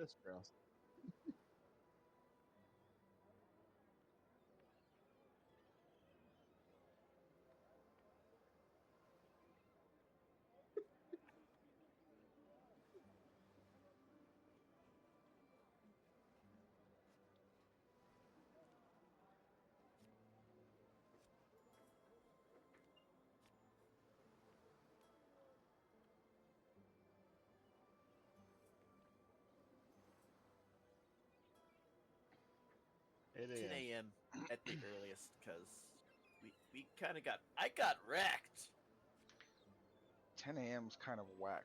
this girls. 8 10 a.m. a.m. at the earliest, because we kind of I got wrecked. 10 a.m. is kind of whack.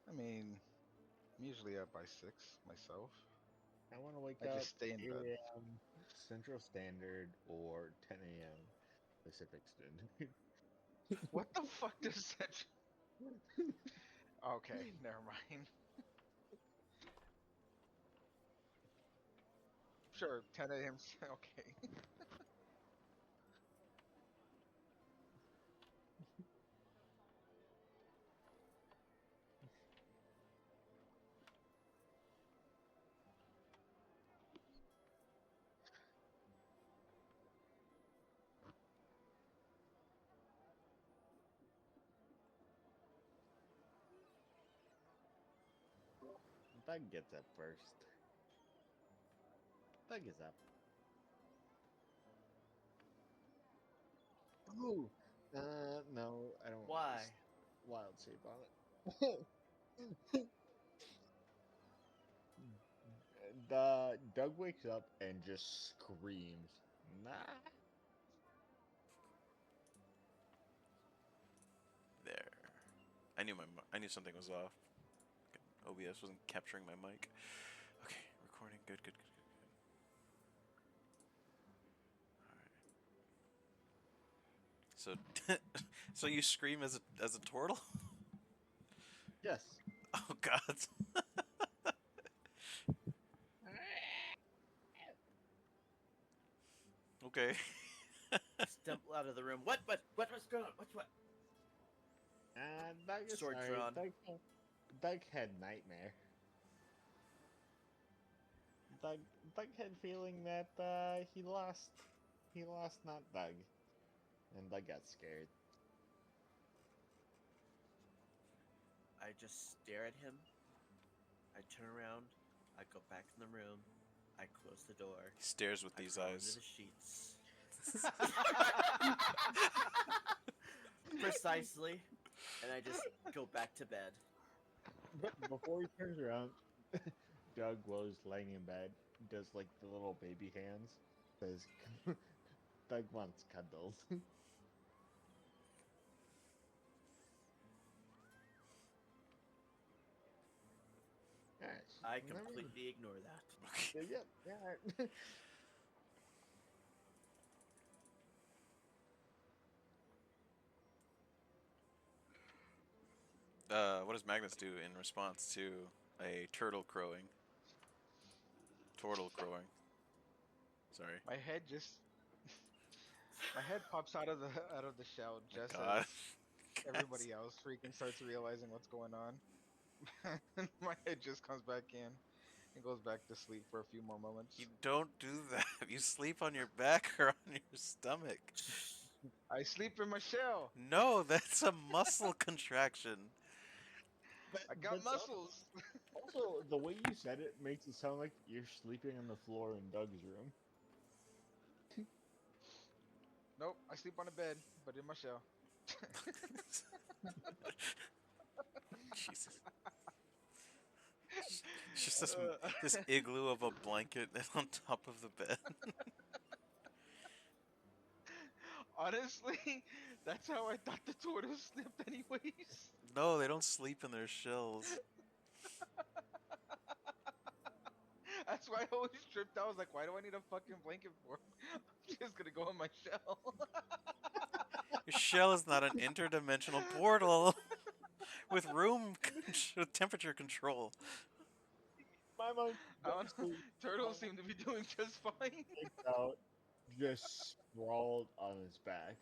I mean, I'm usually up by 6 myself. I want to wake I up just stay in 8 bed. a.m. Central Standard or 10 a.m. Pacific Standard. What the fuck does that? Okay, never mind. Sure, 10 a.m. Okay. Doug gets up first. Doug is up. Oh, no, I don't want to waste Why? wild shape on it. The Doug wakes up and just screams, "Nah!" There. I knew something was off. OBS wasn't capturing my mic. Okay, recording. Good, good, good, good, good. All right. So, so you scream as a turtle? Yes. Oh God. Okay. Stumble out of the room. What's going on? What? Doug is Sword sorry. drawn. Doug had nightmare. Doug, Doug had feeling that he lost not Doug, and Doug got scared. I just stare at him. I turn around. I go back in the room. I close the door. He stares with I these crawl under the eyes. sheets. Precisely. And I just go back to bed. But before he turns around, Doug was laying in bed, does like the little baby hands, says, "Doug wants cuddles." Gosh, I never. completely ignore that. Okay. Yep, yeah. What does Magnus do in response to a turtle crowing? Turtle crowing. Sorry. My head just my head pops out of the shell My just God. as Guys. everybody else freaking starts realizing what's going on. My head just comes back in and goes back to sleep for a few more You moments. don't do that. You sleep on your back or on your stomach. I sleep in my shell. No, that's a muscle contraction. but I got but muscles. also the way you said it makes it sound like you're sleeping on the floor in Doug's room. Nope, I sleep on a bed, but in my shell. Jesus. It's just Uh, this igloo of a blanket on top of the bed. Honestly, that's how I thought the tortoise slept anyways. No, they don't sleep in their shells. That's why I always tripped out. I was like, why do I need a fucking blanket for? I'm just gonna go in my shell. Your shell is not an interdimensional portal with with temperature control. My mind I don't know. actually Turtles seem to be doing just fine. takes out, just sprawled on his back.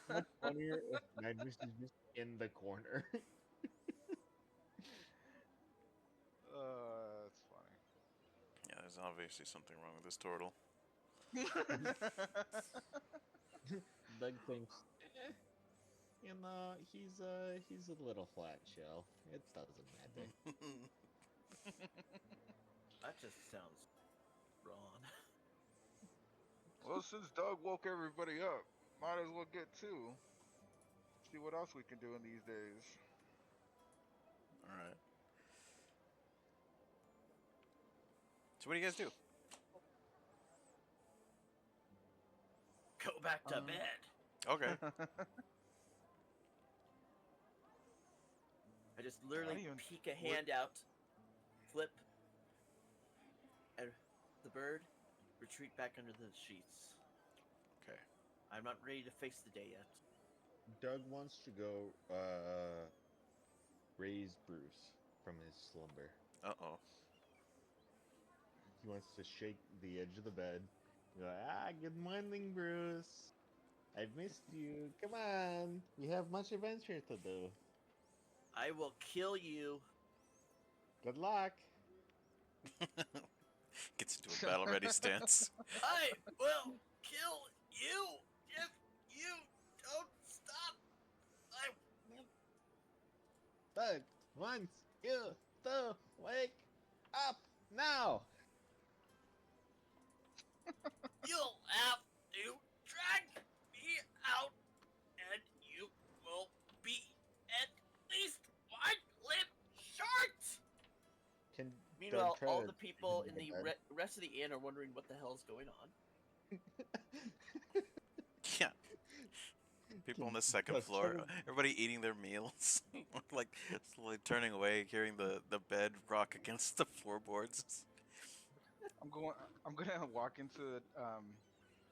Much funnier if Magnus is just in the corner. That's funny. Yeah, there's obviously something wrong with this turtle. Doug thinks, you know, he's a little flat shell. It doesn't matter. That just sounds wrong. Well, since Doug woke everybody up, might as well get two. See what else we can do in these days. All right. So what do you guys do? Go back to Um, bed. Okay. I just I literally don't even- peek a hand out, flip, and the bird retreat back under the sheets. Okay. I'm not ready to face the day yet. Doug wants to go raise Bruce from his slumber. Uh-oh. He wants to shake the edge of the bed. Go, good morning, Bruce. I've missed you. Come on. We have much adventure to do. I will kill you. Good luck. Gets into a battle-ready stance. I will kill you if you don't stop. I Doug wants you to wake up now. You'll have to drag me out, and you will be at least one limb short. Can Meanwhile, Doug try all to the people take in him the to bed? rest of the inn are wondering what the hell is going on. Yeah. People on the second Doug floor, try to- everybody eating their meals, like slowly turning away, hearing the bed rock against the floorboards. I'm gonna walk into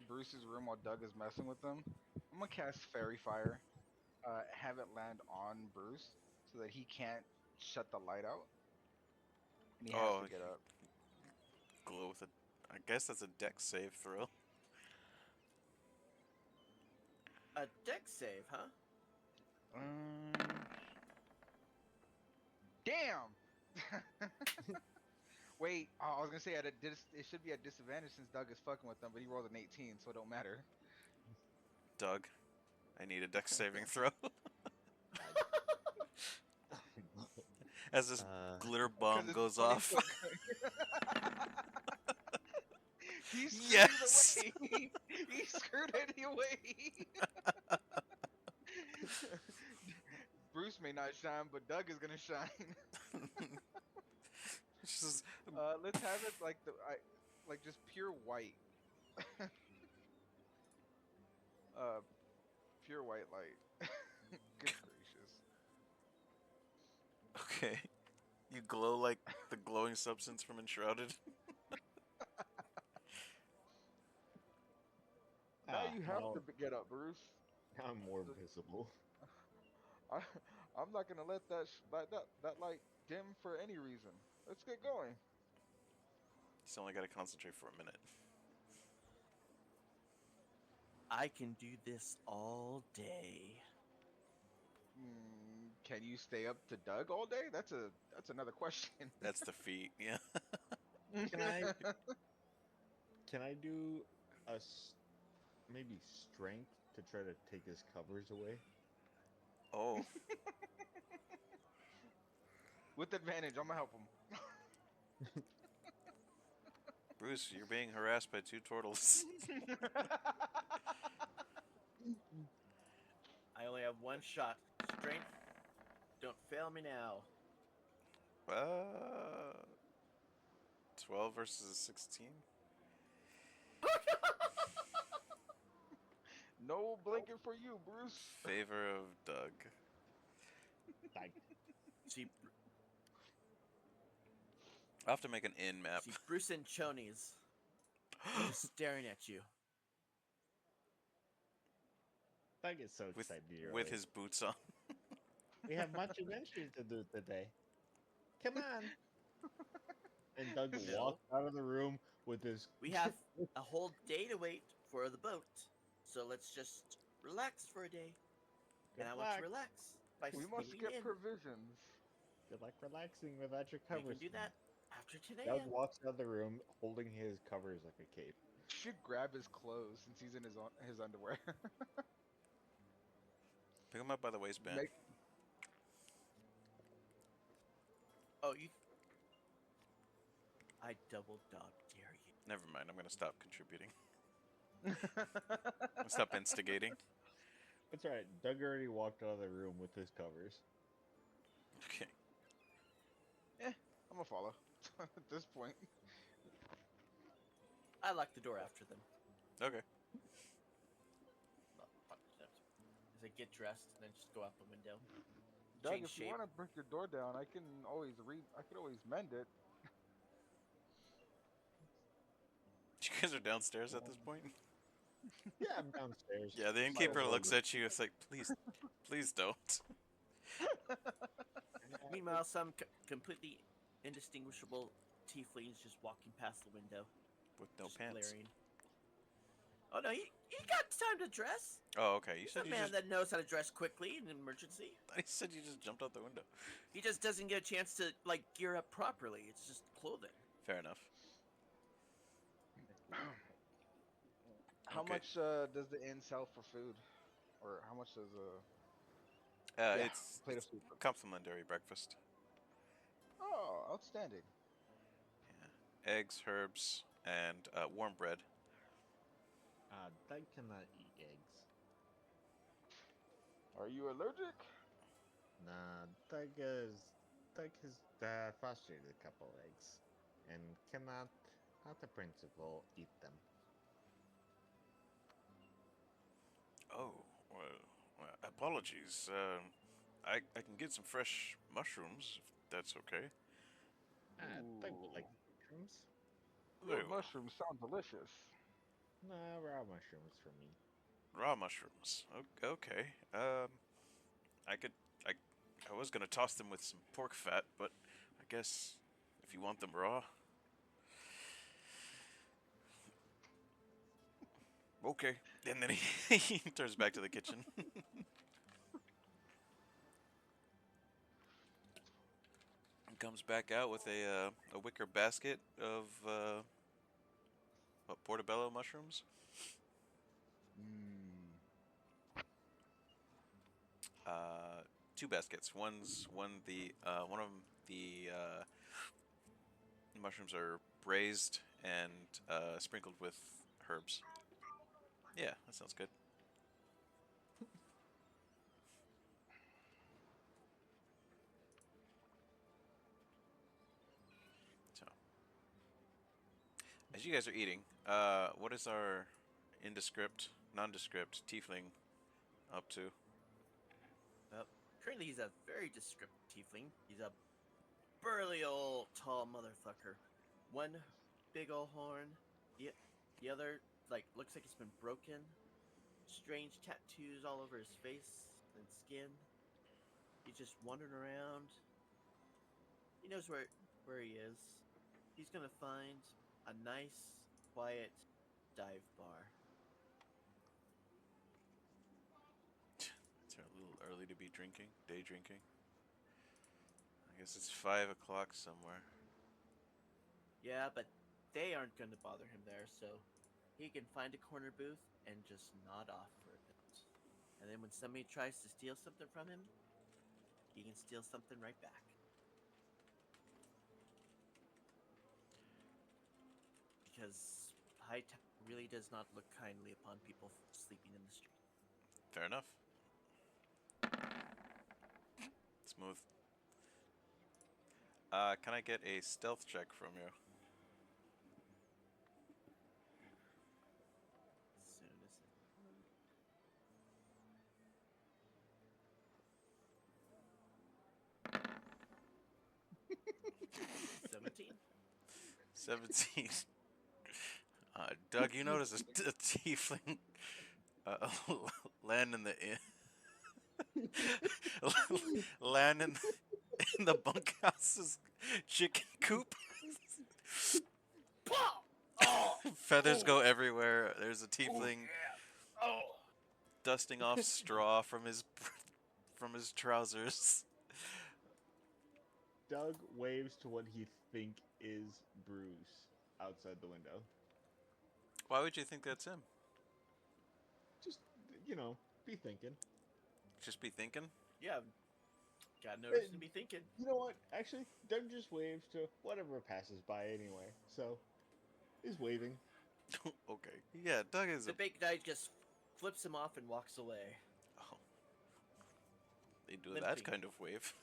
Bruce's room while Doug is messing with them. I'm gonna cast Fairy Fire, have it land on Bruce so that he can't shut the light out, and he has Oh, to get up. glow with a. I guess that's a dex save throw. A deck save, huh? Um, damn. Wait, I was gonna say it should be at disadvantage since Doug is fucking with them, but he rolled an 18, so it don't matter. Doug, I need a dex saving throw. As this glitter Because bomb it's goes 20 off. foot. He screwed Yes! it away. He screwed it away. Bruce may not shine, but Doug is gonna shine. It's just- Let's have it like just pure white. uh, pure white light. Good gracious. okay. You glow like the glowing substance from Enshrouded. Now you have now, to get up, Bruce. now I'm more visible. I, I'm not gonna let that light dim for any reason. Let's get going. He's only got to concentrate for a minute. I can do this all day. Can you stay up to Doug all day? That's another question. That's the feat, yeah. Can I can I do maybe strength to try to take his covers away? Oh, With advantage, I'm gonna help him. Bruce, you're being harassed by two turtles. I only have one shot. Strength, don't fail me now. 12 versus 16? No blanket for you, Bruce. Favor of Doug. Like, See, I'll have to make an in map. see, Bruce and Chonies are just staring at you. Doug is so with excited you're with awake. his boots on. We have much adventure to do today. Come on. And Doug No. walked out of the room with his. We have a whole day to wait for the boat, so let's just relax for a day. Good And I want to luck. relax by We must sleeping get in. provisions. Good luck relaxing without your We covers. can do that after 10 Doug a.m. walks out of the room holding his covers like a cape. Should grab his clothes since he's in his underwear. Pick him up by the waistband. Make Oh, you. I double dog dare you. Never mind. I'm gonna stop contributing. I'm gonna stop instigating. That's right. Doug already walked out of the room with his covers. Okay. I'm gonna follow at this point. I lock the door after them. Okay. As I get dressed and then just go out the window. Doug, Change if you shape. want to break your door down, I could always mend it. You guys are downstairs at this point? Yeah, I'm downstairs. Yeah, the innkeeper looks at you. It's like, please, please don't. Meanwhile, some completely indistinguishable tieflings just walking past the window, With no just pants. glaring. Oh no, he got time to dress. Oh, okay. You He's said a you man just. that knows how to dress quickly in an emergency. I said you just jumped out the window. He just doesn't get a chance to like gear up properly. It's just clothing. Fair enough. How Okay. much does the inn sell for food, or how much does yeah, It's plate of soup? complimentary breakfast. Oh, outstanding. Yeah. Eggs, herbs, and warm bread. Doug cannot eat eggs. Are you allergic? Nah, Doug has frustrated a couple eggs, and cannot, out of principle, eat them. Oh, well apologies. I can get some fresh mushrooms, if that's okay. Doug would like Ooh. mushrooms. Your Very well. mushrooms sound delicious. Nah, raw mushrooms for me. Raw mushrooms. Okay. I could. I was gonna toss them with some pork fat, but I guess if you want them raw. Okay. And then he turns back to the kitchen. And comes back out with a wicker basket of what, portobello mushrooms. Mmm. Two baskets. One of them the mushrooms are braised and sprinkled with herbs. Yeah, that sounds good. So, as you guys are eating, what is our nondescript tiefling up to? Well, currently he's a very descriptive tiefling. He's a burly old tall motherfucker. One big old horn. The other like looks like it's been broken. Strange tattoos all over his face and skin. He's just wandering around. He knows where he is. He's gonna find a nice, quiet dive bar. It's a little early to be drinking, day drinking. I guess it's 5 o'clock somewhere. Yeah, but they aren't gonna bother him there, so he can find a corner booth and just nod off for a bit. And then when somebody tries to steal something from him, he can steal something right back. Because Hightower really does not look kindly upon people sleeping in the street. Fair enough. Smooth. Can I get a stealth check from you? As soon as 17. 17. Doug, you notice a tiefling land in the land in the bunkhouse's chicken coop. Oh! Feathers go everywhere. There's a tiefling Yeah. Oh! dusting off straw from his trousers. Doug waves to what he think is Bruce outside the window. Why would you think that's him? Just be thinking. Just be thinking. Yeah, got no reason to be thinking. You know what? Actually, Doug just waves to whatever passes by anyway. So he's waving. Okay. Yeah, Doug is The big guy just flips him off and walks away. Oh. They do Limping. that kind of wave.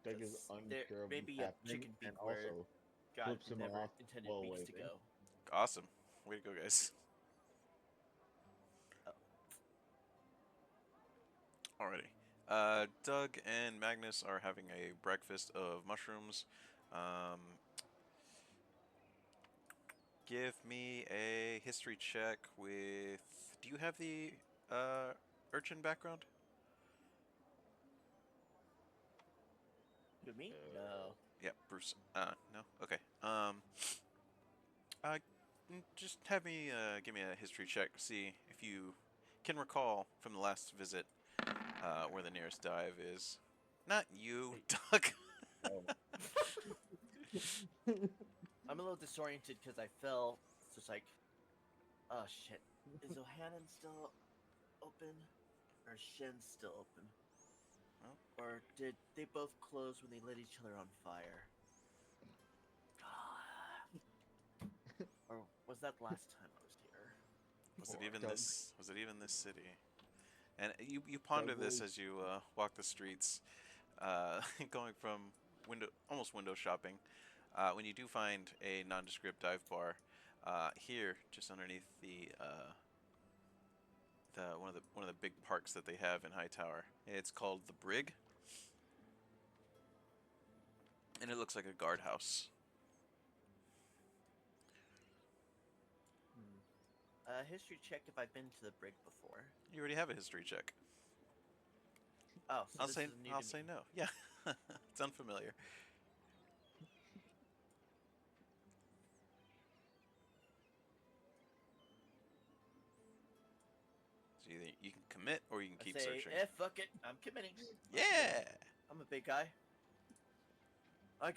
Doug is 'Cause unsure of maybe what's a happening chicken and feet where also God flips him never off intended while beaks to waving. go. Awesome. Way to go, guys. Oh. Alrighty. Doug and Magnus are having a breakfast of mushrooms. Give me a history check with. Do you have the urchin background? Who, me? No. Yeah, Bruce. No. Okay. Uh, just have me give me a history check. See if you can recall from the last visit where the nearest dive is. Not you, Doug. I'm a little disoriented because I fell. It's just like, oh shit. Is O'Hannon still open? Or is Shen still open? Well. Or did they both close when they lit each other on fire? Or was that last time I was here? Was it Or even Doug. this? Was it even this city? And you ponder Doug this will- as you walk the streets, going from almost window shopping. When you do find a nondescript dive bar, here just underneath the one of the big parks that they have in Hightower, it's called the Brig, and it looks like a guardhouse. History check if I've been to the brig before. You already have a history check. Oh, so I'll this say is new I'll to say me. no. Yeah, it's unfamiliar. So either you can commit or you can I keep say, searching. fuck it, I'm committing. Yeah. I'm a big guy. I'm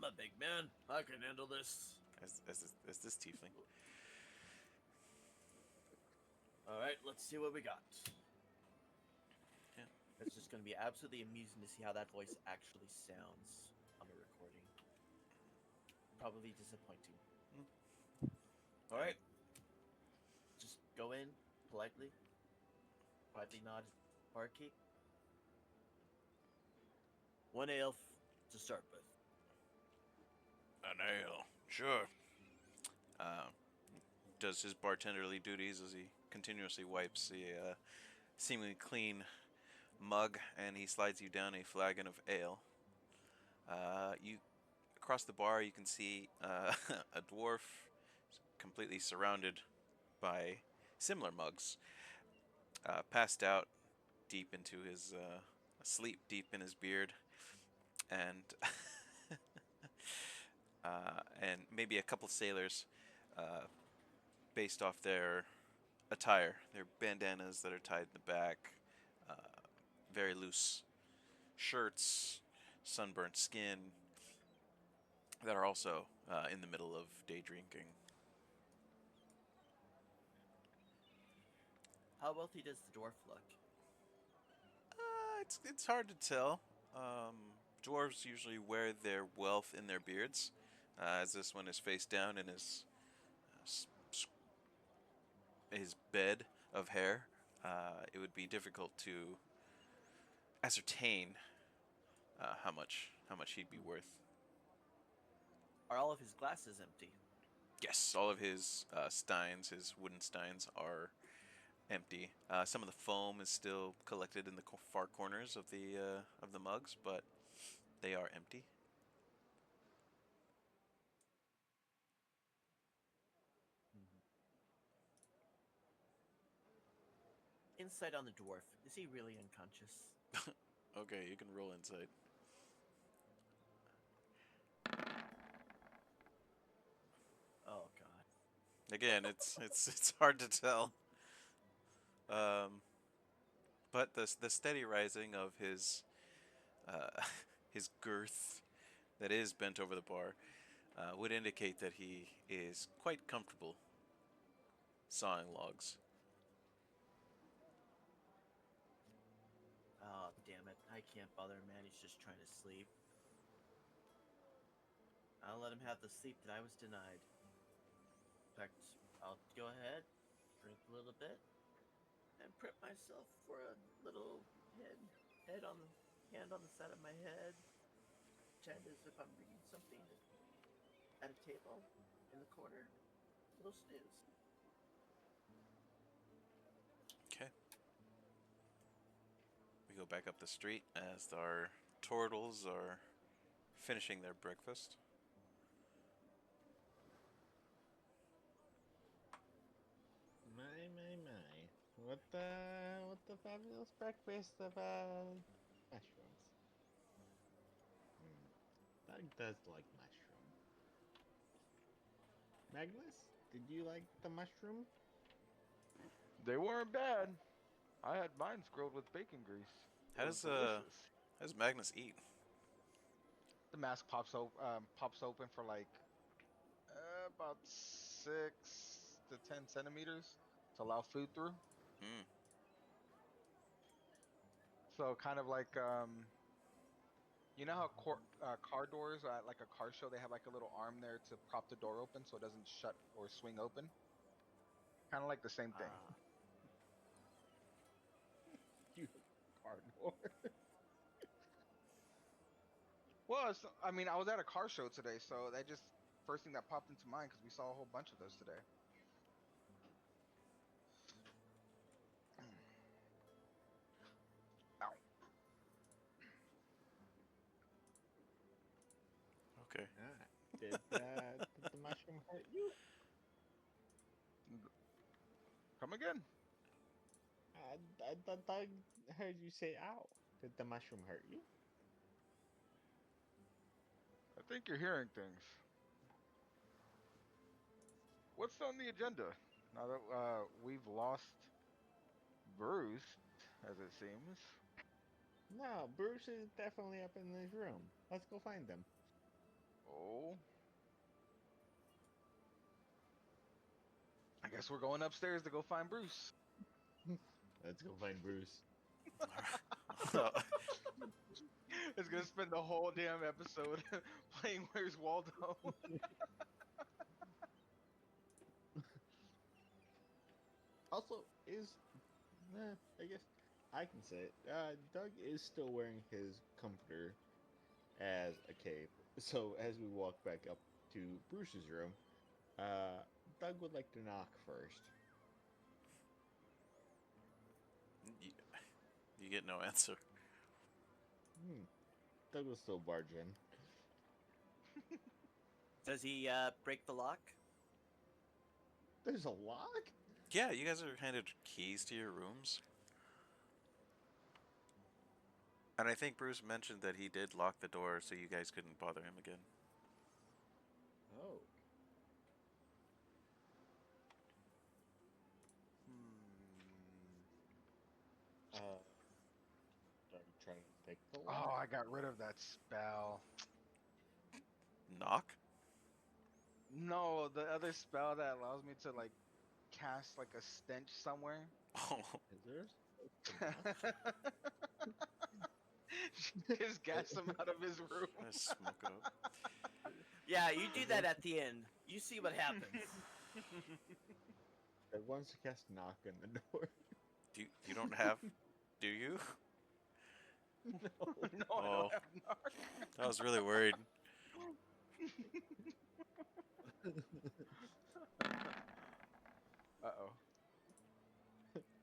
a big man. I can handle this. As this tiefling. Alright, let's see what we got. Yeah. It's just going to be absolutely amusing to see how that voice actually sounds on the recording. Probably disappointing. Alright. Just go in politely. Quietly nod barkeep. One ale to start with. An ale, sure. Uh, does his bartenderly duties as he continuously wipes a seemingly clean mug, and he slides you down a flagon of ale. You across the bar, you can see a dwarf completely surrounded by similar mugs, passed out deep into his asleep deep in his beard, and and maybe a couple sailors, based off their attire, their bandanas that are tied in the back, uh, very loose shirts, sunburnt skin, that are also in the middle of day drinking. How wealthy does the dwarf look? It's hard to tell. Dwarves usually wear their wealth in their beards, as this one is face down in his bed of hair. It would be difficult to ascertain how much he'd be worth. Are all of his glasses empty? Yes, all of his steins, his wooden steins, are empty. Some of the foam is still collected in the far corners of the mugs, but they are empty. Insight on the dwarf. Is he really unconscious? Okay, you can roll insight. Oh god. Again, it's hard to tell. Um, but the steady rising of his uh, his girth that is bent over the bar would indicate that he is quite comfortable sawing logs. Oh, damn it. I can't bother him, man. He's just trying to sleep. I'll let him have the sleep that I was denied. In fact, I'll go ahead, drink a little bit, and prep myself for a little head on the hand on the side of my head, pretend as if I'm reading something at a table in the corner. A little snooze. Okay. We go back up the street as our turtles are finishing their breakfast. My. What the fabulous breakfast of mushrooms. Doug does like mushroom. Magnus, did you like the mushroom? They weren't bad. I had mine grilled with bacon grease. It How was does uh delicious. how does Magnus eat? The mask pops open for like about 6 to 10 centimeters to allow food through. Hmm. So kind of like you know how car doors at like a car show they have like a little arm there to prop the door open so it doesn't shut or swing open. Kind of like the same thing. Ah, You cardboard. Well, I mean, I was at a car show today, so that just first thing that popped into mind because we saw a whole bunch of those today. Ow. Okay. Did the mushroom hurt you? Come again. I Doug heard you say ow. Did the mushroom hurt you? I think you're hearing things. What's on the agenda? Now that we've lost Bruce, as it seems. No, Bruce is definitely up in his room. Let's go find him. Oh, I guess we're going upstairs to go find Bruce. Let's go find Bruce. It's gonna spend the whole damn episode playing Where's Waldo. Also, I guess I can say it. Doug is still wearing his comforter as a cape. So as we walk back up to Bruce's room, uh, Doug would like to knock first. you, you get no answer. Hmm. Doug will still barge in. does he break the lock? There's a lock? Yeah, you guys are handed keys to your rooms. And I think Bruce mentioned that he did lock the door so you guys couldn't bother him again. Oh. Uh, are you trying to pick the Oh, lock? I got rid of that spell. Knock? No, the other spell that allows me to like cast like a stench somewhere. Oh, Is there a Just gas him out of his room. let's smoke it up. Yeah, you do that at the end. You see what happens. Doug wants to cast knock on the door? You don't have, do you? No, I Oh, don't have knock. I was really worried. Uh-oh.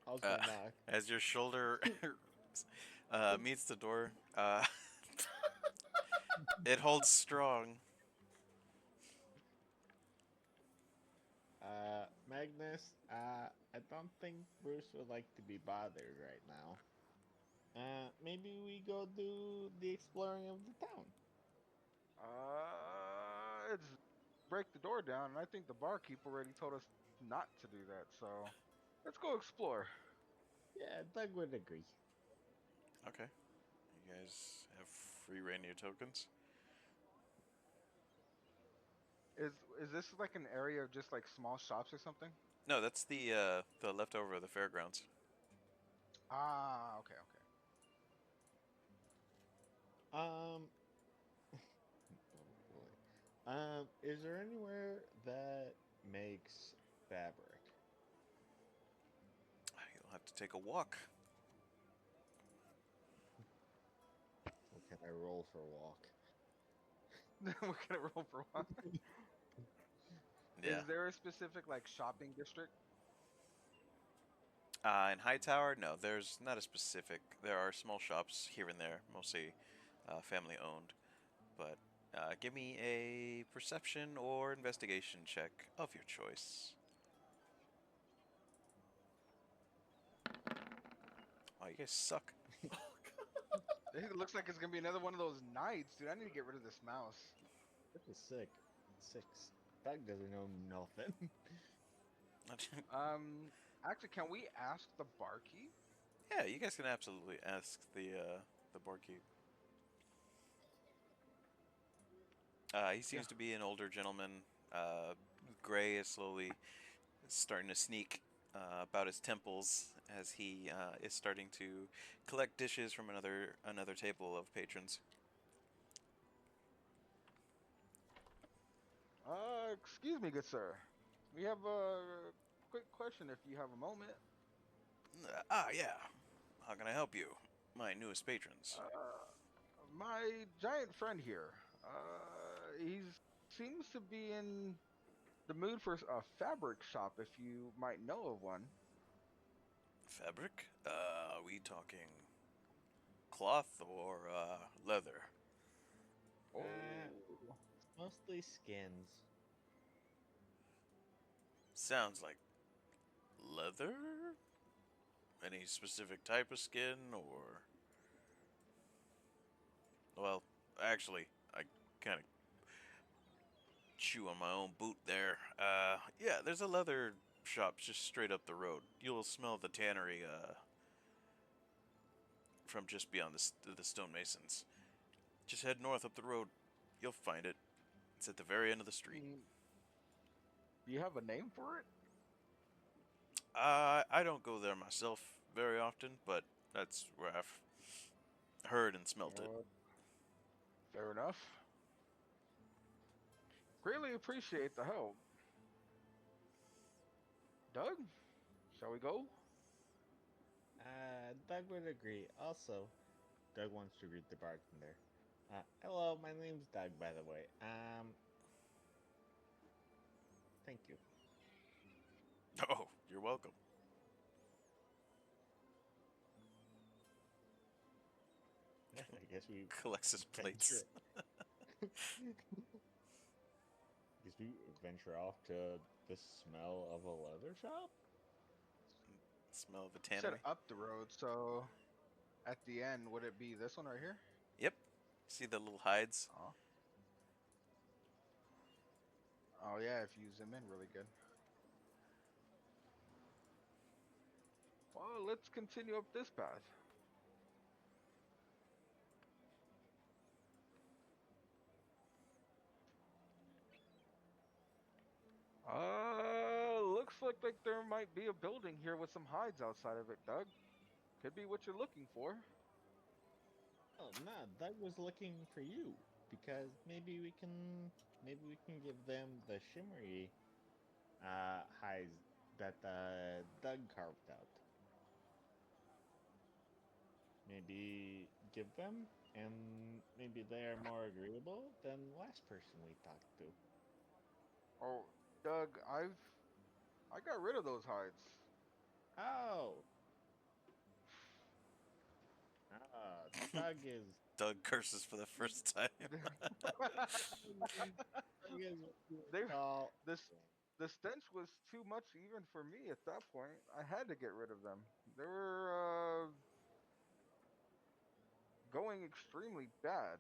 How's my Uh, knock? as your shoulder meets the door, it holds strong. Magnus, I don't think Bruce would like to be bothered right now. Maybe we go do the exploring of the town. It's break the door down, and I think the barkeep already told us not to do that. So let's go explore. Yeah, Doug would agree. Okay. You guys have free reign of your tokens? Is this like an area of just like small shops or something? No, that's the leftover of the fairgrounds. Ah, okay, okay. Um, oh boy. Is there anywhere that makes fabric? You'll have to take a walk. What can I roll for walk? We're gonna roll for one. Yeah. Is there a specific like shopping district? In Hightower, no, there's not a specific. There are small shops here and there, mostly family owned. But give me a perception or investigation check of your choice. Oh, you guys suck. It looks like it's gonna be another one of those nights, dude. I need to get rid of this mouse. This is sick. 6. Doug doesn't know nothing. Actually, can we ask the barkeep? Yeah, you guys can absolutely ask the barkeep. He Yeah. seems to be an older gentleman. Gray is slowly starting to sneak about his temples as he is starting to collect dishes from another table of patrons. Excuse me, good sir. We have a quick question if you have a moment. Yeah. How can I help you, my newest patrons? Uh, my giant friend here. He seems to be in the mood for a fabric shop. If you might know of one. Fabric? Are we talking cloth or leather? Oh, It's mostly skins. Sounds like leather? Any specific type of skin or... Well, actually, I kind of chew on my own boot there. Yeah, there's a leather shop just straight up the road. You'll smell the tannery from just beyond the stonemasons. Just head north up the road. You'll find it. It's at the very end of the street. do you have a name for it? I don't go there myself very often, but that's where I've heard and smelt it. Uh, Fair enough. Greatly appreciate the help. Doug, shall we go? Doug would agree. Also, Doug wants to greet the bartender. Hello, my name's Doug, by the way. Thank you. Oh, you're welcome. I guess we Collects his plates. venture. Guess we venture off to the smell of a leather shop. Smell of a You said tannery. up the road, so at the end, would it be this one right here? Yep. See the little hides? Oh, oh yeah, if you zoom in really good. Well, let's continue up this path. Looks like there might be a building here with some hides outside of it, Doug. Could be what you're looking for. Oh no, Doug was looking for you because maybe we can give them the shimmery hides that Doug carved out. Maybe give them, and maybe they are more agreeable than last person we talked to. Oh, Doug, I got rid of those hides. Oh, Doug is Doug curses for the first time. Doug is what you would they call this the stench was too much even for me at that point. I had to get rid of them. They were going extremely bad.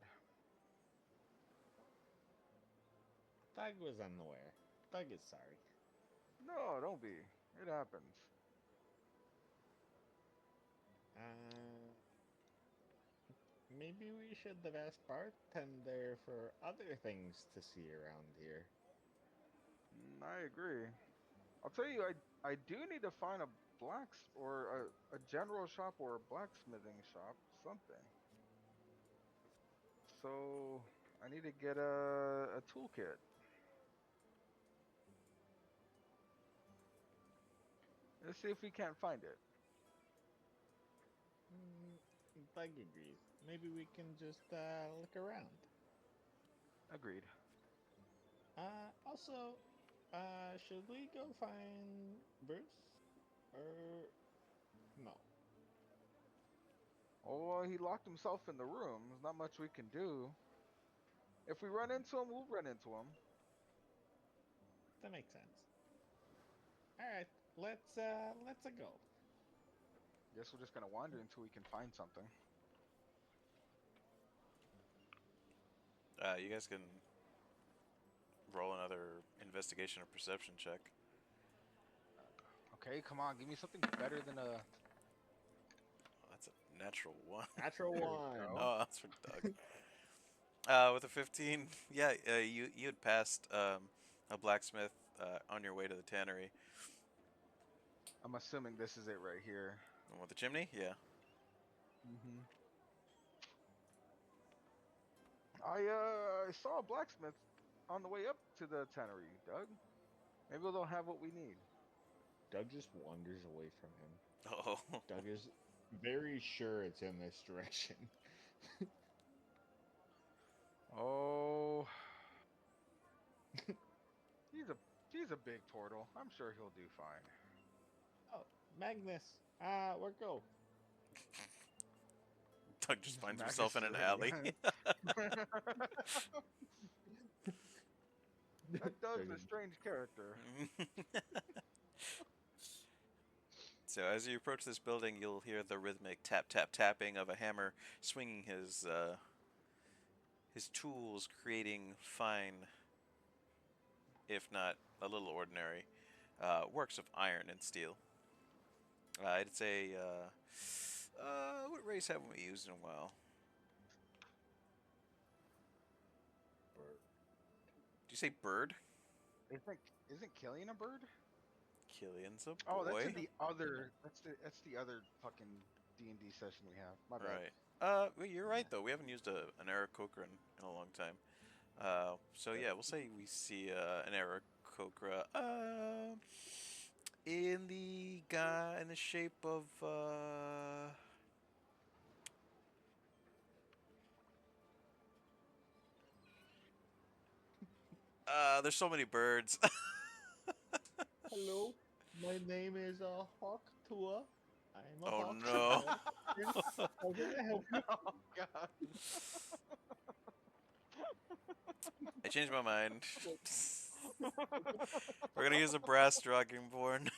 Doug was unaware. Doug is sorry. No, don't be. It happens. Uh, maybe we should have asked bartender for other things to see around here. I agree. I'll tell you, I do need to find a or a general shop or a blacksmithing shop, something. So I need to get a toolkit. Let's see if we can't find it. Doug agrees. Maybe we can just look around. Agreed. Also, should we go find Bruce? Or no? Oh, well, he locked himself in the room. There's not much we can do. If we run into him, we'll run into him. That makes sense. All right, let's go. Guess we're just gonna wander until we can find something. You guys can roll another investigation or perception check. Okay, come on, give me something better than a. Oh, that's a natural one. Natural There we one. go. Oh, that's for Doug. With a 15, yeah, you had passed a blacksmith on your way to the tannery. I'm assuming this is it right here. With the chimney, yeah. Mm-hmm. I saw a blacksmith on the way up to the tannery, Doug. Maybe they'll have what we need. Doug just wanders away from him. Oh, Doug is very sure it's in this direction. Oh, he's a big turtle. I'm sure he'll do fine. Oh, Magnus, where go? Doug just finds Magnus himself in is an already alley. That Doug's a Doug- strange character. So as you approach this building, you'll hear the rhythmic tap tap tapping of a hammer swinging his tools, creating fine, if not a little ordinary, works of iron and steel. I'd say, what race haven't we used in a while? Did you say bird? Isn't Killian a bird? Killian's a boy. Oh, that's in the other. That's the other fucking D&D session we have. My bad. Right. Well, you're right though. We haven't used an Aarakocra in a long time. So yeah, we'll say we see an Aarakocra in the guy in the shape of there's so many birds. Hello, my name is Hawk Tua. I'm a Oh hawk. no. How can I help you? Oh God. I changed my mind. We're gonna use a brass dragonborn.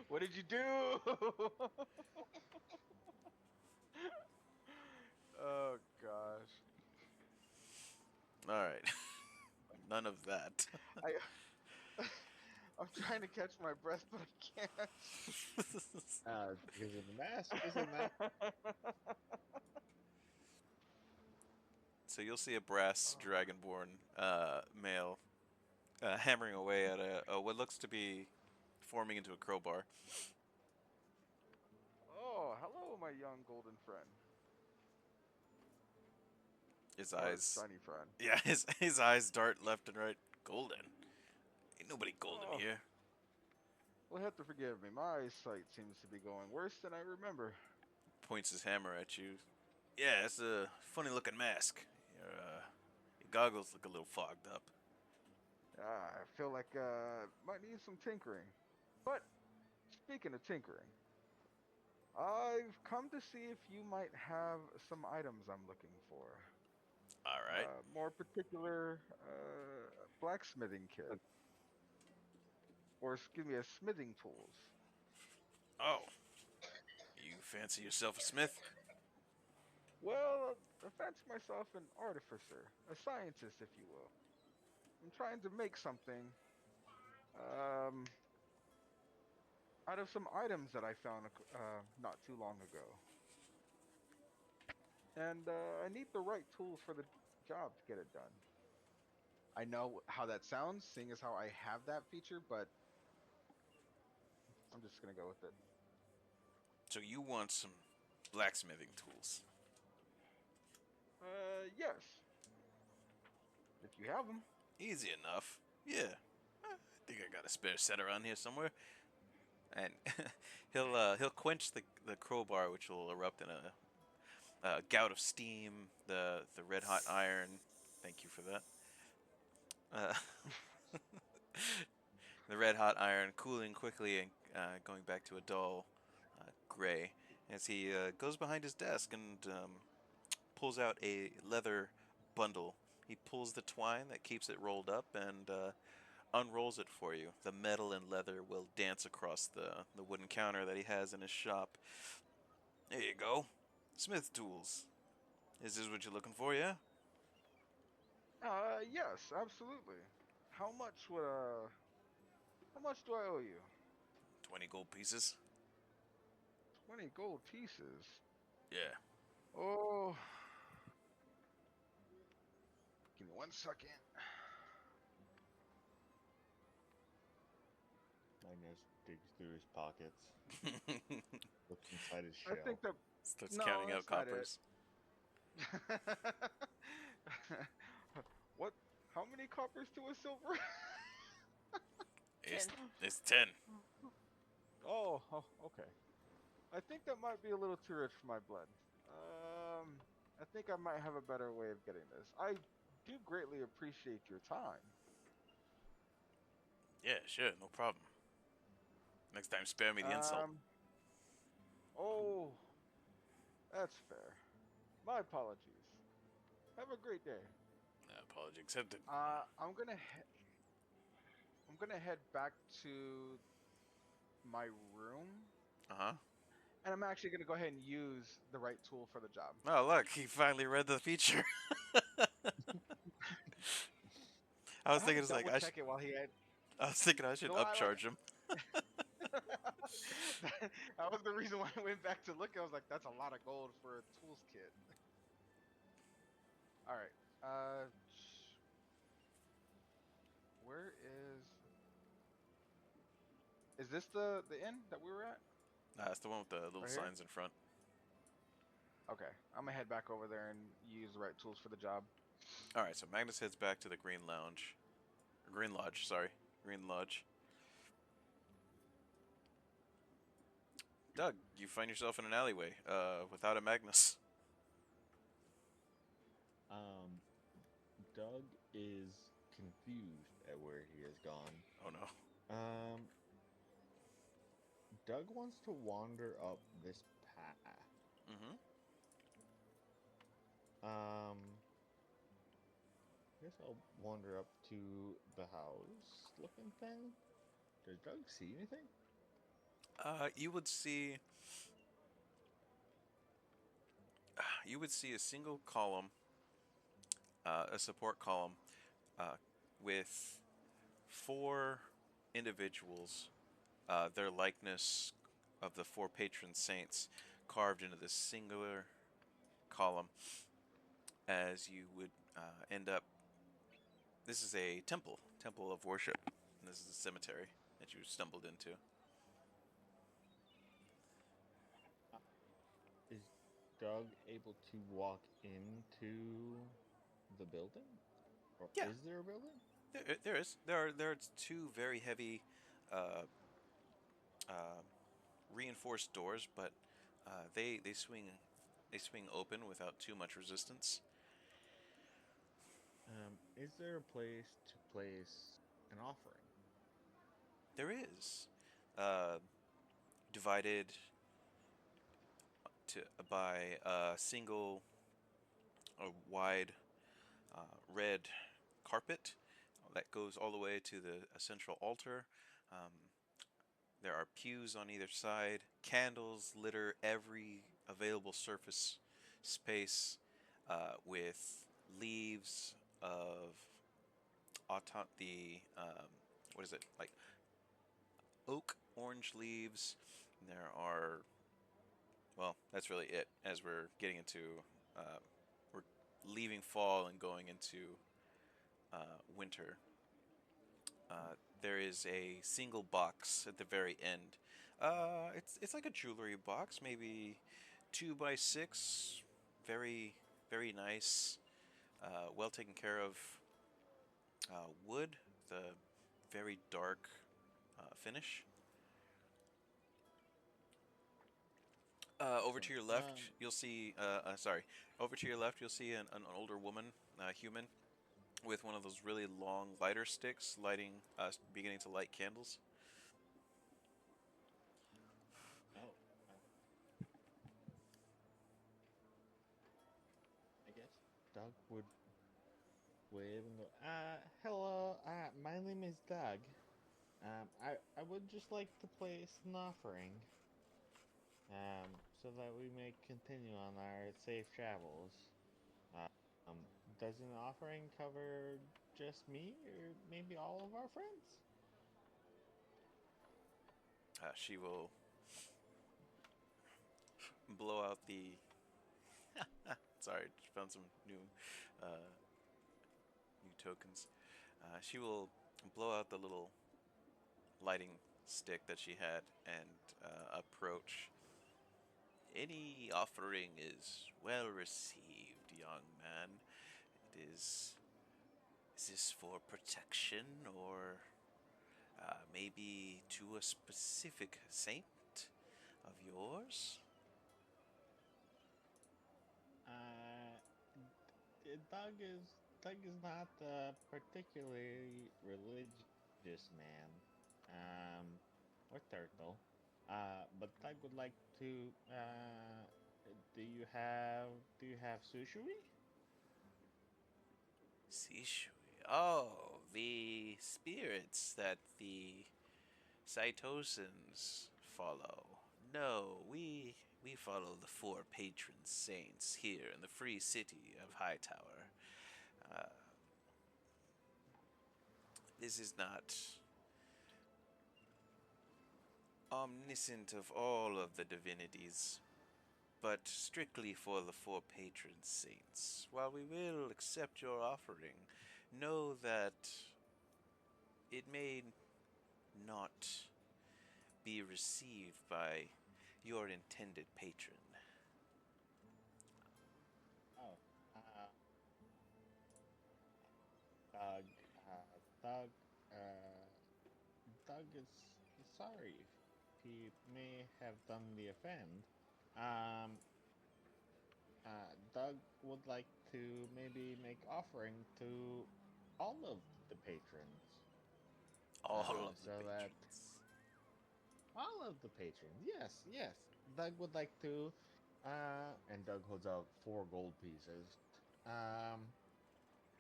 What did you do? Oh gosh. Alright. None of that. I'm trying to catch my breath, but I can't. Because of the mask, isn't that? So you'll see a brass dragonborn male hammering away at a what looks to be forming into a crowbar. Oh, hello, my young golden friend. His Or eyes, shiny friend. yeah, his eyes dart left and right. Golden? Ain't nobody golden Oh. here. Well, you have to forgive me. My eyesight seems to be going worse than I remember. Points his hammer at you. Yeah, it's a funny looking mask. Your goggles look a little fogged up. I feel like might need some tinkering. But speaking of tinkering, I've come to see if you might have some items I'm looking for. All right. More particular, blacksmithing kit. Or excuse me, smithing tools. Oh, you fancy yourself a smith? Well, I fancy myself an artificer, a scientist, if you will. I'm trying to make something um, out of some items that I found not too long ago. And I need the right tools for the job to get it done. I know how that sounds, seeing as how I have that feature, but I'm just gonna go with it. So you want some blacksmithing tools? Yes, if you have them. Easy enough. Yeah. I think I got a spare set around here somewhere. And he'll quench the crowbar, which will erupt in a gout of steam. The red hot iron. Thank you for that. Uh, the red hot iron cooling quickly and going back to a dull gray as he goes behind his desk and pulls out a leather bundle. He pulls the twine that keeps it rolled up and unrolls it for you. The metal and leather will dance across the wooden counter that he has in his shop. There you go. Smith tools. Is this what you're looking for, yeah? Yes, absolutely. How much would how much do I owe you? 20 gold pieces? 20 gold pieces. Yeah. Oh, give me 1 second. Magnus digs through his pockets, looks inside his I shell. think that Starts no, counting out that's not it. coppers. What? How many coppers to a silver? It's, 10. it's 10. Oh, okay. I think that might be a little too rich for my blood. I think I might have a better way of getting this. I do greatly appreciate your time. Yeah, sure, no problem. Next time, spare me the insult. Um, oh, that's fair. My apologies. Have a great day. Apology accepted. Uh, I'm gonna I'm gonna head back to my room, Uh huh. and I'm actually gonna go ahead and use the right tool for the job. Oh, look, he finally read the feature. I I was had to thinking, it's like double check it while he had. I was thinking I should No, I like. upcharge him. That was the reason why I went back to look. I was like, that's a lot of gold for a tools kit. All right. Where is this the inn that we were at? That's the one with the little Right here? signs in front. Okay. I'm gonna head back over there and use the right tools for the job. All right, so Magnus heads back to the Green Lounge, Green Lodge. Sorry, Green Lodge. Doug, you find yourself in an alleyway, without a Magnus. Um, Doug is confused at where he has gone. Oh no. Um, Doug wants to wander up this path. Mm-hmm. I guess I'll wander up to the house looking thing. Does Doug see anything? You would see. You would see a single column, a support column, uh, with four individuals, their likeness of the four patron saints carved into this singular column. As you would end up, this is a temple of worship. And this is a cemetery that you stumbled into. Uh, Is Doug able to walk into the building? Or Yeah, is there a building? there is. There are two very heavy, uh, uh, reinforced doors, but they swing open without too much resistance. Is there a place to place an offering? There is, uh, divided to by a single, a wide red carpet that goes all the way to the a central altar. Um, there are pews on either side. Candles litter every available surface space. with leaves of the what is it, like oak orange leaves. There are, well, that's really it. As we're getting into, we're leaving fall and going into winter. There is a single box at the very end. It's like a jewelry box, maybe 2 by 6. Very very nice. Well taken care of. Wood, the very dark finish. Over to Excellent. your left, you'll see. Sorry, over to your left, you'll see an older woman, human, with one of those really long lighter sticks, beginning to light candles. Oh, I guess Doug would wave and go, hello, my name is Doug. I would just like to place an offering, so that we may continue on our safe travels. Um, does an offering cover just me, or maybe all of our friends? She will blow out the. Sorry, just found some uh, new tokens. She will blow out the little lighting stick that she had and approach. Any offering is well received, young man. It is. Is this for protection or maybe to a specific saint of yours? Uh, Doug is not a particularly religious man, um, or turtle. But Doug would like to. Do you have sushi? Sishui. Oh, the spirits that the Saitosans follow. No, we follow the four patron saints here in the free city of Hightower. Uh, this is not omniscient of all of the divinities, but strictly for the four patron saints. While we will accept your offering, know that it may not be received by your intended patron. Oh, Doug, Doug, uh, Doug is sorry if he may have done the offend. Um, Doug would like to maybe make offering to all of the patrons, All of the so that patrons. all of the patrons, yes, yes, Doug would like to, and Doug holds out 4 gold pieces. Um,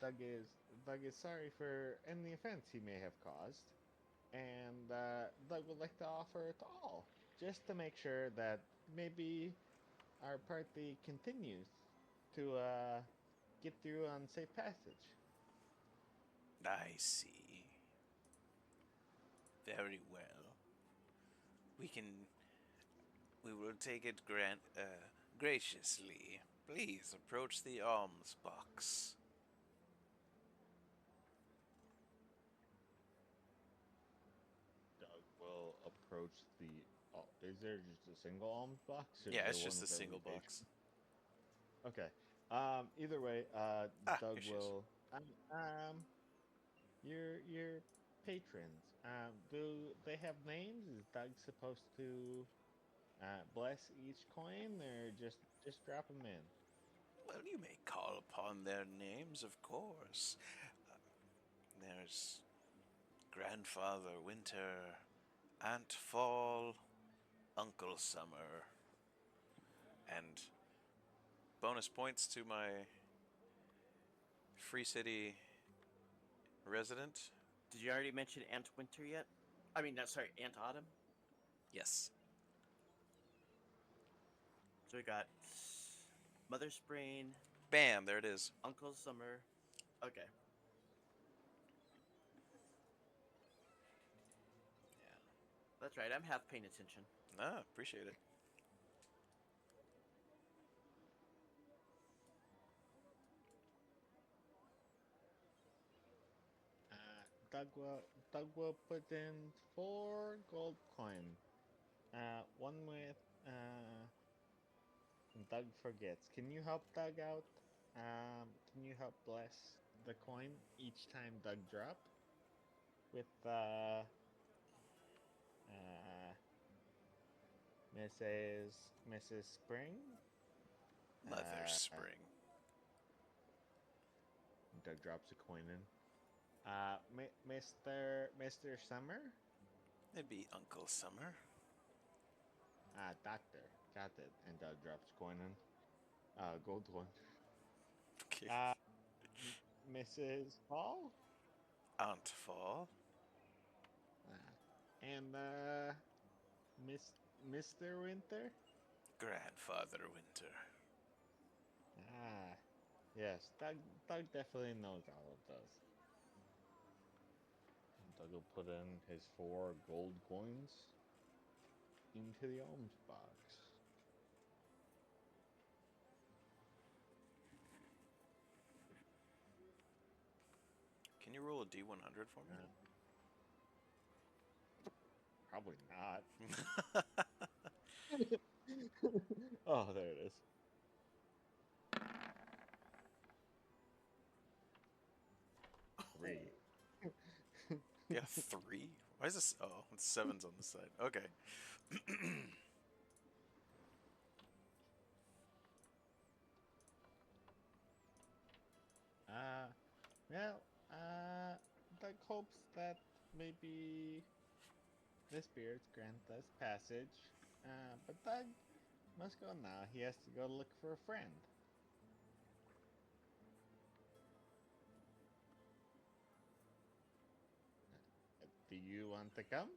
Doug is Doug is sorry for any offense he may have caused, and Doug would like to offer it all, just to make sure that maybe our party continues to get through on safe passage. I see. Very well. We can. We will take it graciously. Please approach the alms box. Doug will approach the. Oh, is there just a single alms box, or is Yeah, there it's one just a with every single patron? box. Okay. Either way, Ah, Doug here she is. will. Your patrons. Do they have names? Is Doug supposed to bless each coin, or just drop them in? Well, you may call upon their names, of course. There's Grandfather Winter, Aunt Fall, Uncle Summer, and bonus points to my Free City resident. Did you already mention Aunt Winter yet? I mean, no, sorry, Aunt Autumn. Yes. So we got Mother Sprain, Bam! There it is. Uncle Summer. Okay. Yeah. That's right. I'm half paying attention. Ah, appreciate it. Doug will put in 4 gold coin. One with Doug forgets. Can you help Doug out? Can you help bless the coin each time Doug drop with uh Mrs. Spring? Mother Uh, Spring. Doug drops a coin in. Mr. Summer? It'd be Uncle Summer. Doctor. Got it. And Doug drops coin in. Gold one. Okay. Uh, Mrs. Fall? Aunt Fall. And Miss Mr. Winter? Grandfather Winter. Ah, yes. Doug definitely knows all of those. Doug will put in his 4 gold coins into the alms box. Can you roll a D100 for me? Probably not. Oh, there it is. Three. Yeah, 3? Why is this? Oh, it's 7's on the side. Okay. Uh, well, Doug hopes that maybe the spirits grant us passage. But Doug must go now. He has to go look for a friend. Do you want to come?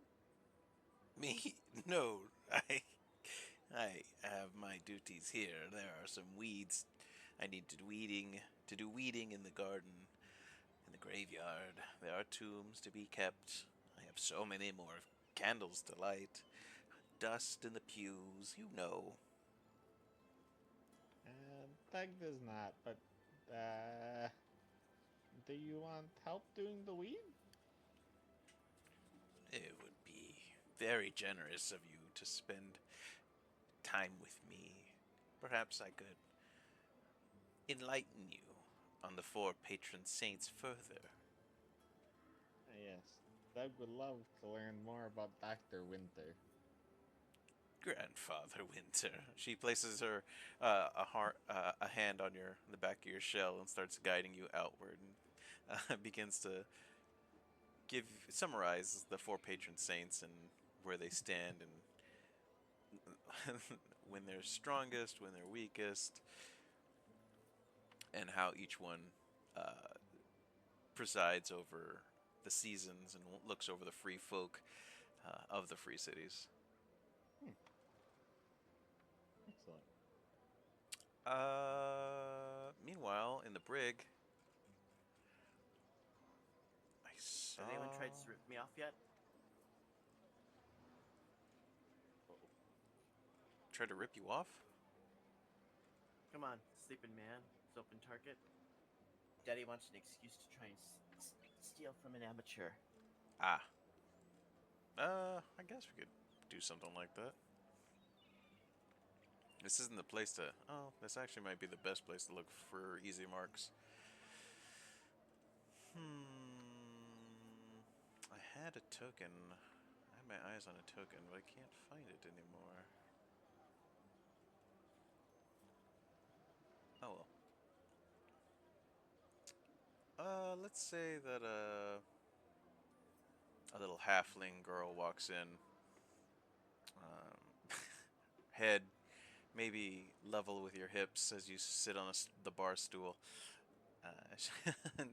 Me? No. I have my duties here. There are some weeds. I need to do weeding in the garden, in the graveyard. There are tombs to be kept. I have so many more candles to light. Dust in the pews, you know. Doug does not, but uh, do you want help doing the weed? It would be very generous of you to spend time with me. Perhaps I could enlighten you on the 4 patron saints further. Yes, Doug would love to learn more about Dr. Winter. Grandfather Winter. She places her a hand on the back of your shell and starts guiding you outward, and begins to summarize the 4 patron saints and where they stand and when they're strongest, when they're weakest, and how each one uh, presides over the seasons and looks over the free folk of the free cities. Excellent. Meanwhile, in the brig, I saw. Has anyone tried to rip me off yet? Tried to rip you off? Come on, sleeping man. It's open target. Daddy wants an excuse to try and steal from an amateur. Ah. I guess we could do something like that. This isn't the place to. Oh, this actually might be the best place to look for easy marks. I had a token. I had my eyes on a token, but I can't find it anymore. Oh well. Let's say that a little halfling girl walks in. Head maybe level with your hips as you sit on the bar stool. And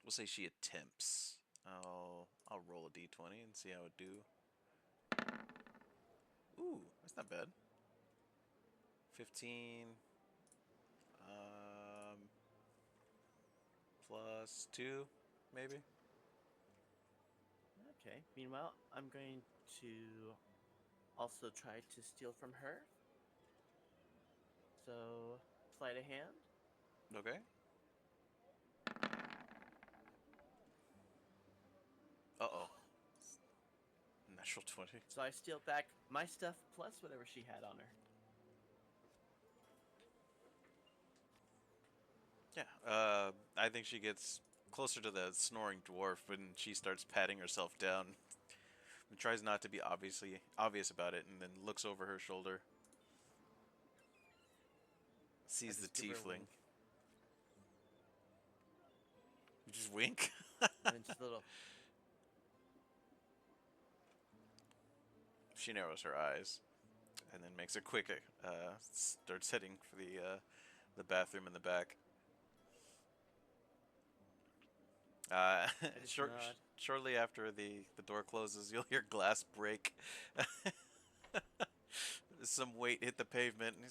we'll say she attempts. I'll roll a d20 and see how it do. Ooh, that's not bad. 15 plus 2, maybe. Okay. Meanwhile, I'm going to also try to steal from her. So, sleight of hand. Okay. Uh-oh. Natural 20. So I steal back my stuff plus whatever she had on her. Yeah. I think she gets closer to the snoring dwarf and she starts patting herself down. And tries not to be obvious about it, and then looks over her shoulder. I Sees the just give her a tiefling. wink. You just wink. And then just a little. She narrows her eyes, and then makes a quick starts heading for the bathroom in the back. I just nod. Shortly after the door closes, you'll hear glass break. Some weight hit the pavement, and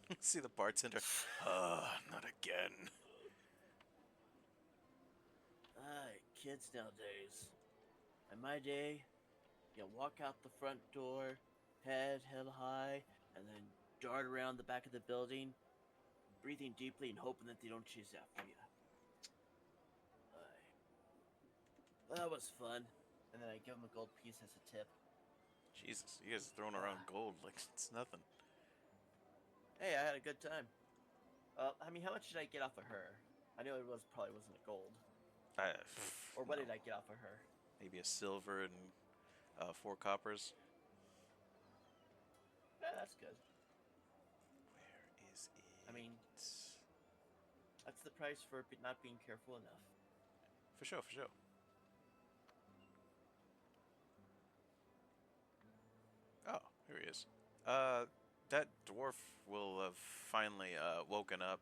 you see the bartender. Not again. Kids nowadays. In my day, you walk out the front door, head held high, and then dart around the back of the building, breathing deeply and hoping that they don't chase after you. Well, that was fun. And then I give him a gold piece as a tip. Jesus, you guys are throwing around gold like it's nothing. Hey, I had a good time. I mean, how much did I get off of her? I know it probably wasn't a gold. Or what No. did I get off of her? Maybe a silver and 4 coppers. Yeah, that's good. Where is it? I mean, that's the price for not being careful enough. For sure, for sure. Oh, here he is. That dwarf will have finally woken up.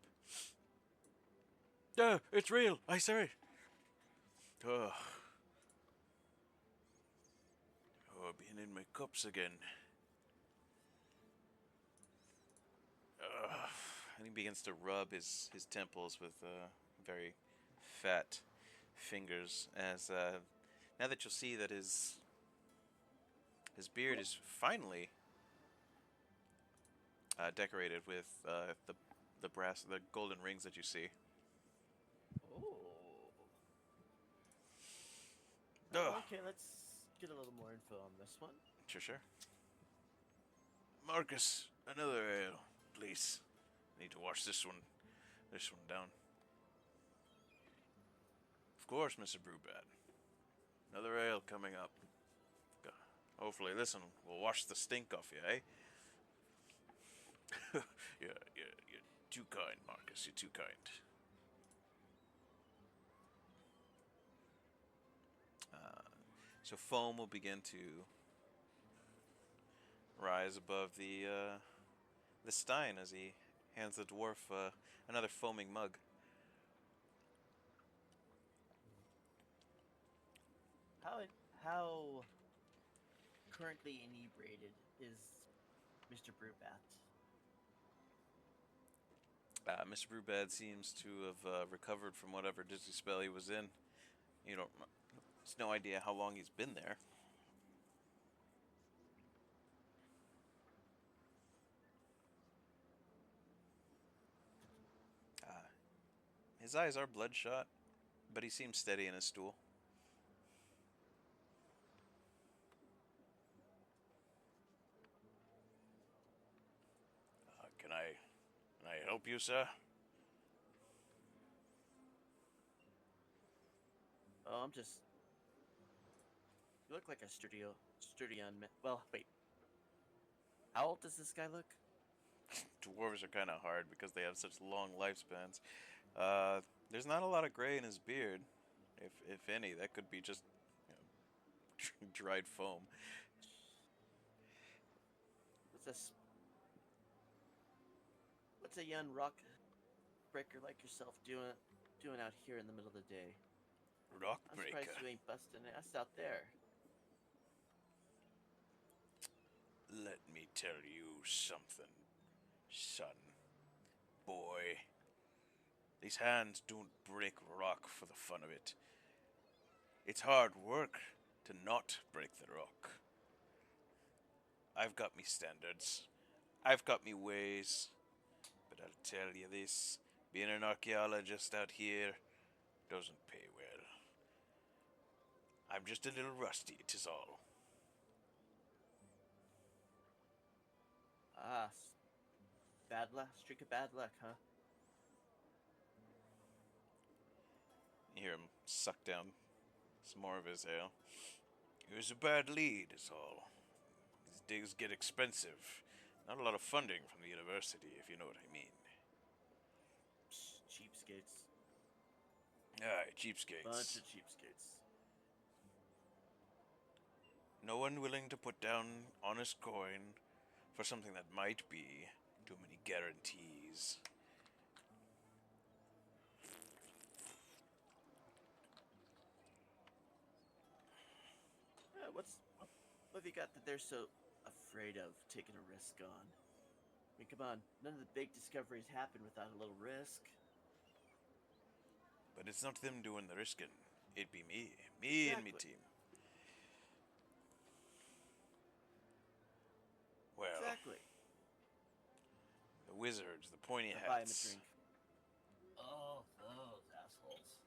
It's real. I say. Oh, being in my cups again. And he begins to rub his temples with very fat fingers. As now that you'll see that his beard is finally decorated with the golden rings that you see. Oh. Ugh. Oh, okay, let's get a little more info on this one. Sure. Marcus, another ale, please. Need to wash this one down. Of course, Mr. Brewbad. Another ale coming up. Hopefully this one will wash the stink off you, eh? You're too kind, Marcus. You're too kind. So foam will begin to rise above the stein as he hands the dwarf another foaming mug. How currently inebriated is Mr. Brewbat? Mr. Brewbad seems to have recovered from whatever dizzy spell he was in. You don't. There's no idea how long he's been there. His eyes are bloodshot, but he seems steady in his stool. Can I help you, sir? Oh, I'm just. You look like a sturdy young man. Well, wait. How old does this guy look? Dwarves are kind of hard because they have such long lifespans. There's not a lot of gray in his beard, if any. That could be just dried foam. What's a young rock breaker like yourself doing out here in the middle of the day? Rock I'm breaker. surprised you ain't busting ass out there. Let me tell you something, Son, boy, these hands don't break rock for the fun of it. It's hard work to not break the rock. I've got me standards. I've got me ways. But I'll tell you this, being an archaeologist out here doesn't pay well. I'm just a little rusty, 'tis all. Ah, bad luck, streak of bad luck, huh? You hear him suck down some more of his ale. It was a bad lead, is all. These digs get expensive. Not a lot of funding from the university, if you know what I mean. Psh, cheapskates. Aye, Bunch cheapskates. of cheapskates. No one willing to put down honest coin for something that might be too many guarantees. What have you got that they're so afraid of taking a risk on? I mean, come on, none of the big discoveries happen without a little risk. But it's not them doing the risking. It'd be me. Me and me Exactly. team. Well, Exactly. the wizards, the pointy Now buy him a hats. drink. Oh, those assholes.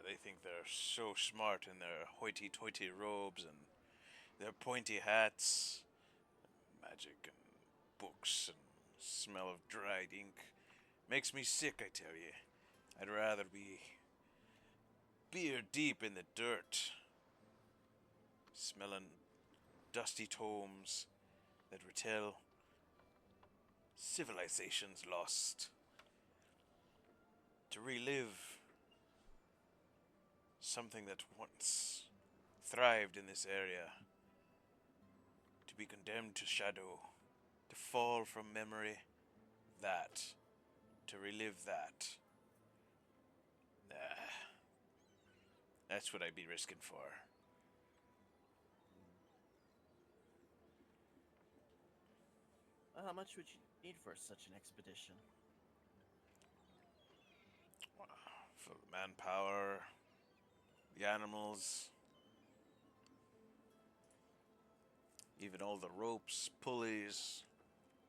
They think they're so smart in their hoity-toity robes and their pointy hats, magic and books and smell of dried ink. Makes me sick, I tell you. I'd rather be beer deep in the dirt, smelling dusty tomes that retell civilizations lost, to relive something that once thrived in this area, to be condemned to shadow, to fall from memory, that, to relive that. Ah, that's what I'd be risking for. Well, how much would you need for such an expedition? For the manpower, the animals, even all the ropes, pulleys,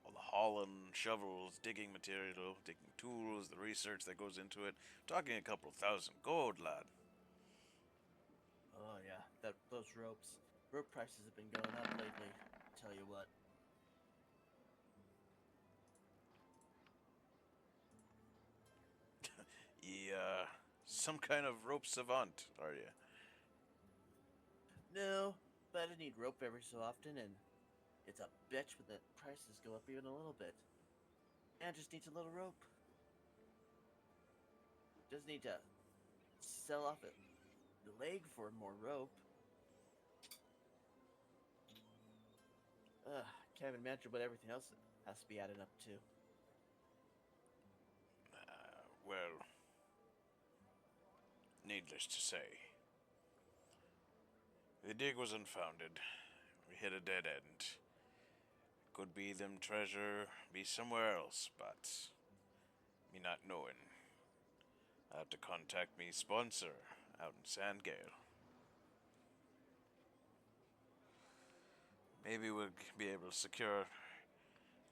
all the hauling, shovels, digging material, digging tools, the research that goes into it. Talking a couple thousand gold, lad. Oh yeah, those ropes. Rope prices have been going up lately. Tell you what. Yeah, some kind of rope savant, are you? No, but I need rope every so often, and it's a bitch when the prices go up even a little bit. Man just needs a little rope. Just need to sell off the leg for more rope. Ugh, can't even imagine what everything else has to be added up to. Well, needless to say, the dig was unfounded. We hit a dead end. Could be them treasure, be somewhere else, but me not knowing. I have to contact me sponsor out in Sandgale. Maybe we'll be able to secure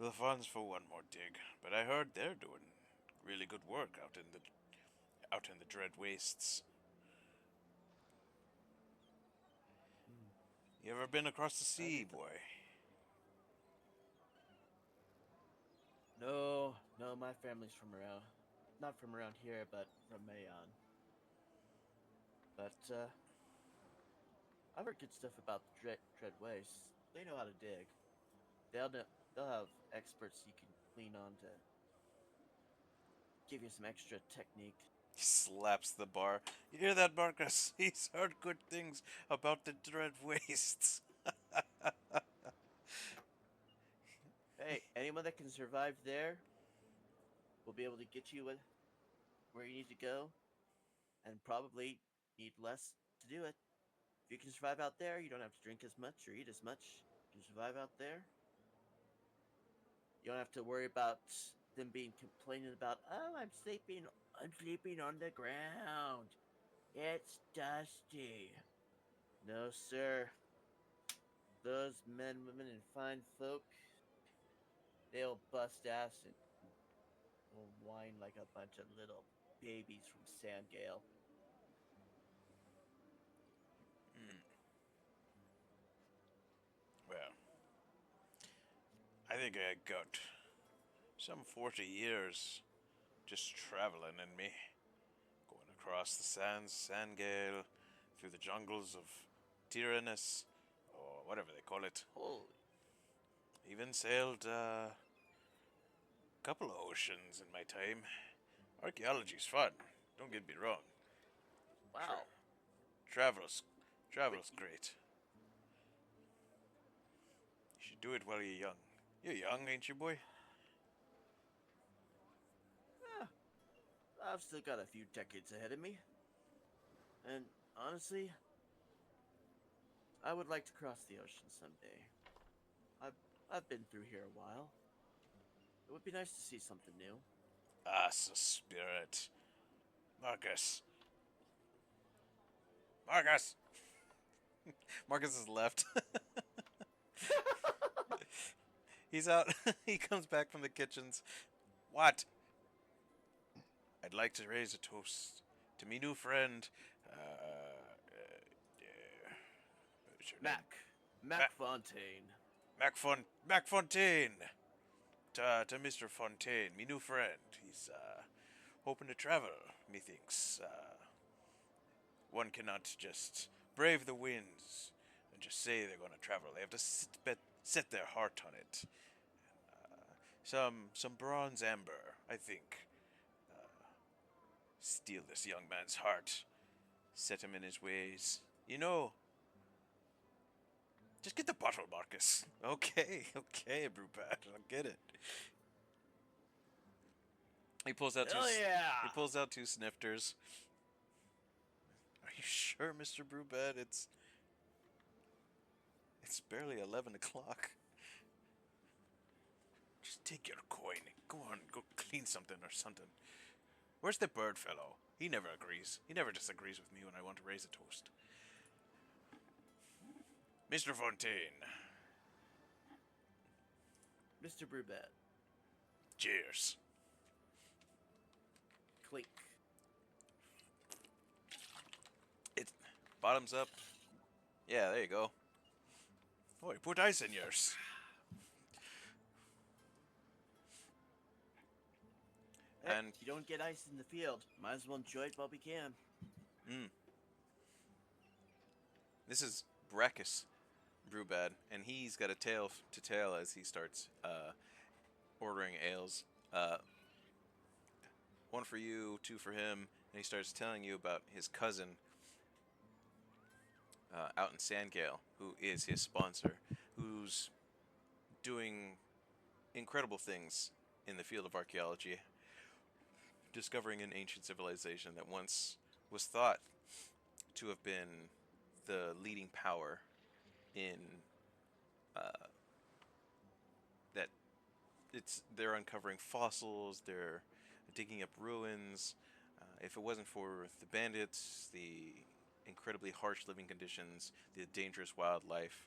the funds for one more dig. But I heard they're doing really good work out in the dread wastes. Hmm. You ever been across the I sea, think the boy? no, no, my family's from around, not from around here, but from Mayon. But I've heard good stuff about the Dread Wastes. They know how to dig. They'll know, they'll have experts you can lean on to give you some extra technique. He slaps the bar. You hear that, Marcus? He's heard good things about the dread wastes. Hey, anyone that can survive there will be able to get you where you need to go, and probably need less to do it. If you can survive out there, you don't have to drink as much or eat as much. You can survive out there. You don't have to worry about them being complaining about, oh, I'm sleeping on the ground. It's dusty. No, sir. Those men, women, and fine folk, they'll bust ass and will whine like a bunch of little babies from Sandgale. Hmm. Well, I think I got some 40 years just traveling in me. Going across the sands, Sandgale, through the jungles of Tyrannus, or whatever they call it. Holy, Even sailed a couple of oceans in my time. Archaeology's fun. Don't get me wrong. Tra- wow. travel's Wait, travel's great. You should do it while you're young. You're young, ain't you, boy? eh, I've still got a few decades ahead of me. And honestly, I would like to cross the ocean someday. I've I've been through here a while. It would be nice to see something new. Ah, so spirit. Marcus. Marcus! Marcus is left. He's out. He comes back from the kitchens. What? I'd like to raise a toast to me new friend. What's your name? Mac Mac Fontaine. Macfontaine. To Mr. Fontaine, me new friend. He's hoping to travel. Methinks one cannot just brave the winds and just say they're going to travel. They have to set their heart on it. Some bronze amber, I think. Steal this young man's heart. Set him in his ways. You know, just get the bottle, Marcus. Okay, okay, Brewpad, I'll get it. He pulls out Hell yeah! he pulls out two snifters. Are you sure, Mr. Brewbed? It's barely 11 o'clock. Just take your coin. Go on, go clean something or something. Where's the bird fellow? He never agrees. He never disagrees with me when I want to raise a toast. Mr. Fontaine, Mr. Brubet. cheers. Clink. It bottoms up. Yeah, there you go. Oh, you put ice in yours. Hey, And you don't get ice in the field. Might as well enjoy it while we can. this is Brackus Brewbad, and he's got a tale to tell as he starts ordering ales. One for you, two for him, and he starts telling you about his cousin out in Sandgale, who is his sponsor, who's doing incredible things in the field of archaeology, discovering an ancient civilization that once was thought to have been the leading power in that they're uncovering fossils, they're digging up ruins. If it wasn't for the bandits, the incredibly harsh living conditions, the dangerous wildlife,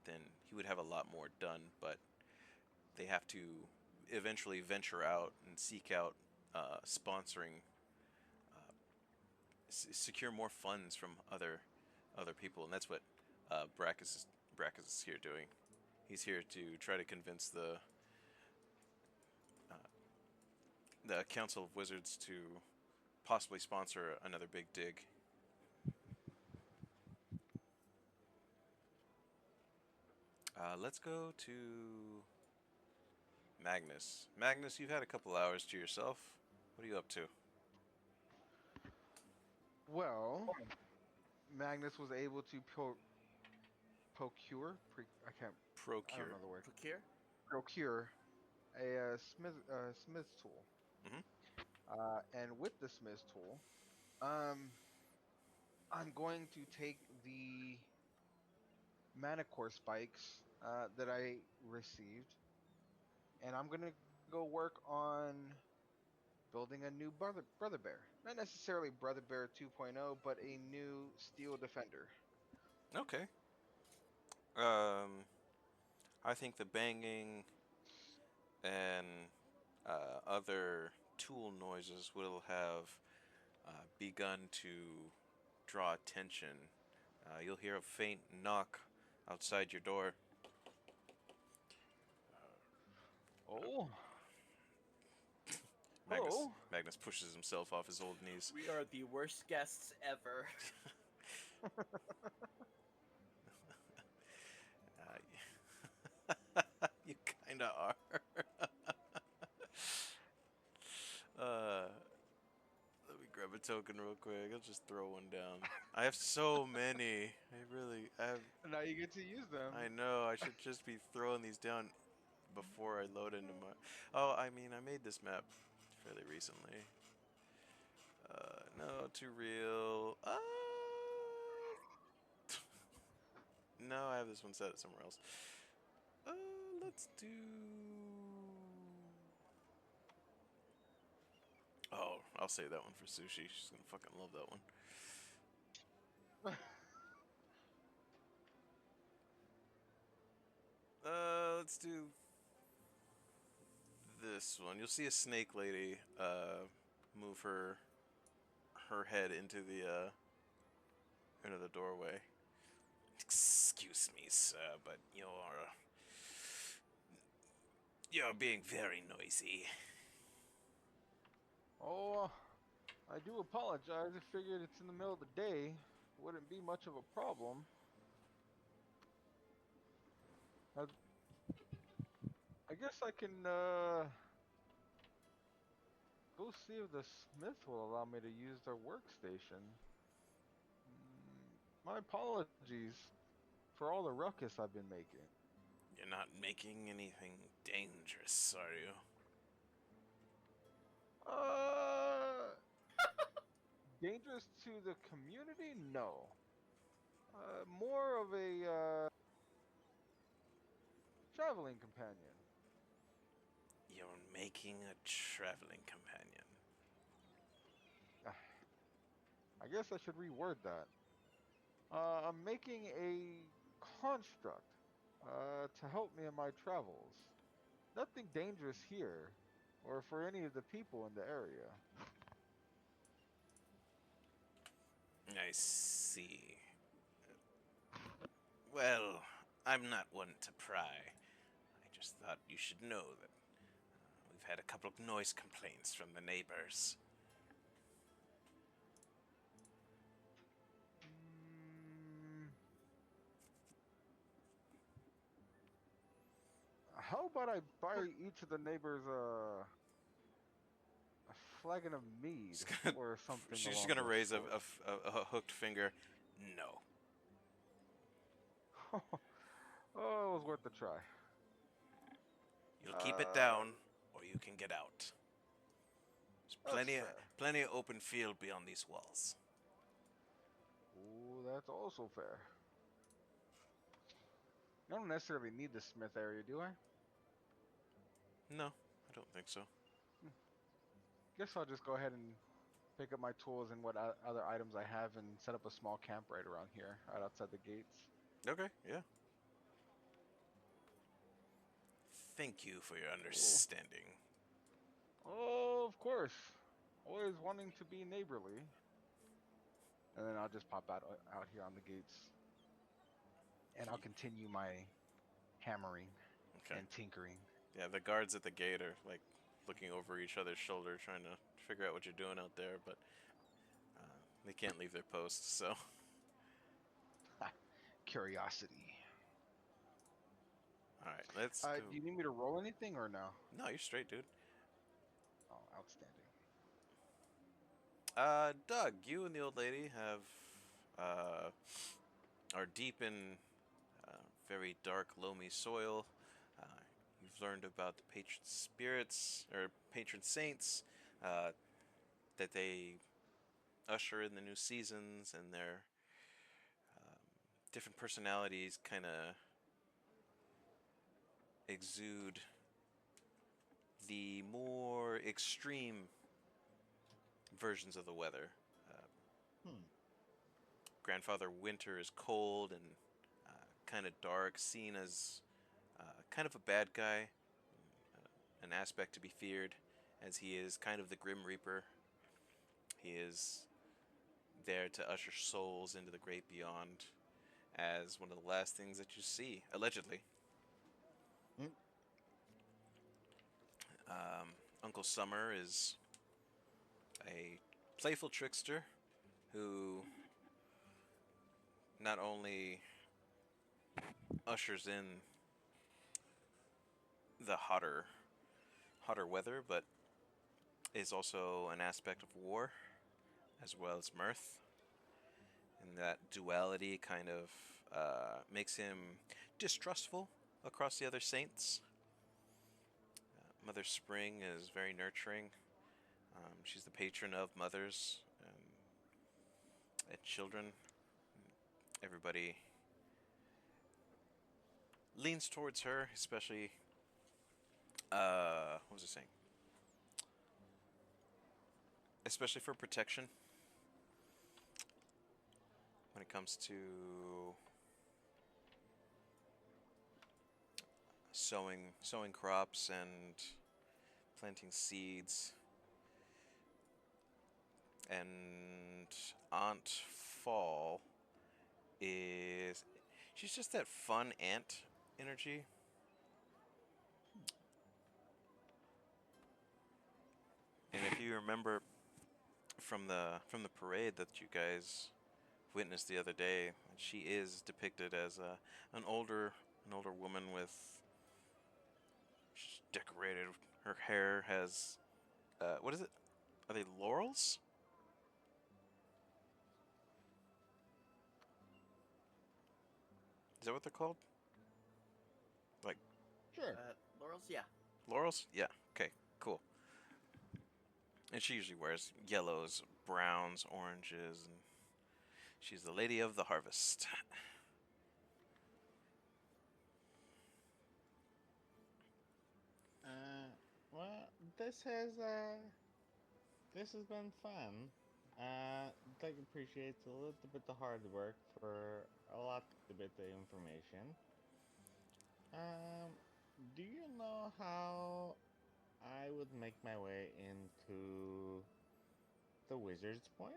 then he would have a lot more done. But they have to eventually venture out and seek out sponsoring, secure more funds from other people, and that's what Brackus is here doing. He's here to try to convince the Council of Wizards to possibly sponsor another big dig. Let's go to Magnus. Magnus, you've had a couple hours to yourself. What are you up to? Well, Magnus was able to I don't Procure. know the word. Procure? Procure a smith's tool. Hmm. And with the smith's tool, um, I'm going to take the manicore spikes that I received, and I'm gonna go work on building a new brother bear. Not necessarily brother bear 2.0, but a new steel defender. Okay. Um, I think the banging and other tool noises will have begun to draw attention. You'll hear a faint knock outside your door. Oh, Magnus hello. Magnus pushes himself off his old knees. We are the worst guests ever. You kinda are. uh, Let me grab a token real quick. I'll just throw one down. I have so many. I have. Now you get to use them. I know. I should just be throwing these down before I load into my. Oh, I mean, I made this map fairly recently. No, too real. No, I have this one set somewhere else. Let's do. Oh, I'll save that one for Sushi. She's gonna fucking love that one. Let's do this one. You'll see a snake lady move her head into the doorway. Excuse me, sir, but you're being very noisy. Oh, I do apologize. I figured it's in the middle of the day. Wouldn't be much of a problem. I, I guess I can go see if the smith will allow me to use their workstation. My apologies for all the ruckus I've been making. You're not making anything dangerous, are you? Uh, dangerous to the community? No. More of a traveling companion. You're making a traveling companion. I guess I should reword that. I'm making a construct to help me in my travels. Nothing dangerous here, or for any of the people in the area. I see. Well, I'm not one to pry. I just thought you should know that we've had a couple of noise complaints from the neighbors. Mm, how about I buy each of the neighbors a flagon of mead or something She's just along gonna those raise sorts? a hooked finger. No. Oh, it was worth a try. You'll keep it Uh, down, or you can get out. There's that's fair. plenty of open field beyond these walls. Ooh, that's also fair. I don't necessarily need the smith area, do I? No, I don't think so. Guess I'll just go ahead and pick up my tools and what other items I have and set up a small camp right around here, right outside the gates. Okay, yeah. Thank you for your Oh, understanding. oh, of course. Always wanting to be neighborly. And then I'll just pop out here on the gates, and I'll continue my hammering Okay. and tinkering. Yeah, the guards at the gate are like looking over each other's shoulder, trying to figure out what you're doing out there, but they can't leave their posts. So, Curiosity. all right, let's go. Do you need me to roll anything or no? No, you're straight, dude. Oh, outstanding. Doug, you and the old lady have uh, are deep in very dark, loamy soil. Uh, you've learned about the patron spirits or patron saints, uh, that they usher in the new seasons, and their different personalities kind of exude the more extreme versions of the weather. Uh, Hmm. Grandfather Winter is cold and kind of dark, seen as kind of a bad guy, an aspect to be feared, as he is kind of the Grim Reaper. He is there to usher souls into the great beyond as one of the last things that you see, allegedly. Hmm. Uncle Summer is a playful trickster who not only ushers in the hotter weather, but is also an aspect of war as well as mirth. And that duality kind of makes him distrustful across the other saints. Mother Spring is very nurturing. She's the patron of mothers and children. Everybody leans towards her, especially. What was I saying? Especially for protection when it comes to sowing crops and planting seeds. And Aunt Fall is she's just that fun aunt energy. And if you remember from the parade that you guys witnessed the other day, she is depicted as an older an older woman with she's decorated. Her hair has what is it? Are they laurels? Is that what they're called? Like Sure. Laurels, yeah. laurels? Yeah. Okay. Cool. And she usually wears yellows, browns, oranges, and she's the lady of the harvest. Uh, well, this has been fun. Doug appreciates a little bit the hard work for a lot of bit of information. Um, do you know how I would make my way into the Wizard's Point?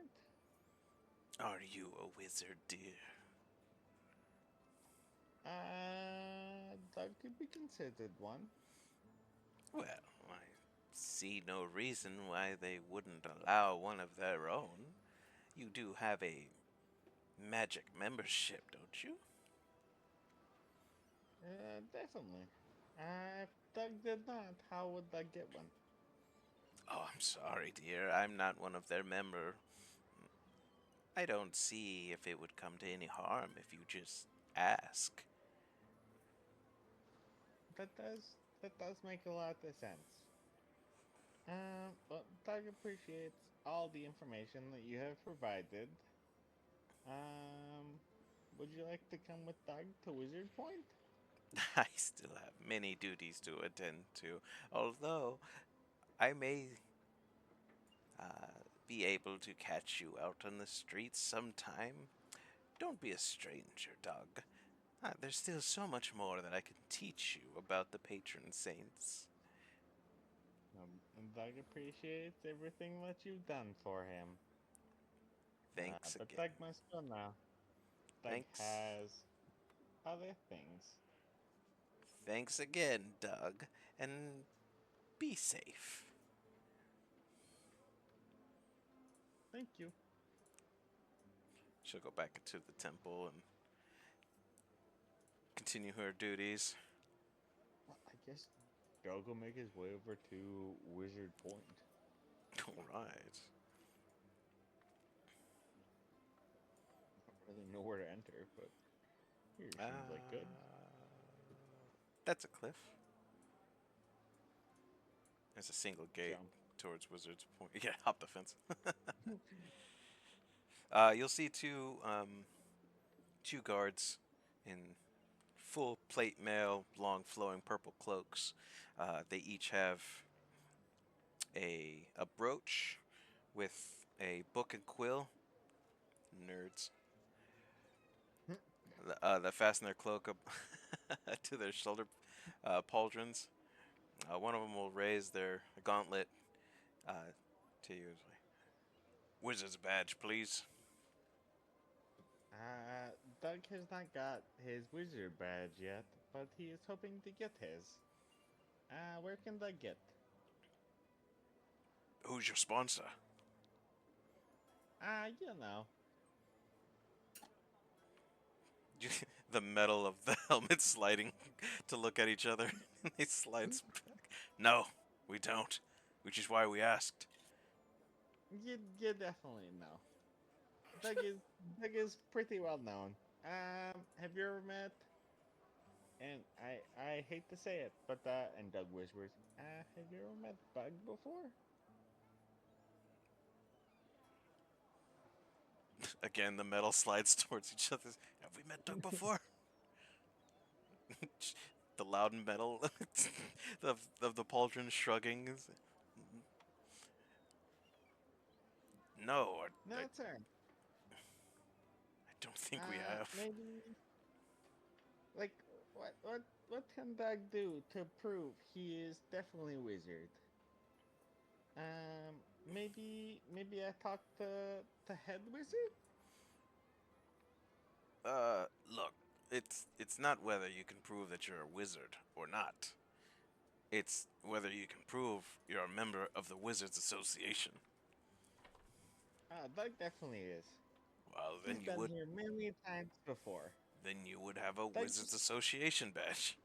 Are you a wizard, dear? Doug could be considered one. Well, I see no reason why they wouldn't allow one of their own. You do have a magic membership, don't you? Definitely. If Doug did not, how would Doug get one? Oh, I'm sorry, dear. I'm not one of their member. I don't see if it would come to any harm if you just ask. That does make a lot of sense. Well, Doug appreciates all the information that you have provided. Um, would you like to come with Doug to Wizard Point? I still have many duties to attend to, although I may be able to catch you out on the streets sometime. Don't be a stranger, Doug. There's still so much more that I can teach you about the patron saints. And Doug appreciates everything that you've done for him. Thanks But again. Doug must go now. Doug Thanks. has other things. Thanks again, Doug. And be safe. Thank you. She'll go back into the temple and continue her duties. Well, I guess Doug will make his way over to Wizard Point. All right. I don't really know where to enter, but here Uh, seems like good. that's a cliff. There's a single gate Jump. towards Wizard's Point. Yeah, hop the fence. You'll see two guards in full plate mail, long flowing purple cloaks. They each have a brooch with a book and quill. Nerds. That fasten their cloak up to their shoulder pauldrons. One of them will raise their gauntlet to you. Wizard's badge, please. Doug has not got his wizard badge yet, but he is hoping to get his. Where can Doug get? Who's your sponsor? You know. The metal of the helmet sliding to look at each other. They slides back. No, we don't. Which is why we asked. You definitely know. Doug is Doug is pretty well known. Have you ever met? And I hate to say it, but and Doug whispers, have you ever met Bug before? Again, the metal slides towards each other. Have we met Doug before? The loud metal of the pauldron shrugging. No, No, sir. I don't think we have. Maybe like what can Doug do to prove he is definitely a wizard? Maybe I talked to head wizard. Look, it's not whether you can prove that you're a wizard or not. It's whether you can prove you're a member of the Wizards Association. Doug definitely is. Well, He's been here many times before. then you would have a Doug Wizards just, Association badge.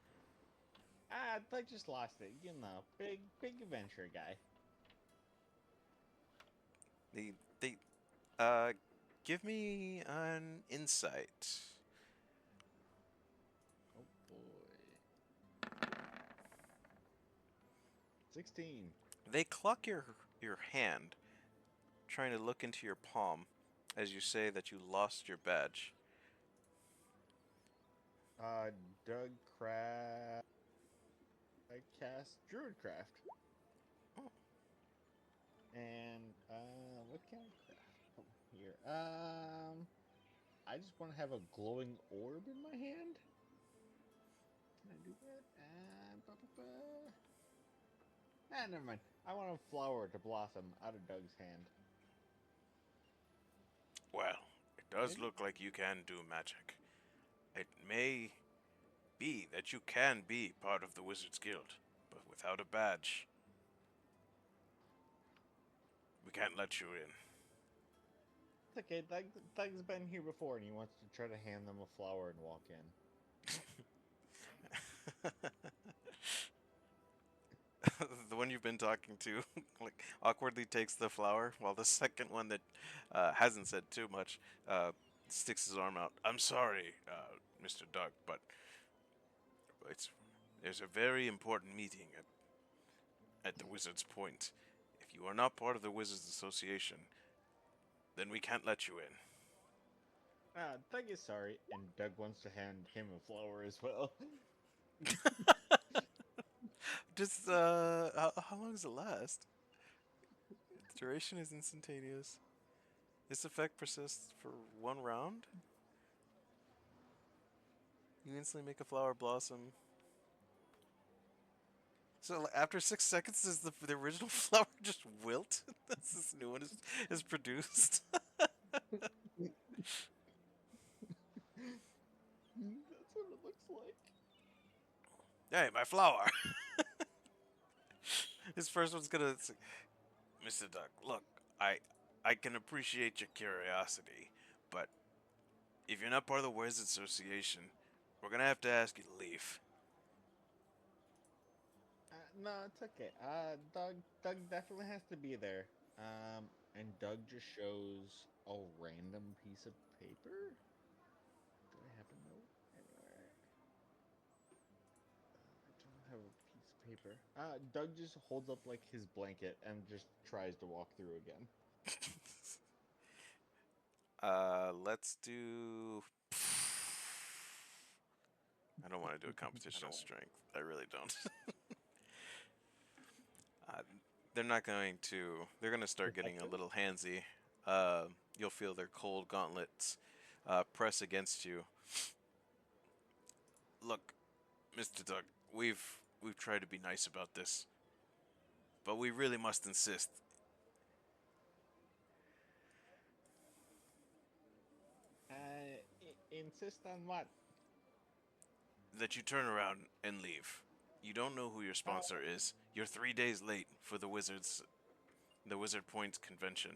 Doug just lost it. You know, big adventure guy. They uh give me an insight. Oh boy. 16. They clock your hand, trying to look into your palm as you say that you lost your badge. Uh, Doug Craft. I cast Druidcraft. Oh. And, what can I craft? Oh, here. I just want to have a glowing orb in my hand. Can I do that? Never mind. I want a flower to blossom out of Doug's hand. Well, it does Maybe? look like you can do magic. It may be that you can be part of the Wizards Guild, but without a badge, we can't let you in. It's okay. Doug's been here before and he wants to try to hand them a flower and walk in. The one you've been talking to, like, awkwardly takes the flower, while the second one that hasn't said too much sticks his arm out. I'm sorry, Mr. Doug, but it's there's a very important meeting at the Wizard's Point. If you are not part of the Wizards Association, then we can't let you in. Doug is sorry, and Doug wants to hand him a flower as well. Just, how long does it last? The duration is instantaneous. This effect persists for 1 round. You instantly make a flower blossom. So after 6 seconds, does the original flower just wilt? As this new one is produced. That's what it looks like. Hey, my flower! His first one's gonna say, Mr. Duck, look, I can appreciate your curiosity, but if you're not part of the Wizards Association, we're gonna have to ask you to leave. No, it's okay. Doug definitely has to be there. And Doug just shows a random piece of paper. Do I have a note anywhere? I don't have a piece of paper. Doug just holds up like his blanket and just tries to walk through again. Let's do. I don't want to do a competition of strength. I really don't. they're not going to. They're going to start getting a Protected? little handsy. You'll feel their cold gauntlets press against you. Look, Mr. Doug, we've tried to be nice about this, but we really must insist Insist on what? that you turn around and leave. You don't know who your sponsor is. You're 3 days late for the Wizard Point convention,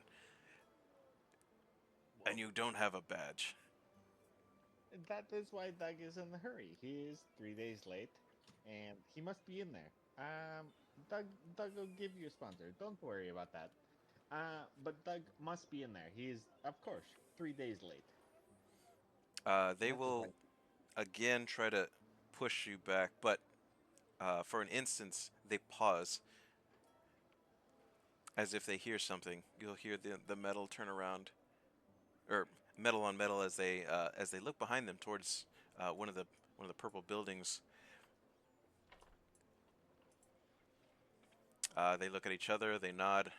and you don't have a badge. That is why Doug is in a hurry. He is 3 days late, and he must be in there. Doug, Doug will give you a sponsor. Don't worry about that. But Doug must be in there. He is, of course, 3 days late. They That is why. will again try to push you back, but for an instance, they pause as if they hear something. You'll hear the metal turn around, or metal on metal as they look behind them towards one of the purple buildings. They look at each other. They nod.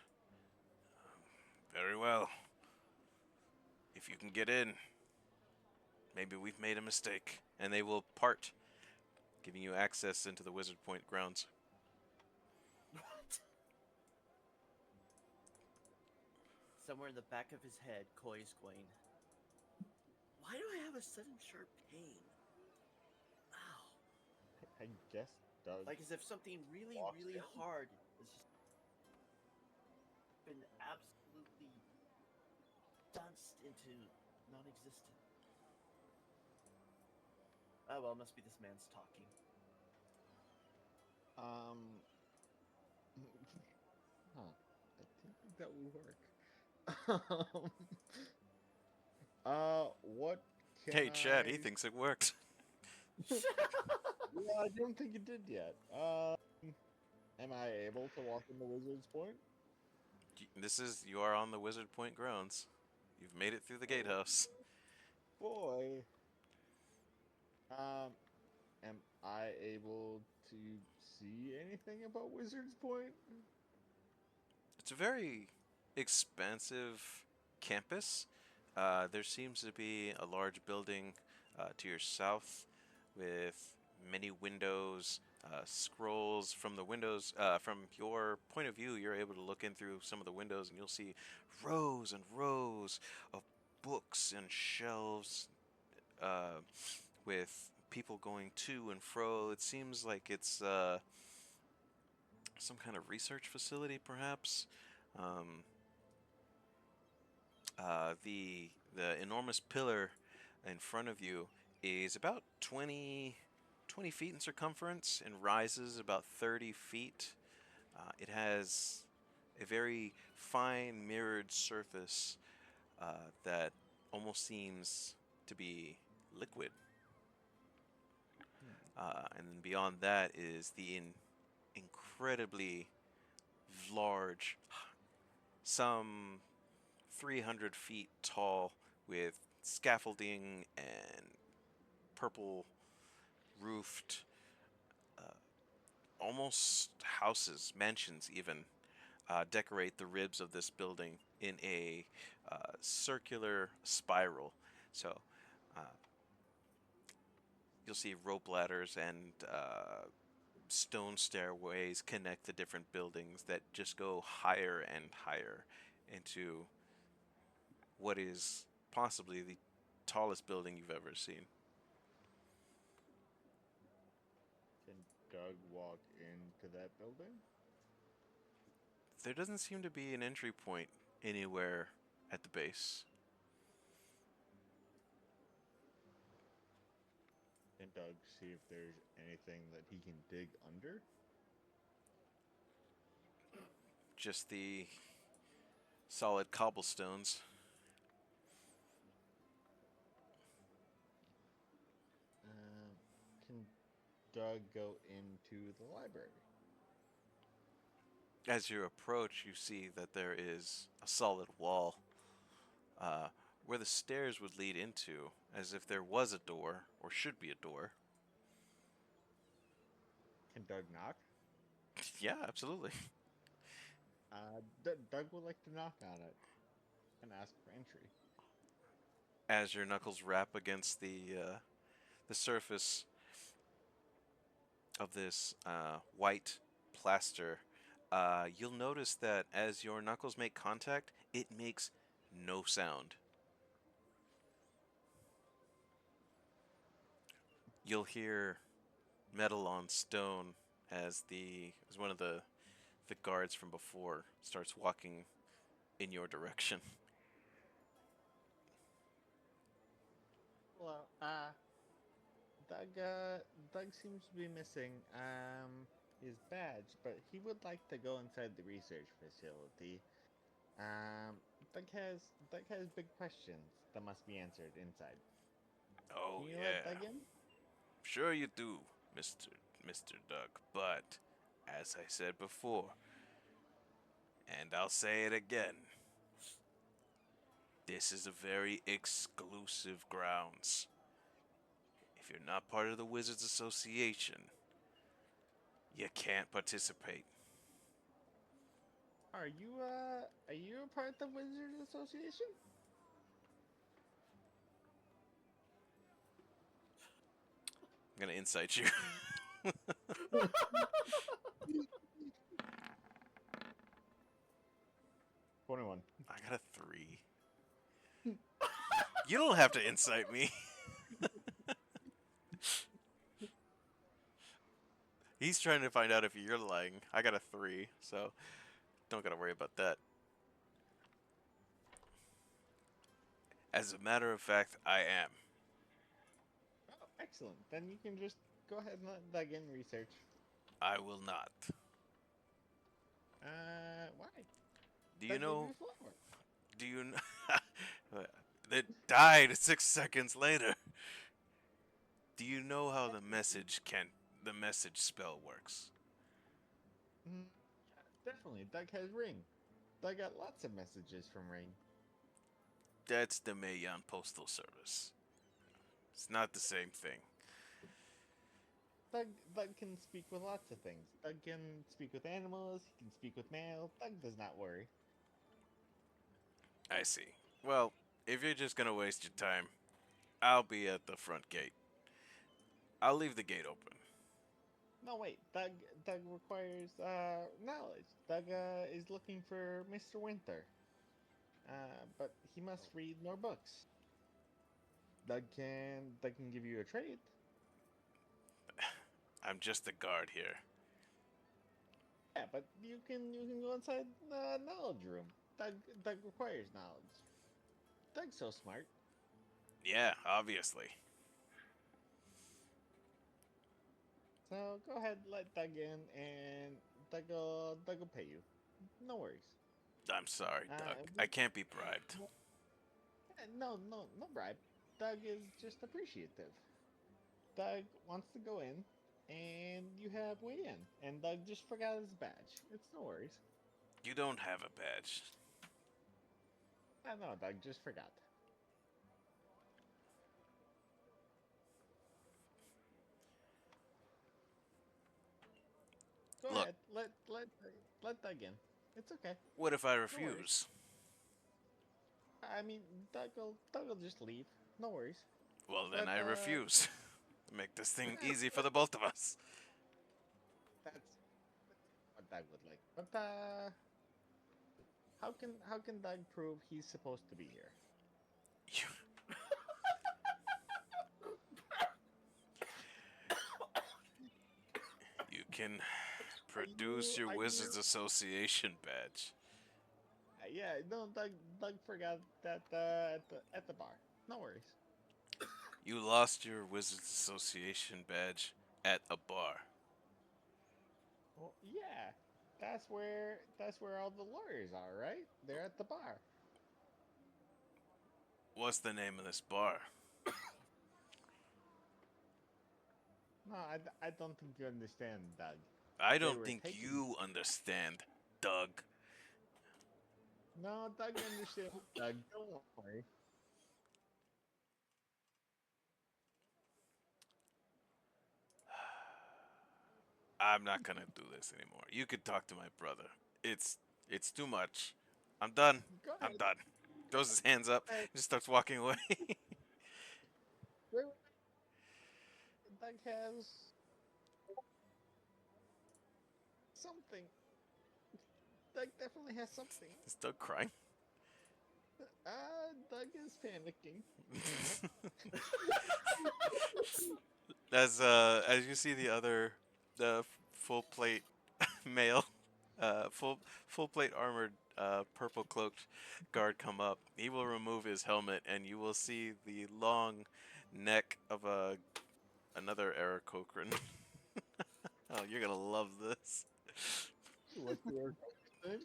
Very well. If you can get in, maybe we've made a mistake, and they will part, giving you access into the Wizard Point grounds. What? Somewhere in the back of his head, Koi is going, why do I have a sudden sharp pain? Ow. I guess Doug. Like as if something really, Walks really in? hard has just been absolutely dunced into non-existent. Oh well, must be this man's talking. Um. Huh. I think that will work. What can Hey, Chad, I? he thinks it worked. Yeah, I don't think it did yet. Am I able to walk in the Wizard's Point? You are on the Wizard Point grounds. You've made it through the gatehouse. Boy. Um, am I able to see anything about Wizard's Point? It's a very expansive campus. There seems to be a large building to your south with many windows, scrolls from the windows. From your point of view, you're able to look in through some of the windows and you'll see rows and rows of books and shelves uh, with people going to and fro. It seems like it's some kind of research facility, perhaps. Um, the enormous pillar in front of you is about 20 feet in circumference and rises about 30 feet. It has a very fine mirrored surface that almost seems to be liquid. And then beyond that is the incredibly large, some 300 feet tall, with scaffolding and purple roofed, almost houses, mansions even, decorate the ribs of this building in a circular spiral. So uh, you'll see rope ladders and stone stairways connect the different buildings that just go higher and higher into what is possibly the tallest building you've ever seen. Can Doug walk into that building? There doesn't seem to be an entry point anywhere at the base. Can Doug see if there's anything that he can dig under? Just the solid cobblestones. Can Doug go into the library? As you approach, you see that there is a solid wall uh, where the stairs would lead into, as if there was a door, or should be a door. Can Doug knock? Yeah, absolutely. Doug would like to knock on it and ask for entry. As your knuckles rap against the surface of this white plaster, you'll notice that as your knuckles make contact, it makes no sound. You'll hear metal on stone as one of the guards from before starts walking in your direction. Well, Doug, Doug seems to be missing his badge, but he would like to go inside the research facility. Doug has big questions that must be answered inside. Can Oh you let yeah, Doug in? sure you do, Mister Doug. But as I said before, and I'll say it again, this is a very exclusive grounds. If you're not part of the Wizards Association, you can't participate. Are you a part of the Wizards Association? I'm gonna incite you. 21. I got a 3. You don't have to incite me. He's trying to find out if you're lying. I got a 3, so don't gotta worry about that. As a matter of fact, I am. Oh, excellent. Then you can just go ahead and let Doug in research. I will not. Why? Do you Doug gave you know? a flower. Do you know? It died 6 seconds later. Do you know how the message spell works? Mm, yeah, definitely. Doug has Ring. Doug got lots of messages from Ring. That's the Mayan Postal Service. It's not the same thing. Doug can speak with lots of things. Doug can speak with animals. He can speak with mail. Doug does not worry. I see. Well, if you're just gonna waste your time, I'll be at the front gate. I'll leave the gate open. No, wait. Doug requires knowledge. Doug is looking for Mr. Winter. But he must read more books. Doug can give you a trade. I'm just a guard here. Yeah, but you can go inside the knowledge room. Doug requires knowledge. Doug's so smart. Yeah, obviously. So go ahead, let Doug in, and Doug will pay you. No worries. I'm sorry, Doug. I We can't be bribed. no bribe. Doug is just appreciative. Doug wants to go in, and you have way in. And Doug just forgot his badge. It's no worries. You don't have a badge. I know, Doug just forgot. Go Look, ahead, let Doug in. It's okay. what if I No worries. refuse? I mean, Doug will just leave. No worries. Well, then But I refuse. Make this thing easy for the both of us. that's what Doug would like. But how can Doug prove he's supposed to be here? You, you can Are produce you your are Wizards you? Association badge. Yeah, no, Doug forgot that at the bar. No worries. You lost your Wizards Association badge at a bar. Well, yeah, that's where all the lawyers are, right? They're at the bar. What's the name of this bar? No, I don't think you understand, Doug. I They don't were think taking. you understand, Doug. No, Doug understands. Doug, don't worry. I'm not gonna do this anymore. You could talk to my brother. It's It's too much. I'm done. Go I'm ahead. done. Throws his hands up Hey, and just starts walking away. wait, Doug has something. Doug definitely has something. Is Doug crying? Doug is panicking. As you see the other full plate male full plate armored purple cloaked guard come up, he will remove his helmet and you will see the long neck of another Eric Cochran. Oh, you're gonna love this. What's your name?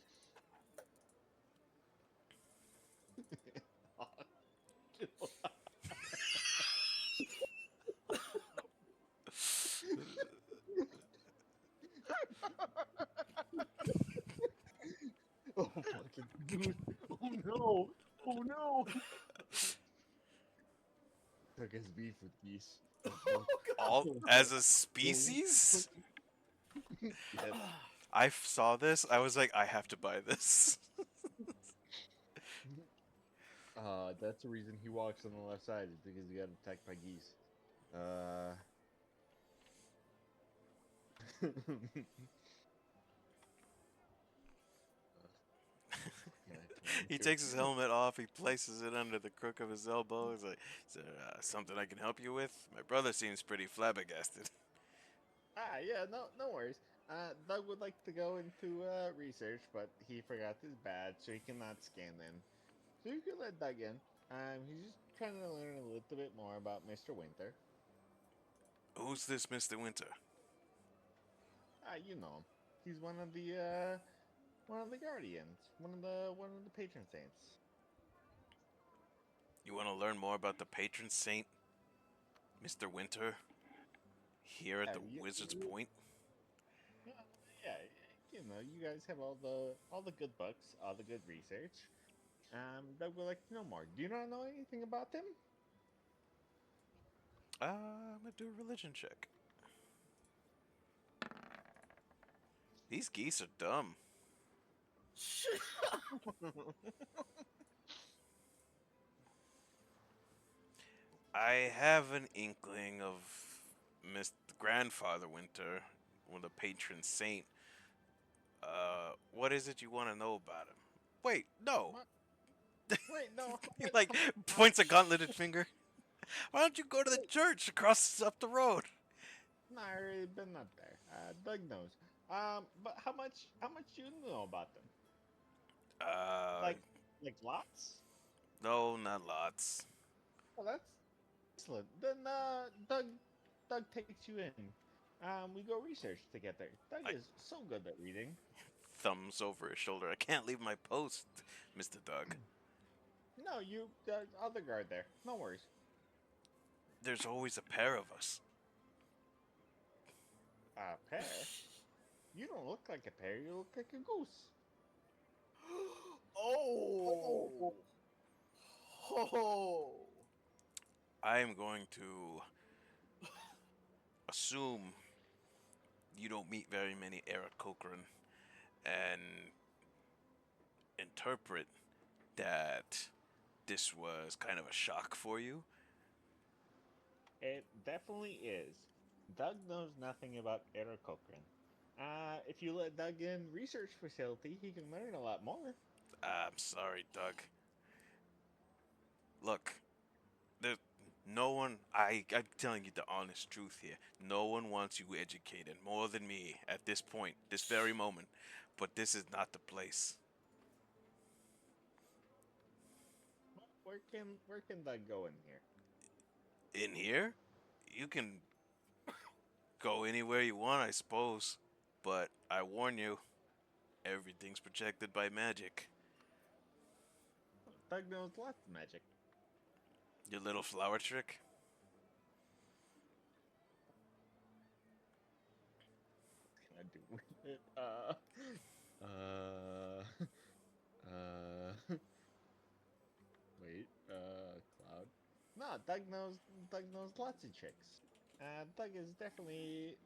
Oh fucking dude! Oh no! Oh no! Doug has beef with geese. Oh All god. as a species. Yes. I saw this. I was like, I have to buy this. That's the reason he walks on the left side is because he got attacked by geese. Uh. He takes his helmet off. He places it under the crook of his elbow. He's like, "Is there something I can help you with? My brother seems pretty flabbergasted." Yeah, no worries. Doug would like to go into research, but he forgot his badge, so he cannot scan in. So you can let Doug in. He's just trying to learn a little bit more about Mr. Winter. Who's this Mr. Winter? You know him. He's one of the guardians, one of the patron saints. You want to learn more about the patron saint, Mr. Winter, here at Yeah, the Wizard's Point? yeah, yeah, you know, you guys have all the good books, all the good research. Doug would like to know more. Do you not know anything about him? I'm gonna do a religion check. These geese are dumb. I have an inkling of Mr. Grandfather Winter, or the patron saint. What is it you want to know about him? Wait, no. What? Wait, no. He like points a gauntleted finger. Why don't you go to the church across up the road? No, I already been up there. Doug knows. But how much do you know about them? Uh, Like, like lots? no, not lots. Well, that's excellent. Then, Doug takes you in. We go research together. Doug I is so good at reading. thumbs over his shoulder. I can't leave my post, Mr. Doug. No, the other guard there. No worries. There's always a pair of us. Pear? You don't look like a pear. You look like a goose. Oh. Oh. I am going to assume you don't meet very many Eric Cochran and interpret that this was kind of a shock for you. It definitely is. Doug knows nothing about Eric Cochran. If you let Doug in research facility, he can learn a lot more. I'm sorry, Doug. Look, there's no one. I'm telling you the honest truth here. No one wants you educated more than me at this point, this very moment. But this is not the place. Where can Doug go in here? In here, you can go anywhere you want, I suppose. But I warn you, everything's protected by magic. Doug knows lots of magic. Your little flower trick? What can I do with it? Uh, wait, Cloud. No, Doug knows lots of tricks. Doug is definitely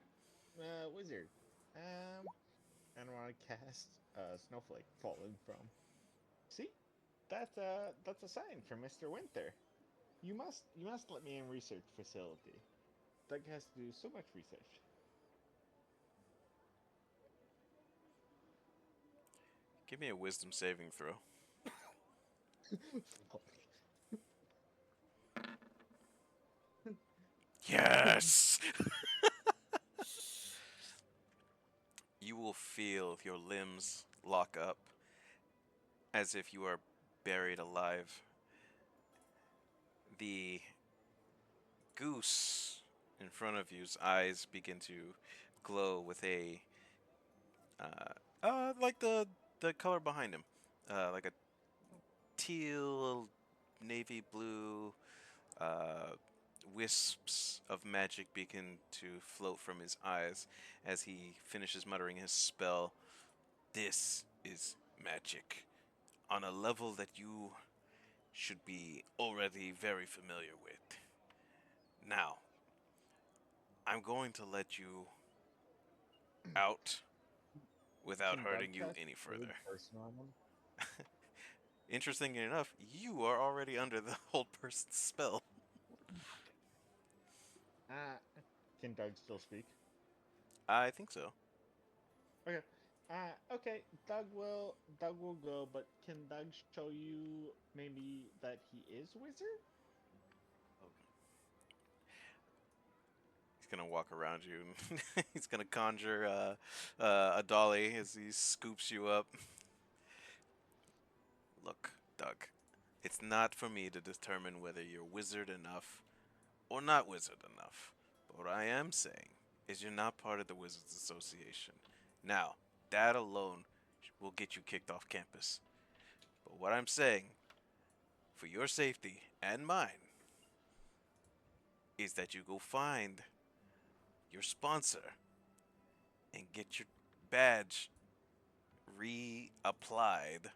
wizard. Um, and I want to cast snowflake falling from. See, that's a sign from Mr. Winter. You must let me in research facility. Doug has to do so much research. Give me a wisdom saving throw. Yes! You will feel your limbs lock up as if you are buried alive. The goose in front of you's eyes begin to glow with a like the color behind him, like a teal, navy blue. Uh, wisps of magic begin to float from his eyes as he finishes muttering his spell. This is magic on a level that you should be already very familiar with. Now, I'm going to let you out without Can Doug hurting you cast any really further. personal on him? Interestingly enough, you are already under the hold person's spell. Uh, can Doug still speak? I think so. Okay. Okay. Doug will go, but can Doug show you maybe that he is wizard? He's gonna walk around you and he's gonna conjure a dolly as he scoops you up. Look, Doug, it's not for me to determine whether you're wizard enough or not wizard enough. But what I am saying is you're not part of the Wizards Association. Now, that alone will get you kicked off campus. But what I'm saying, for your safety and mine, is that you go find your sponsor and get your badge reapplied,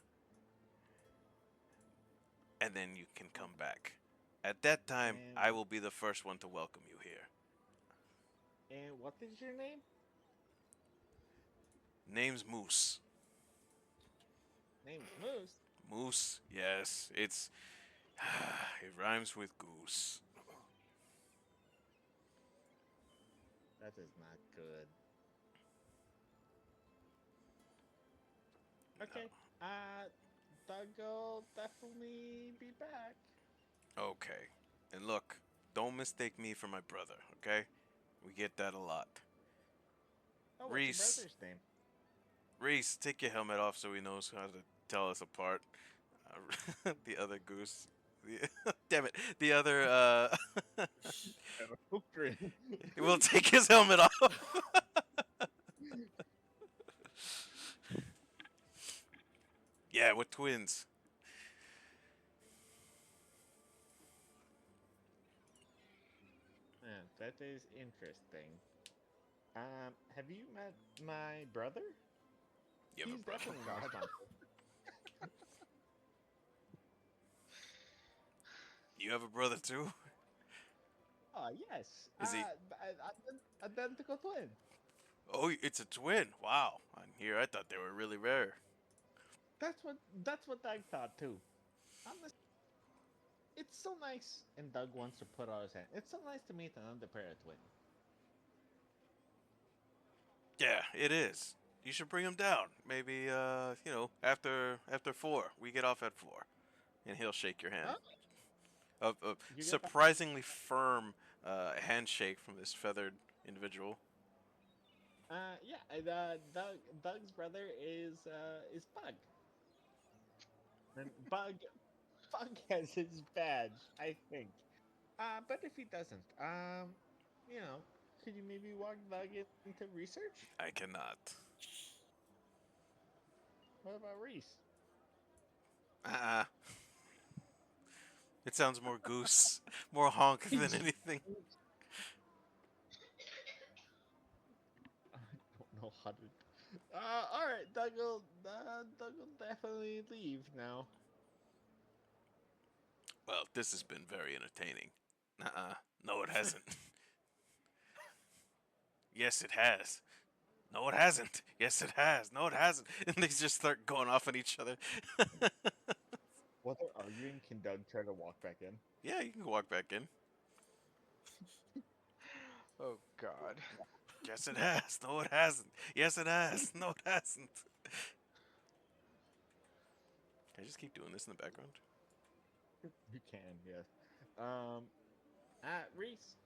and then you can come back. At that time, I And will be the first one to welcome you here. and what is your name? Name's Moose. Name's Moose. Moose, yes, it rhymes with goose. That is not good. No. Okay. Uh, Doug will definitely be back. Okay. And look, don't mistake me for my brother, okay? We get that a lot. Oh, what's your Reese, brother's name? Reese, take your helmet off so he knows how to tell us apart. The other goose. Damn it. The other, Hookrin. we'll take his helmet off. Yeah, we're twins. Yeah, that is interesting. Have you met my brother? You have a He's brother. definitely my sponsor. You have a brother too? Oh yes. Is he? Identical twin. Oh, it's a twin. Wow. On here, I thought they were really rare. That's what Doug thought too. Honestly, it's so nice. And Doug wants to put out his hand. It's so nice to meet another pair of twins. Yeah, it is. You should bring him down. Maybe, after 4. We get off at 4. And he'll shake your hand. Oh, A you get that? surprisingly firm handshake from this feathered individual. Yeah. Doug's brother is Bug, and Bug has his badge, I think. But if he doesn't, you know, could you maybe walk Doug into research? I cannot. What about Reese? Uh-uh. It sounds more goose, more honk than He's- anything. I don't know how to. All right, Doug will definitely leave now. Well, this has been very entertaining. Uh-uh. No, it hasn't. Yes, it has. No, it hasn't. Yes, it has. No, it hasn't. And they just start going off on each other. While they're arguing, can Doug try to walk back in? Yeah, you can walk back in. Oh God. Yes, it has. No, it hasn't. Yes, it has. No, it hasn't. Can I just keep doing this in the background? You can, yes. Reese,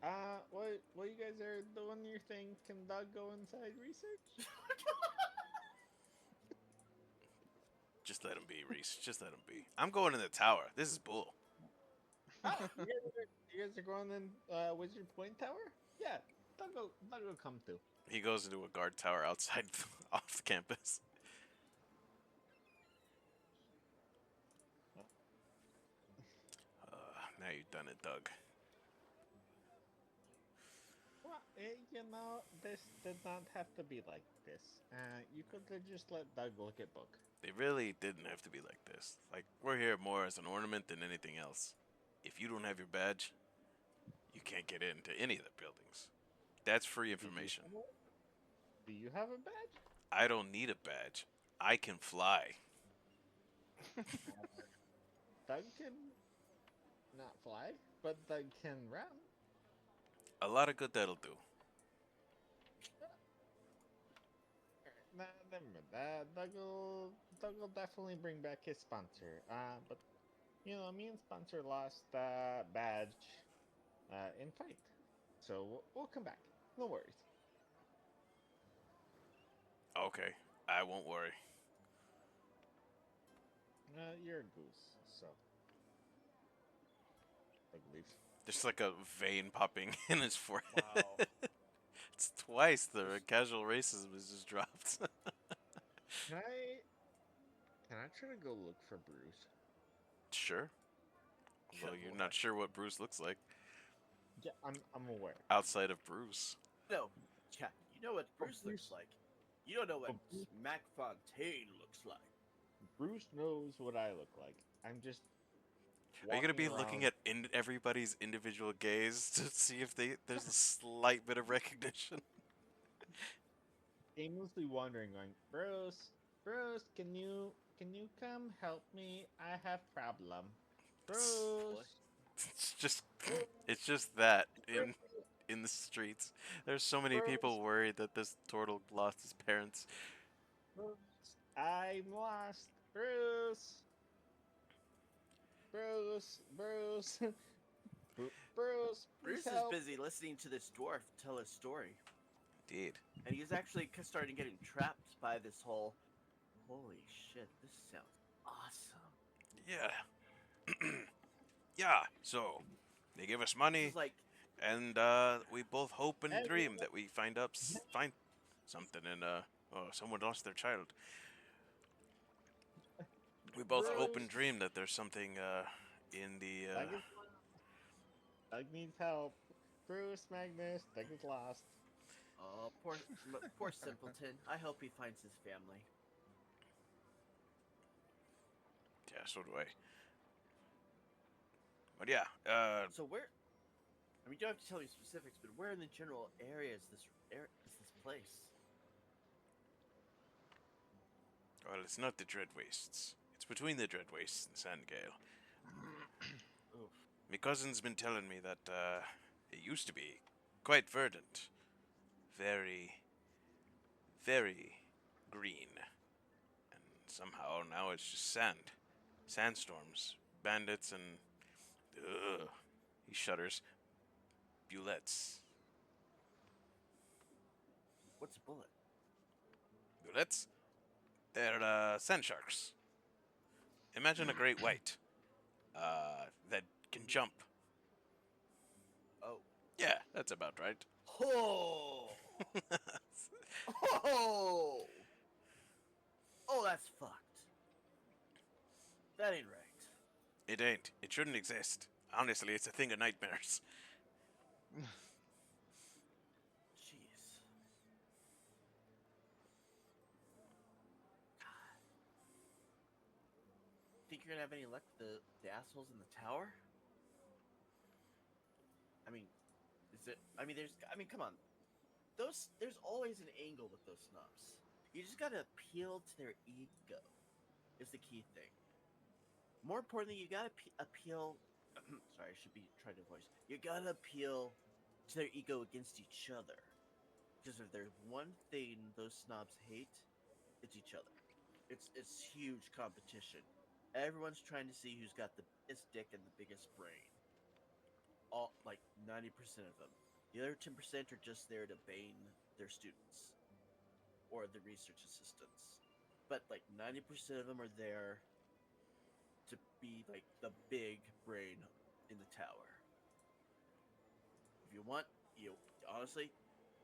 what you guys are doing your thing? Can Doug go inside research? Just let him be, Reese. Just let him be. I'm going in the tower. This is bull. Oh, you guys are going in Wizard Point Tower? Yeah, Doug will come too. He goes into a guard tower outside off the campus. Now you've done it, Doug. Well, this did not have to be like this. You could have just let Doug look at book. They really didn't have to be like this. Like, we're here more as an ornament than anything else. If you don't have your badge, you can't get into any of the buildings. That's free information. Do you have a badge? I don't need a badge. I can fly. Doug can not fly, but Doug can run. A lot of good that'll do. Nah, never mind. Doug will definitely bring back his sponsor. But me and sponsor lost badge in fight, so we'll come back. No worries. Okay, I won't worry. You're a goose, so Doug leaves. There's like a vein popping in his forehead. Wow. It's twice the casual racism is just dropped. Can I try to go look for Bruce? Sure. Although you're not sure what Bruce looks like Yeah, I'm aware. outside of Bruce. No, yeah, you know what Bruce Bruce- looks like. You don't know what Bruce- Mac Fontaine looks like. Bruce knows what I look like. I'm just. Are you gonna be walking looking around- at everybody's individual gaze to see if there's a slight bit of recognition? aimlessly wandering, going, Bruce, can you come help me? I have problem. Bruce, It's just that in the streets. There's so many people Bruce. worried that this turtle lost his parents. Bruce, I'm lost. Bruce, Bruce, Bruce, Bruce, please Bruce is help. busy listening to this dwarf tell his story, Indeed. and he's actually starting getting trapped by this whole. Holy shit! This sounds awesome. Yeah. Yeah. So they give us This money, is like and we both hope and Hey. dream that we find something, and someone lost their child. We both hope and Bruce. dream that there's something in the. Doug needs help. Bruce, Magnus, Doug is lost. oh, poor simpleton. I hope he finds his family. Yeah, so do I. But yeah, So where? I mean, you don't have to tell me specifics, but where in the general area is this place? well, it's not the Dread Wastes. It's between the Dread Wastes and Sandgale. Oof. My cousin's been telling me that it used to be quite verdant. Very, very green. And somehow now it's just sand. Sandstorms, bandits, and... Ugh. He shudders. Bullets. What's a bullet? Bullets? They're sand sharks. Imagine a great white that can jump. Oh. Yeah, that's about right. Oh. Oh. Oh, that's fucked. That ain't right. It ain't. It shouldn't exist. Honestly, it's a thing of nightmares. Jeez. Think you're gonna have any luck with the assholes in the tower? I mean, is it? I mean, come on. there's always an angle with those snobs. You just gotta appeal to their ego. Is the key thing. More importantly, you gotta appeal. Sorry, I should be trying to voice. You gotta appeal to their ego against each other. Because if there's one thing those snobs hate, it's each other. It's huge competition. Everyone's trying to see who's got the biggest dick and the biggest brain. All like 90% of them. The other 10% are just there to bane their students or the research assistants. But like 90% of them are there to be like the big brain in the tower. If you want, you honestly,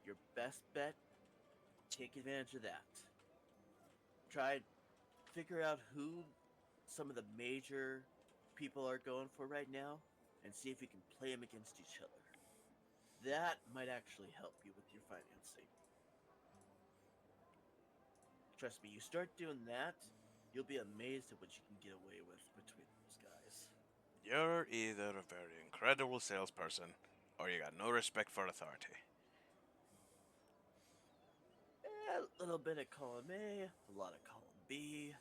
your best bet, take advantage of that. Try figure out who some of the major people are going for right now and see if you can play them against each other. That might actually help you with your financing. Trust me, you start doing that, you'll be amazed at what you can get away with between those guys. You're either a very incredible salesperson, or you got no respect for authority. A little bit of column A, a lot of column B.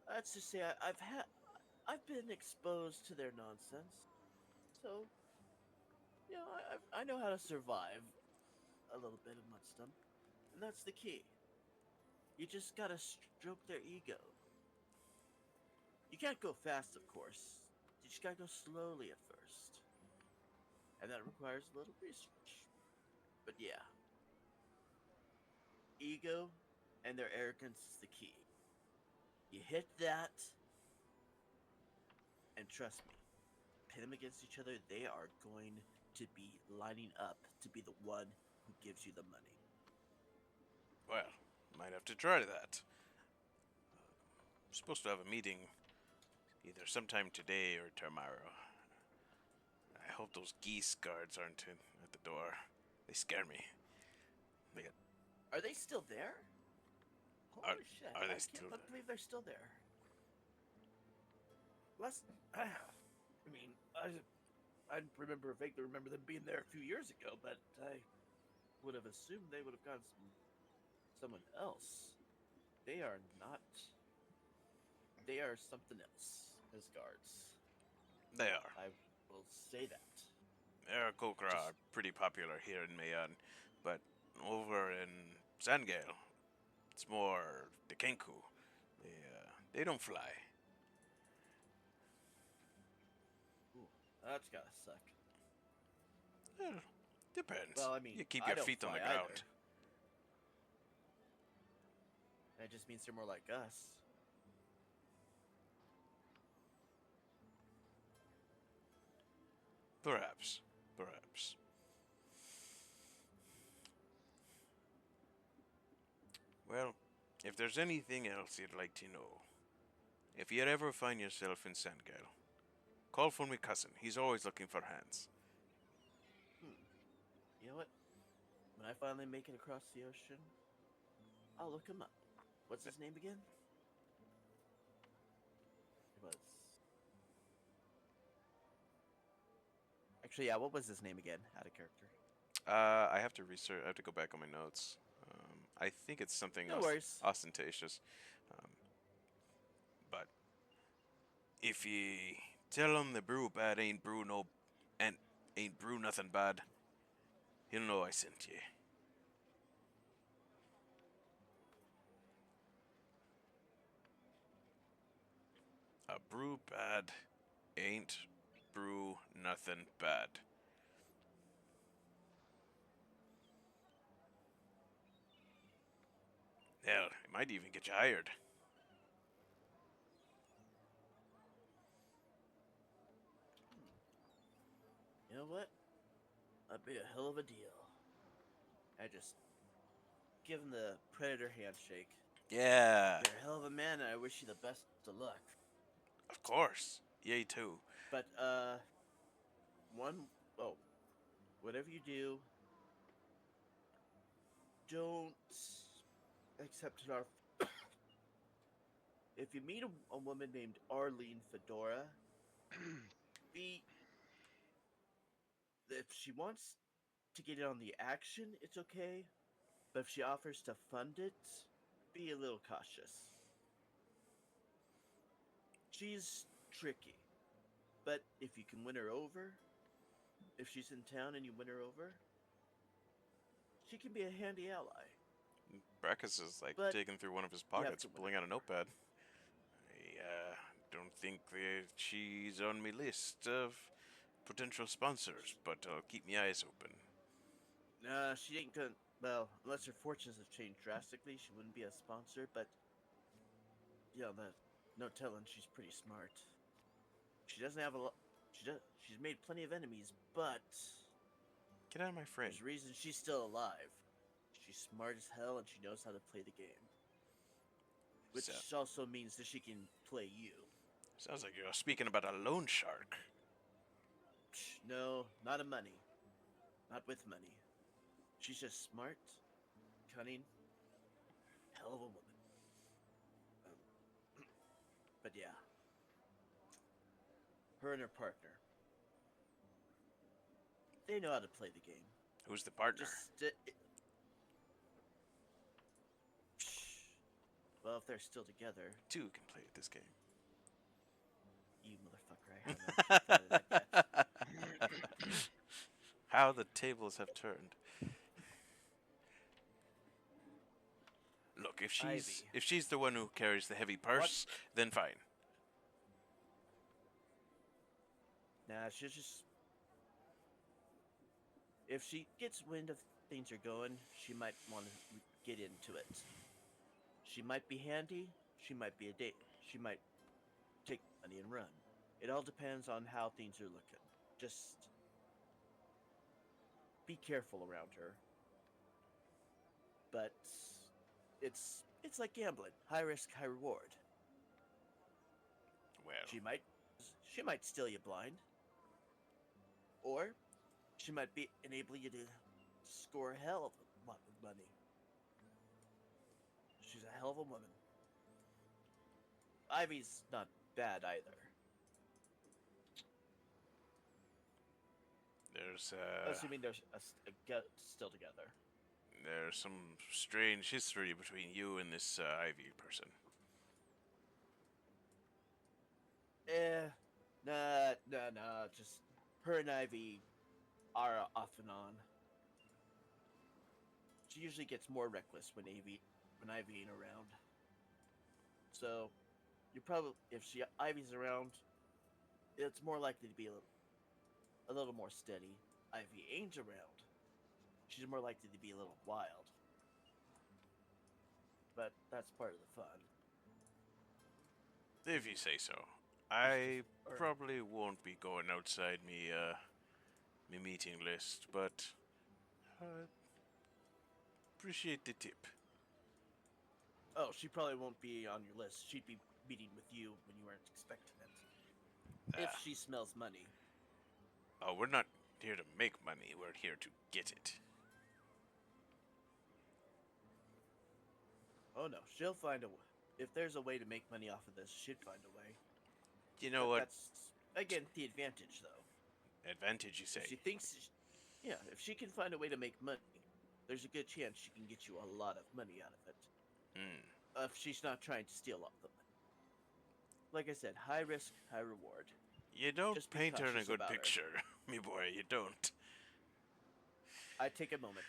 Let's just say I've been exposed to their nonsense, so I know how to survive a little bit amongst them, and that's the key. You just gotta stroke their ego. You can't go fast, of course. You just gotta go slowly at first, and that requires a little research. But yeah, ego and their arrogance is the key. You hit that, and trust me, pit them against each other, they are going to be lining up to be the one who gives you the money. Well, might have to try that. I'm supposed to have a meeting either sometime today or tomorrow. I hope those geese guards aren't at the door. They scare me. They got, Are they still there? are, Holy shit! are they I still can't there? believe they're still there. Last, I mean, I vaguely remember them being there a few years ago, but I would have assumed they would have gotten someone else. They are not. They are something else as guards. They are. I will say that. Aarakocra are Just pretty popular here in Mayan, but over in Sangale, it's more the Kenku. They don't fly. ooh, that's gotta suck. Well, depends. Well, I You mean, keep I your don't feet on the fly either. ground. That just means they're more like us. Perhaps. Perhaps. Well, if there's anything else you'd like to know, if you ever find yourself in Sangale, call for my cousin. He's always looking for hands. Hmm. You know what? When I finally make it across the ocean, I'll look him up. What's his name again? It was. Actually, yeah, what was his name again? Out of character. I have to research. I have to go back on my notes. I think it's something No worries. ostentatious. Um, but if you tell him the brew bad ain't brew no, and ain't brew nothing bad, he'll know I sent you. A brew bad ain't brew nothing bad. Hell, it might even get you hired. You know what? That'd be a hell of a deal. I just give him the predator handshake. Yeah, You're a hell of a man, and I wish you the best of luck. of course. Yay too. But one oh, whatever you do, don't accept an offer. If you meet a woman named Arlene Fedora, be if she wants to get in on the action, it's okay. But if she offers to fund it, be a little cautious. She's tricky, but if you can win her over, if she's in town and you win her over, she can be a handy ally. Brackus is like But digging through one of his you have pockets, to win pulling her. out a notepad. I don't think that she's on my list of potential sponsors, but I'll keep my eyes open. Nah, she ain't gonna. Well, unless her fortunes have changed drastically, she wouldn't be a sponsor. But yeah, no telling. She's pretty smart. She doesn't have a lot. She's made plenty of enemies, but Get out of my frame. there's a reason she's still alive. She's smart as hell and she knows how to play the game. Which So, also means that she can play you. sounds like you're speaking about a loan shark. No, not a money. Not with money. She's just smart, cunning, hell of a woman. But yeah, her and her partner, they know how to play the game. Who's the partner? Well, if they're still together, Two can play at this game. you motherfucker, I haven't thought of that yet. How the tables have turned. Look, Ivy. if she's the one who carries the heavy purse, then fine. Nah, she'll just. If she gets wind of things are going, she might want to get into it. She might be handy. She might be a date. She might take money and run. It all depends on how things are looking. Just be careful around her. But it's like gambling. High risk, high reward. Well, She might steal you blind. Or she might enable you to score a hell of a lot of money. She's a hell of a woman. Ivy's not bad either. there's Assuming they're still together. there's some strange history between you and this Ivy person. Nah. Just her and Ivy are off and on. She usually gets more reckless when Ivy ain't around. So, you probably if Ivy's around, it's more likely to be a little more steady. Ivy ain't around, she's more likely to be a little wild. But that's part of the fun. If you say so. I Or- probably won't be going outside me meeting list, but appreciate the tip. Oh, she probably won't be on your list. She'd be meeting with you when you weren't expecting it. If Ah. she smells money. Oh, we're not here to make money. We're here to get it. Oh no, she'll find a way. If there's a way to make money off of this, she'd find a way. You know But what? that's again the advantage, though. Advantage, you If she say? thinks, yeah, if she can find a way to make money, there's a good chance she can get you a lot of money out of it. If she's not trying to steal all the money. Like I said, high risk, high reward. You don't Just be paint her in a cautious good about her. picture, me boy. You don't. I take a moment.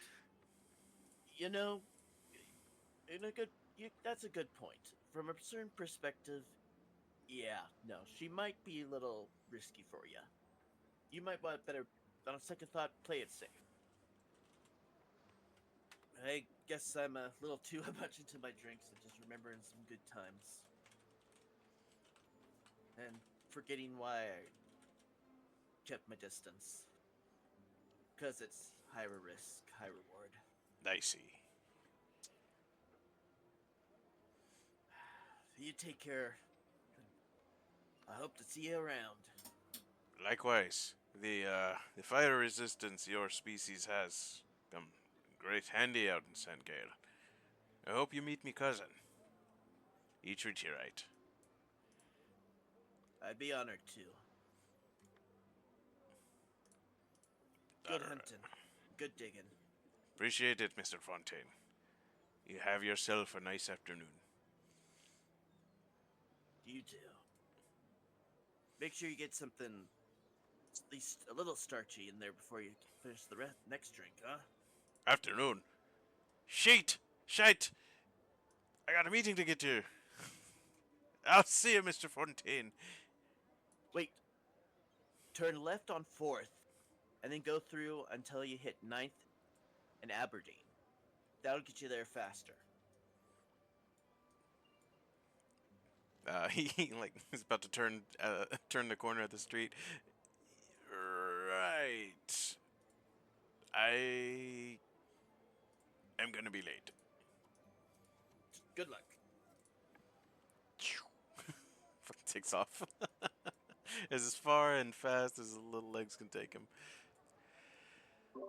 You know, that's a good point. From a certain perspective, yeah, no, she might be a little risky for you. You might want better, on a second thought, play it safe. I guess I'm a little too much into my drinks and just remembering some good times. And forgetting why I kept my distance. Because it's higher risk, high reward. I see. You take care. I hope to see you around. Likewise, the fire resistance your species has come great handy out in San Gale. I hope you meet me cousin. He treat you right. I'd be honored to. Good Alright. hunting. Good digging. Appreciate it, Mr. Fontaine. You have yourself a nice afternoon. You too. Make sure you get something at least a little starchy in there before you finish the next drink, huh? Afternoon. Shite! Shite! I got a meeting to get to. I'll see you, Mr. Fontaine. Wait, turn left on 4th, and then go through until you hit 9th and Aberdeen. That'll get you there faster. He like is about to turn the corner of the street. Right. I am gonna be late. Good luck. Fucking takes off. As far and fast as his little legs can take him. And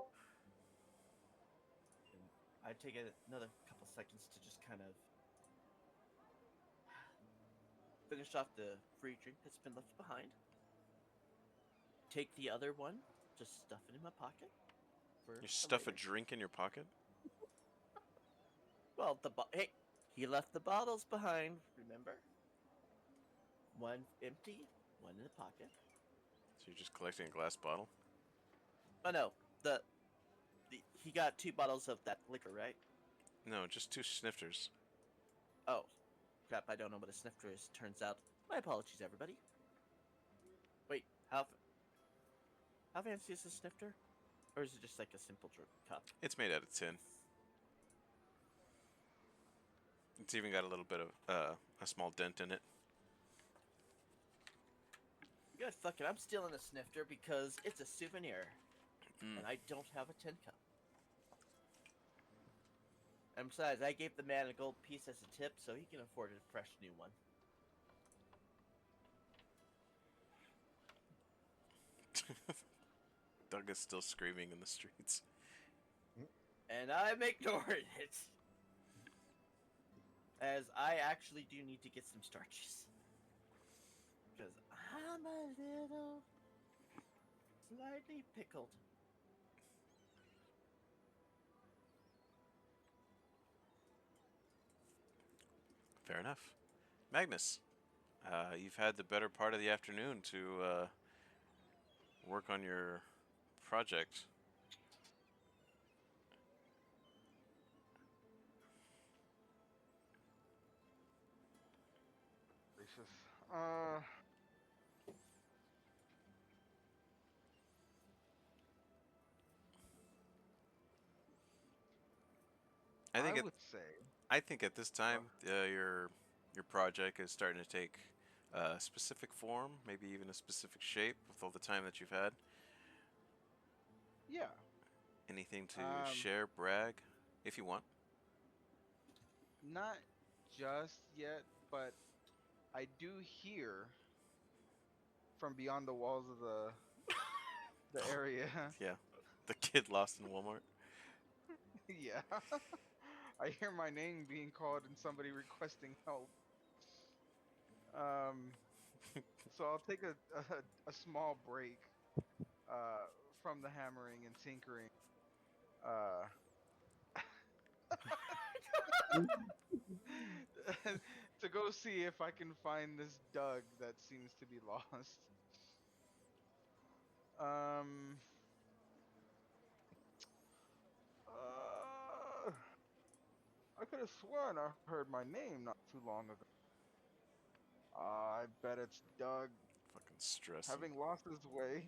I take another couple seconds to just kind of finish off the free drink that's been left behind. Take the other one, just stuff it in my pocket. You stuff a later. drink in your pocket? Well, hey, he left the bottles behind. Remember, one empty, one in the pocket. So you're just collecting a glass bottle? Oh no, he got 2 bottles of that liquor, right? No, just 2 snifters. Oh, crap! I don't know what a snifter is. Turns out, my apologies, everybody. Wait, how fancy is a snifter, or is it just like a simple cup? It's made out of tin. It's even got a little bit of a small dent in it. Good, fuck it. I'm stealing a snifter because it's a souvenir, and I don't have a tin cup. And besides, I gave the man a gold piece as a tip, so he can afford a fresh new one. Doug is still screaming in the streets. And I'm ignoring it. As I actually do need to get some starches. Because I'm a little slightly pickled. Fair enough. Magnus, you've had the better part of the afternoon to work on your project. Gracious. I think I at would say I think at this time your project is starting to take a specific form, maybe even a specific shape with all the time that you've had. yeah. Anything to Um, share, brag, if you want. not just yet, but I do hear from beyond the walls of the area. Yeah, the kid lost in Walmart. Yeah. I hear my name being called and somebody requesting help. Um, so I'll take a small break uh from the hammering and tinkering. Uh to go see if I can find this Doug that seems to be lost. Um uh I could have sworn I heard my name not too long ago. I bet it's Doug Fucking stressing. having lost his way.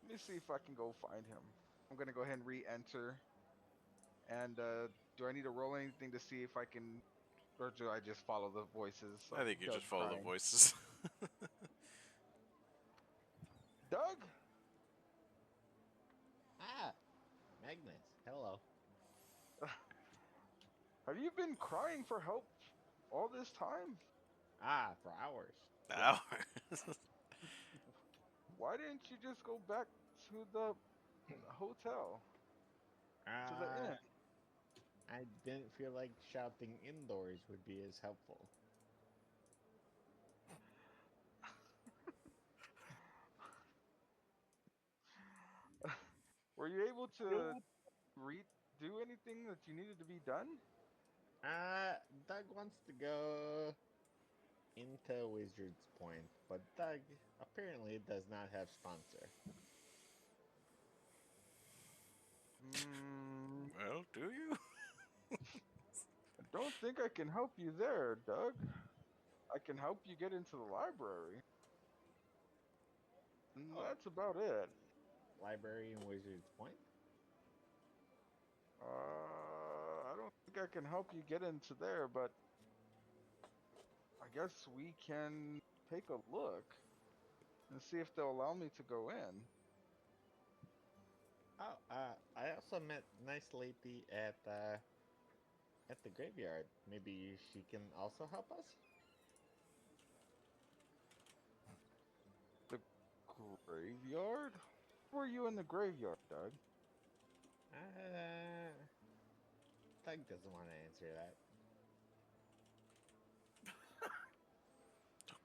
Let me see if I can go find him. I'm gonna go ahead and re-enter. And do I need to roll anything to see if I can, or do I just follow the voices I of think you Doug just follow the crying? voices. Doug, Ah, Magnus. Hello. have you been crying for help all this time? Ah, for hours. Yes. Hours. Why didn't you just go back to the hotel, to the Uh, inn? I didn't feel like shouting indoors would be as helpful. Were you able to do anything that you needed to be done? Doug wants to go into Wizard's Point, but Doug apparently does not have sponsor. Well, do you? I don't think I can help you there, Doug. I can help you get into the library. And Oh, that's about it. library in Wizard's Point? I don't think I can help you get into there, but I guess we can take a look and see if they'll allow me to go in. Oh, I also met nice lady at the graveyard. Maybe she can also help us? The graveyard? Were you in the graveyard, Doug? Uh, Doug doesn't want to answer that.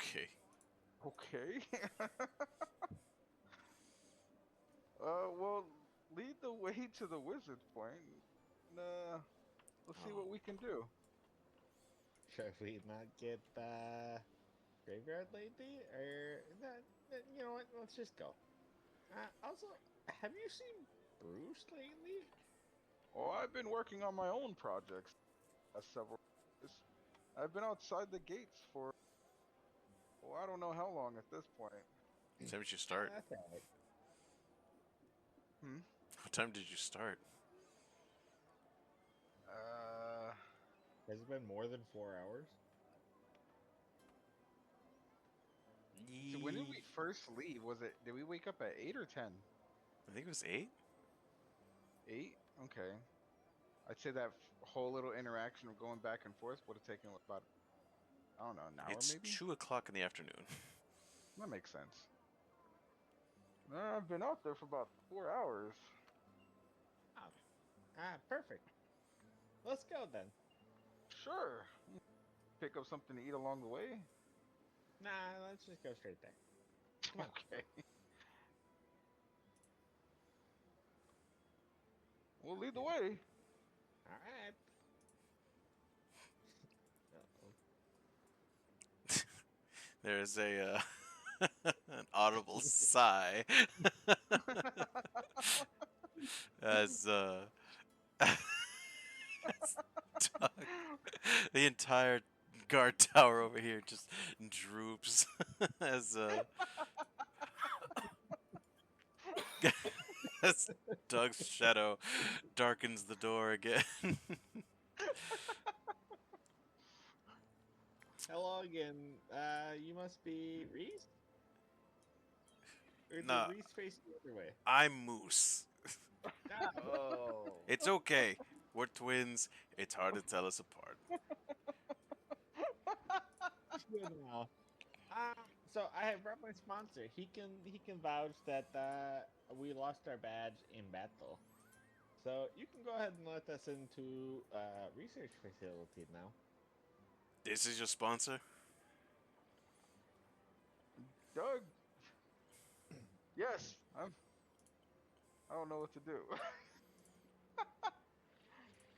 Okay. Okay. Well, lead the way to the wizard's point. Let's see Oh. what we can do. Should we not get graveyard lady? Or you know what? Let's just go. Also, have you seen Bruce lately? Oh, I've been working on my own projects several years. I've been outside the gates for, oh, I don't know how long at this point. What time did you start? That's all right. Hmm. What time did you start? Uh, Has it been more than 4 hours? so when did we first leave? Did we wake up at 8 or 10? I think it was 8. 8? Okay. I'd say that whole little interaction of going back and forth would have taken about, I don't know, an hour It's maybe? 2 o'clock in the afternoon. That makes sense. I've been out there for about 4 hours. Oh, perfect. Let's go then. Sure. Pick up something to eat along the way. Nah, let's just go straight there. Come on. Okay. We'll lead the way. All right. Uh-oh. There's a an audible sigh as Doug, the entire guard tower over here just droops as as Doug's shadow darkens the door again. Hello again. You must be Reese? Or did Nah, Reese face the other way? I'm Moose. Oh. It's okay. We're twins. It's hard to tell us apart. Good now. So I have brought my sponsor. He can vouch that we lost our badge in battle. So you can go ahead and let us into research facility now. This is your sponsor? Doug. Yes. I don't know what to do.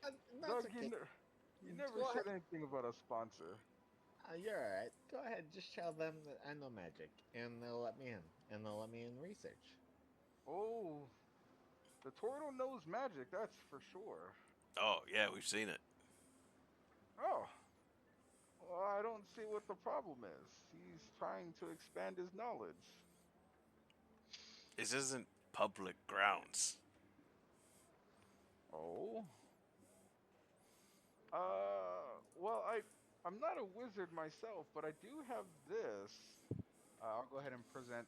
That's Doug, okay. you never Go said ahead. anything about a sponsor. You're alright. Go ahead. Just tell them that I know magic, and they'll let me in. And they'll let me in research. Oh, the turtle knows magic, that's for sure. Oh, yeah, we've seen it. Oh, well, I don't see what the problem is. He's trying to expand his knowledge. This isn't public grounds. Oh? Well, I'm not a wizard myself, but I do have this. I'll go ahead and present.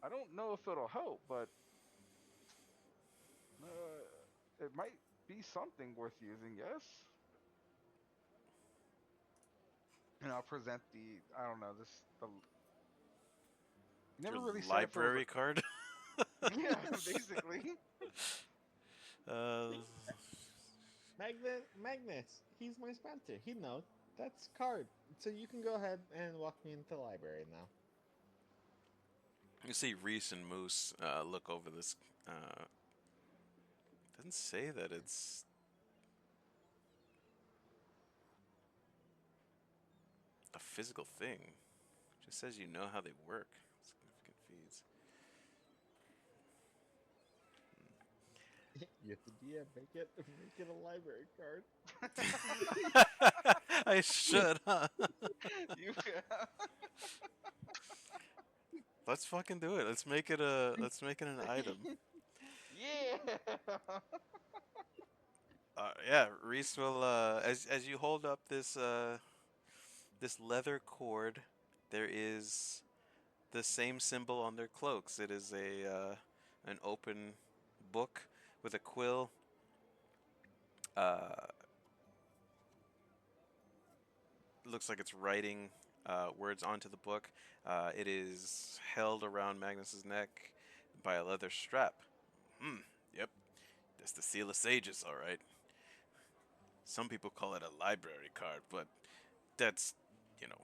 I don't know if it'll help, but it might be something worth using, yes? And I'll present I don't know, you Your never really said if it was a, library card? yeah, basically. uh, Magnus, he's my sponsor. He knows. That's card. So you can go ahead and walk me into the library now. you see Reese and Moose look over this Doesn't say that it's a physical thing. It just says you know how they work. Significant feeds. You have to DM, make it a library card. I should, huh? You, Let's fucking do it. Let's make it an item. yeah. Yeah, Reese will as you hold up this leather cord, there is the same symbol on their cloaks. It is a an open book with a quill. Uh, looks like it's writing words onto the book. It is held around Magnus's neck by a leather strap. Hmm. Yep. That's the seal of sages, all right. Some people call it a library card, but that's, you know,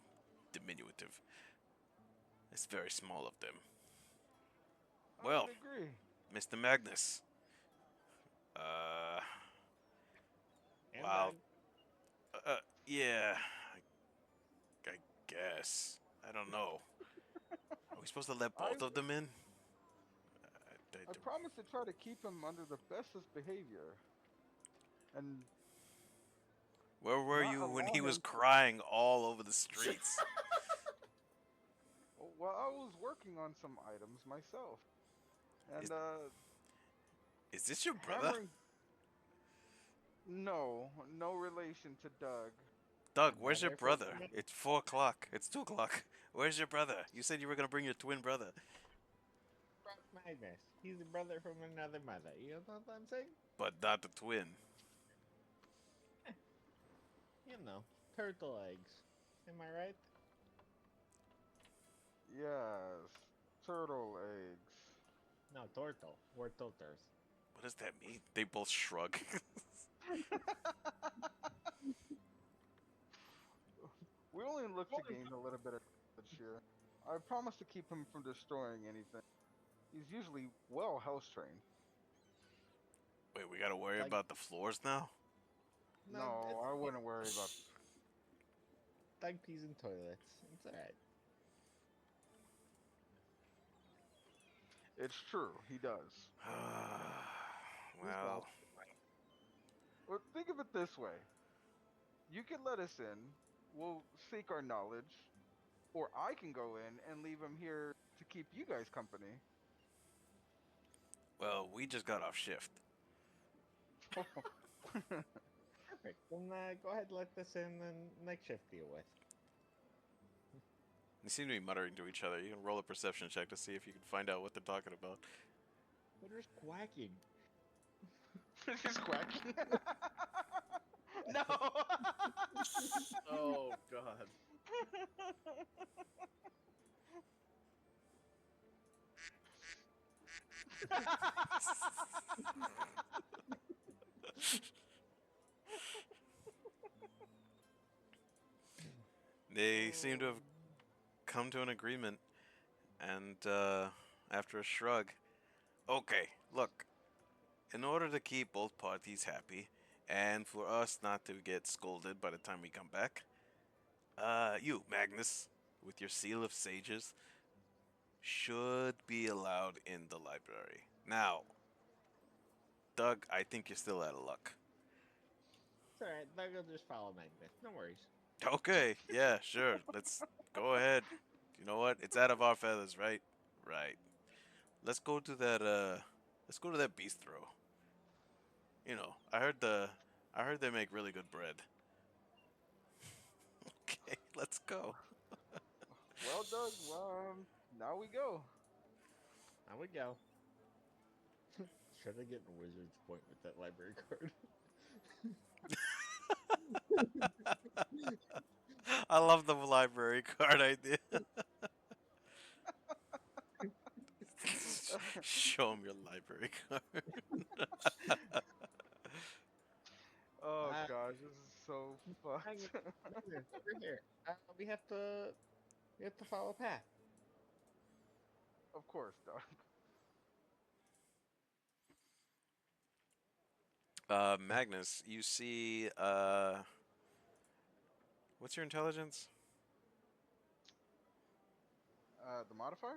diminutive. It's very small of them. I would Well, agree. Mr. Magnus. Uh, And wow. Doug. Yeah, I guess. I don't know. Are we supposed to let I both of them in? I promise to try to keep him under the bestest behavior and Where were not you when allow he was him. crying all over the streets? Well, I was working on some items myself, Is, and is this your brother? hammering. No, no relation to Doug. Doug, And where's your brother from brother? another. It's 4 o'clock. It's 2 o'clock. Where's your brother? You said you were gonna bring your twin brother. Magnus. He's a brother from another mother. You know what I'm saying? But not the twin. You know, turtle eggs. Am I right? Yes, turtle eggs. No, turtle. We're turtles. What does that mean? They both shrug. We only look to gain a little bit of knowledge here. I promise to keep him from destroying anything. He's usually well house trained. Wait, we gotta worry Like, about the floors now? no, No, it's I wouldn't worry about. Doug peas in toilets. It's alright. It's true, he does. He's well. Well, But think of it this way: you can let us in. We'll seek our knowledge, or I can go in and leave him here to keep you guys company. well, we just got off shift. Perfect. Then go ahead, let this in, and next shift deal with. They seem to be muttering to each other. You can roll a perception check to see if you can find out what they're talking about. They're just quacking. Just quacking. No. Oh god. They seem to have come to an agreement, and after a shrug, okay, look, in order to keep both parties happy, and for us not to get scolded by the time we come back, you, Magnus, with your seal of sages, should be allowed in the library. Now, Doug, I think you're still out of luck. It's alright. Doug will just follow Magnus. No worries. Okay, yeah, sure. Let's go ahead. You know what? It's out of our feathers, right? Right. Let's go to that let's go to that bistro. You know, I heard they make really good bread. Okay, let's go. Well, Doug. Now we go. Now we go. Should I get a wizard's point with that library card? I love the library card idea. Show him your library card. Oh uh, gosh, this is so Magnus, fucked. Magnus, over here. We have to follow a path. Of course, Doug. Magnus, you see. What's your intelligence? The modifier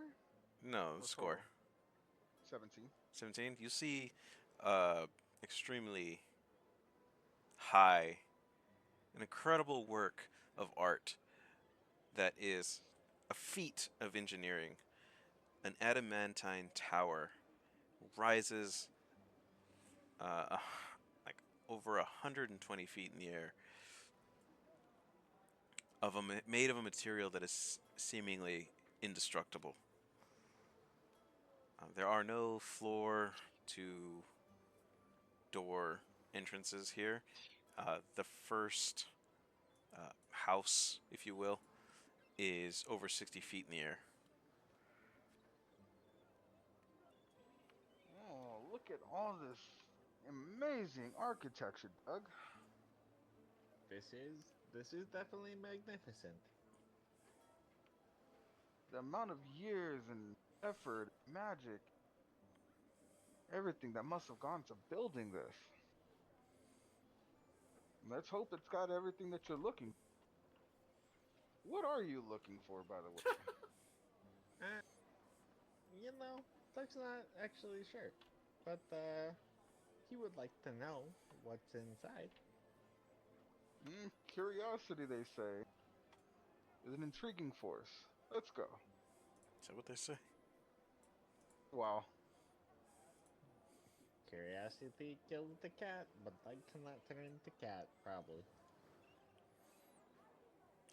No, or score. total? 17. 17. You see, extremely high, an incredible work of art that is a feat of engineering. An adamantine tower rises uh, like over 120 feet in the air, made of a material that is seemingly indestructible. There are no floor to door entrances here. The first house, if you will, is over 60 feet in the air. Oh, look at all this amazing architecture, Doug. This is definitely magnificent. The amount of years and effort, magic, everything that must have gone to building this. Let's hope it's got everything that you're looking for. What are you looking for, by the way? Uh, Doug's not actually sure, but he would like to know what's inside. Curiosity, they say, is an intriguing force. Let's go. Is that what they say? Wow. Curiosity killed the cat, but Doug cannot turn into cat, probably.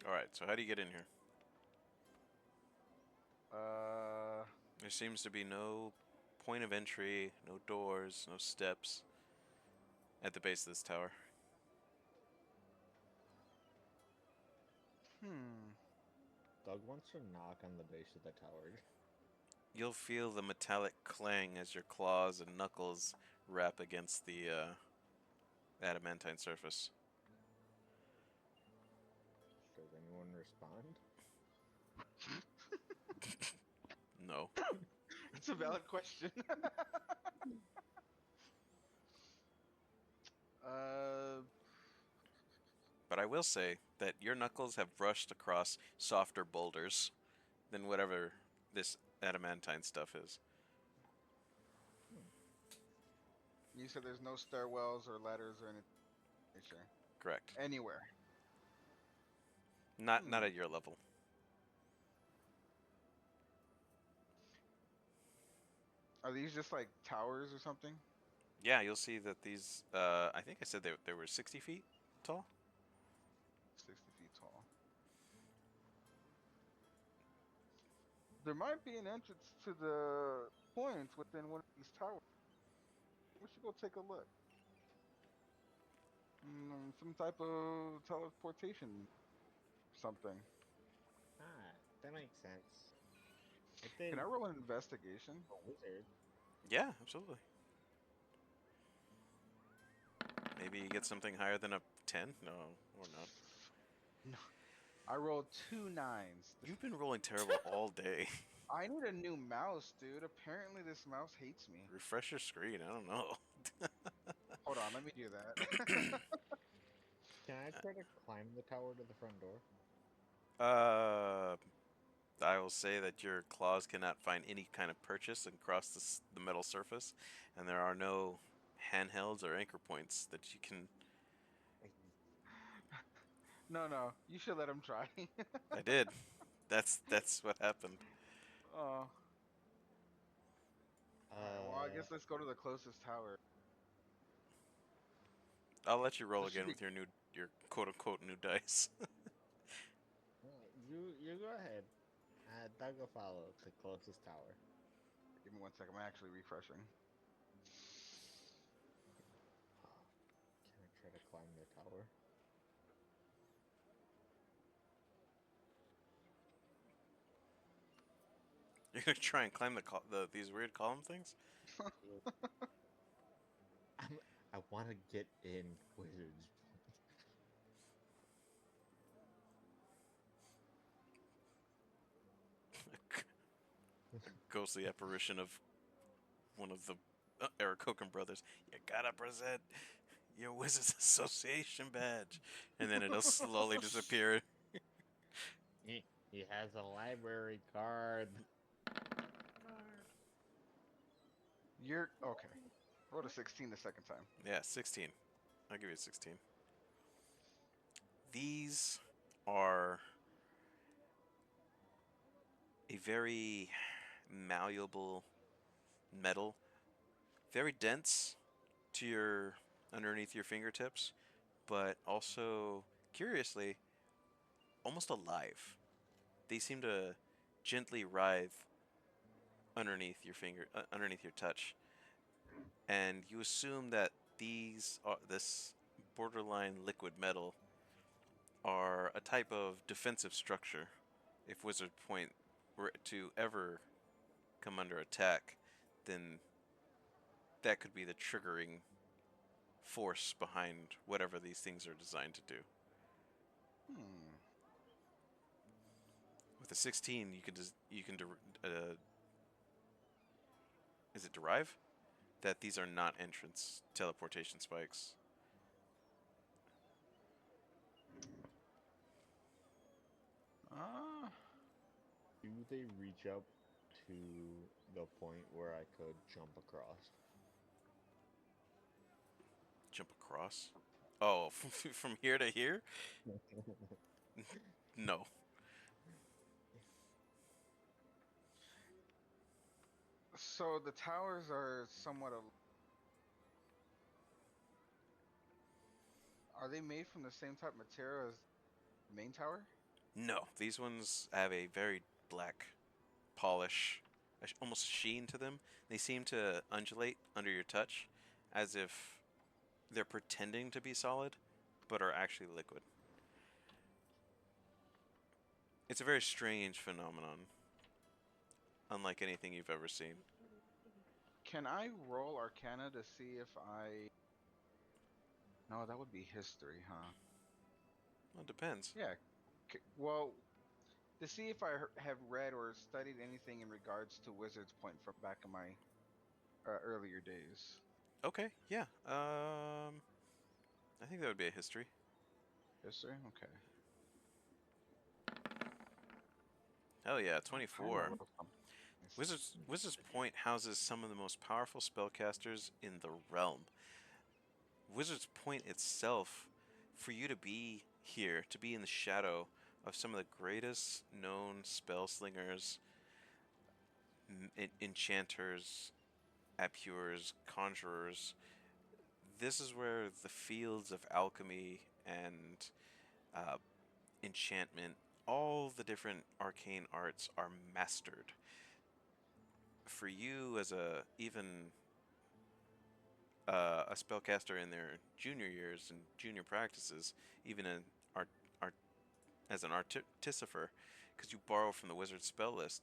All right. So how do you get in here? Uh, There seems to be no point of entry, no doors, no steps at the base of this tower. hmm. Doug wants to knock on the base of the tower. You'll feel the metallic clang as your claws and knuckles rap against the adamantine surface. Does anyone respond? No. It's a valid question. uh, But I will say that your knuckles have brushed across softer boulders than whatever this adamantine stuff is. you said there's no stairwells or ladders or anything. Sure. Correct. Anywhere. Not at your level. Are these just like towers or something? Yeah, you'll see that these. I think I said they were 60 feet tall. 60 feet tall. There might be an entrance to the points within one of these towers. We should go take a look. Some type of teleportation, something. Ah, that makes sense. I Can did I roll an investigation? a wizard. Yeah, absolutely. Maybe you get something higher than a 10? No, or not. No. I rolled 2 9s. You've been rolling terrible all day. I need a new mouse, dude. Apparently this mouse hates me. Refresh your screen. I don't know. Hold on, let me do that. Can I try to climb the tower to the front door? Uh, I will say that your claws cannot find any kind of purchase across the metal surface, and there are no handhelds or anchor points that you can. No, you should let him try. I did. That's what happened. Oh. Alright, well, I Uh, guess let's go to the closest tower. I'll let you roll This should again be. with your quote unquote new dice. you go ahead. Doug will follow the closest tower. Give me 1 second. I'm actually refreshing. Can I try to climb the tower? You're gonna try and climb these weird column things. I want to get in wizards. Ghostly apparition of one of the Eric Hogan brothers. You gotta present. your Wizards Association badge, and then it'll slowly disappear. He has a library card. You're okay. Rolled a 16 the second time. Yeah, 16. I'll give you a 16. These are a very malleable metal, very dense to your underneath your fingertips, but also curiously almost alive. They seem to gently writhe underneath your touch, and you assume that this borderline liquid metal are a type of defensive structure. If Wizard Point were to ever come under attack, then that could be the triggering force behind whatever these things are designed to do. Hmm. With a 16, is it derive that these are not entrance teleportation spikes? Uh, Do they reach up to the point where I could jump across? Jump across? Oh, from here to here? No. so the towers are somewhat. Are they made from the same type of material as the main tower? No, these ones have a very black polish, almost sheen to them. They seem to undulate under your touch as if they're pretending to be solid, but are actually liquid. It's a very strange phenomenon, unlike anything you've ever seen. Can I roll Arcana to see if I? No, that would be history, huh? Well, it depends. Yeah. Well, to see if I have read or studied anything in regards to Wizard's Point from back in my earlier days. Okay, yeah. I think that would be a history. History? Okay. Hell yeah, Trying to 24. roll something. Wizard's Point houses some of the most powerful spellcasters in the realm. Wizard's Point itself, for you to be here, to be in the shadow of some of the greatest known spell slingers, enchanters, abjurers, conjurers, this is where the fields of alchemy and uh, enchantment, all the different arcane arts are mastered. For you, as a spellcaster in their junior years and junior practices, even art, art as an artificer, because you borrow from the wizard spell list,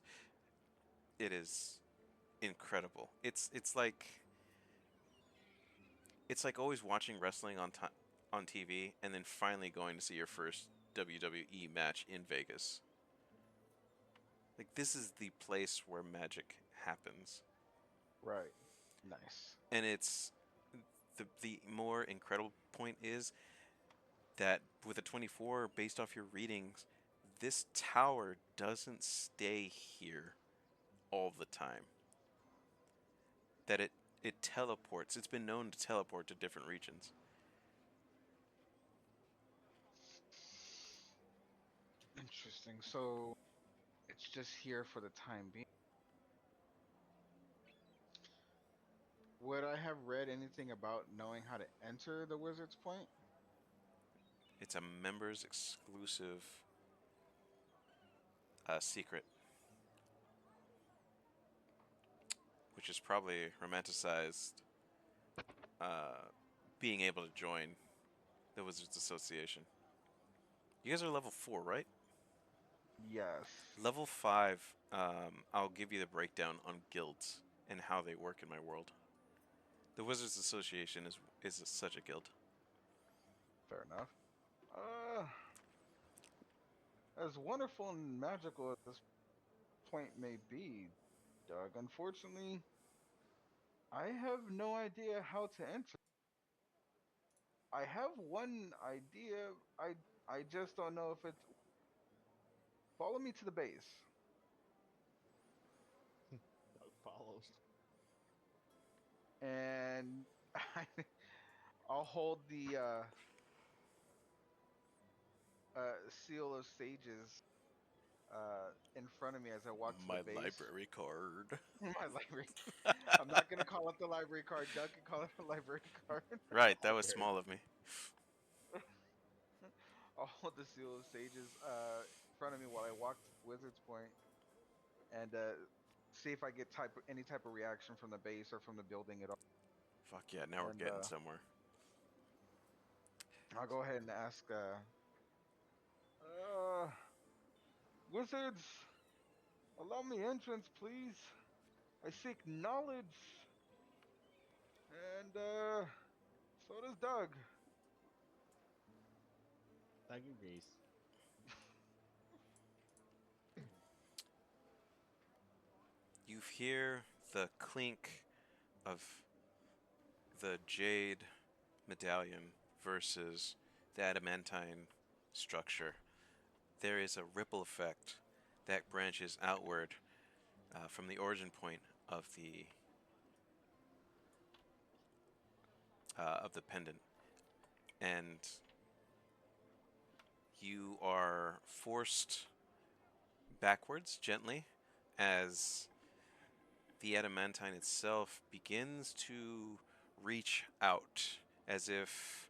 it is incredible. It's like always watching wrestling on TV and then finally going to see your first WWE match in Vegas. Like, this is the place where magic happens. Right. Nice. And it's the more incredible point is that with a 24 based off your readings, this tower doesn't stay here all the time. That it teleports. It's been known to teleport to different regions. Interesting. So it's just here for the time being. Would I have read anything about knowing how to enter the Wizard's Point? It's a members exclusive secret, which is probably romanticized uh, being able to join the Wizards Association. You guys are level 4, right? Yes. Level 5, I'll give you the breakdown on guilds and how they work in my world. The Wizards Association is such a guild. Fair enough. Uh, as wonderful and magical as this point may be, Doug, unfortunately, I have no idea how to enter. I have one idea. I just don't know if it's. Follow me to the base. Doug follows. And I'll hold the seal of sages in front of me as I walk to the My base. library card. My library. I'm not gonna call it the library card. Doug can call it a library card. Right, that was Library. small of me. I'll hold the seal of sages in front of me while I walk to Wizard's Point and see if I get any type of reaction from the base or from the building at all. Fuck yeah, now we're And getting somewhere. I'll go ahead and ask, wizards, allow me entrance, please. I seek knowledge. And so does Doug. Doug agrees. You hear the clink of the jade medallion versus the adamantine structure. There is a ripple effect that branches outward from the origin point of the pendant, and you are forced backwards gently as the adamantine itself begins to reach out, as if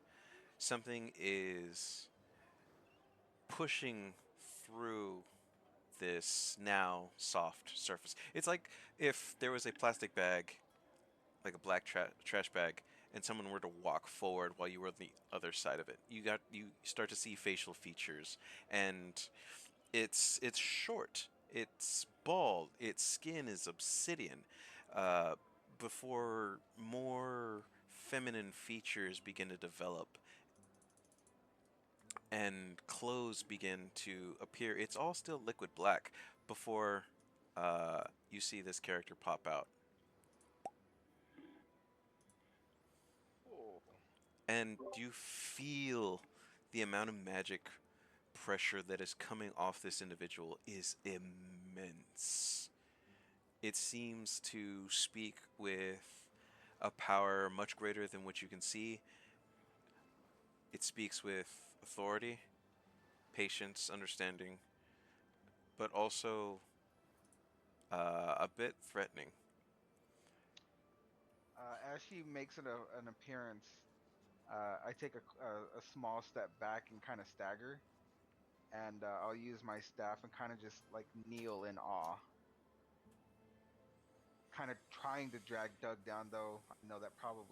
something is pushing through this now soft surface. It's like if there was a plastic bag, like a black trash bag, and someone were to walk forward while you were on the other side of it. You start to see facial features, and it's short, it's bald, its skin is obsidian. Uh, before more feminine features begin to develop and clothes begin to appear, it's all still liquid black before you see this character pop out. Oh. And you feel the amount of magic pressure that is coming off this individual is immense. It seems to speak with a power much greater than what you can see. It speaks with authority, patience, understanding, but also a bit threatening. As she makes an appearance, I take a small step back and kind of stagger, and I'll use my staff and kind of just like kneel in awe. Kind of trying to drag Doug down, though. I know that probably.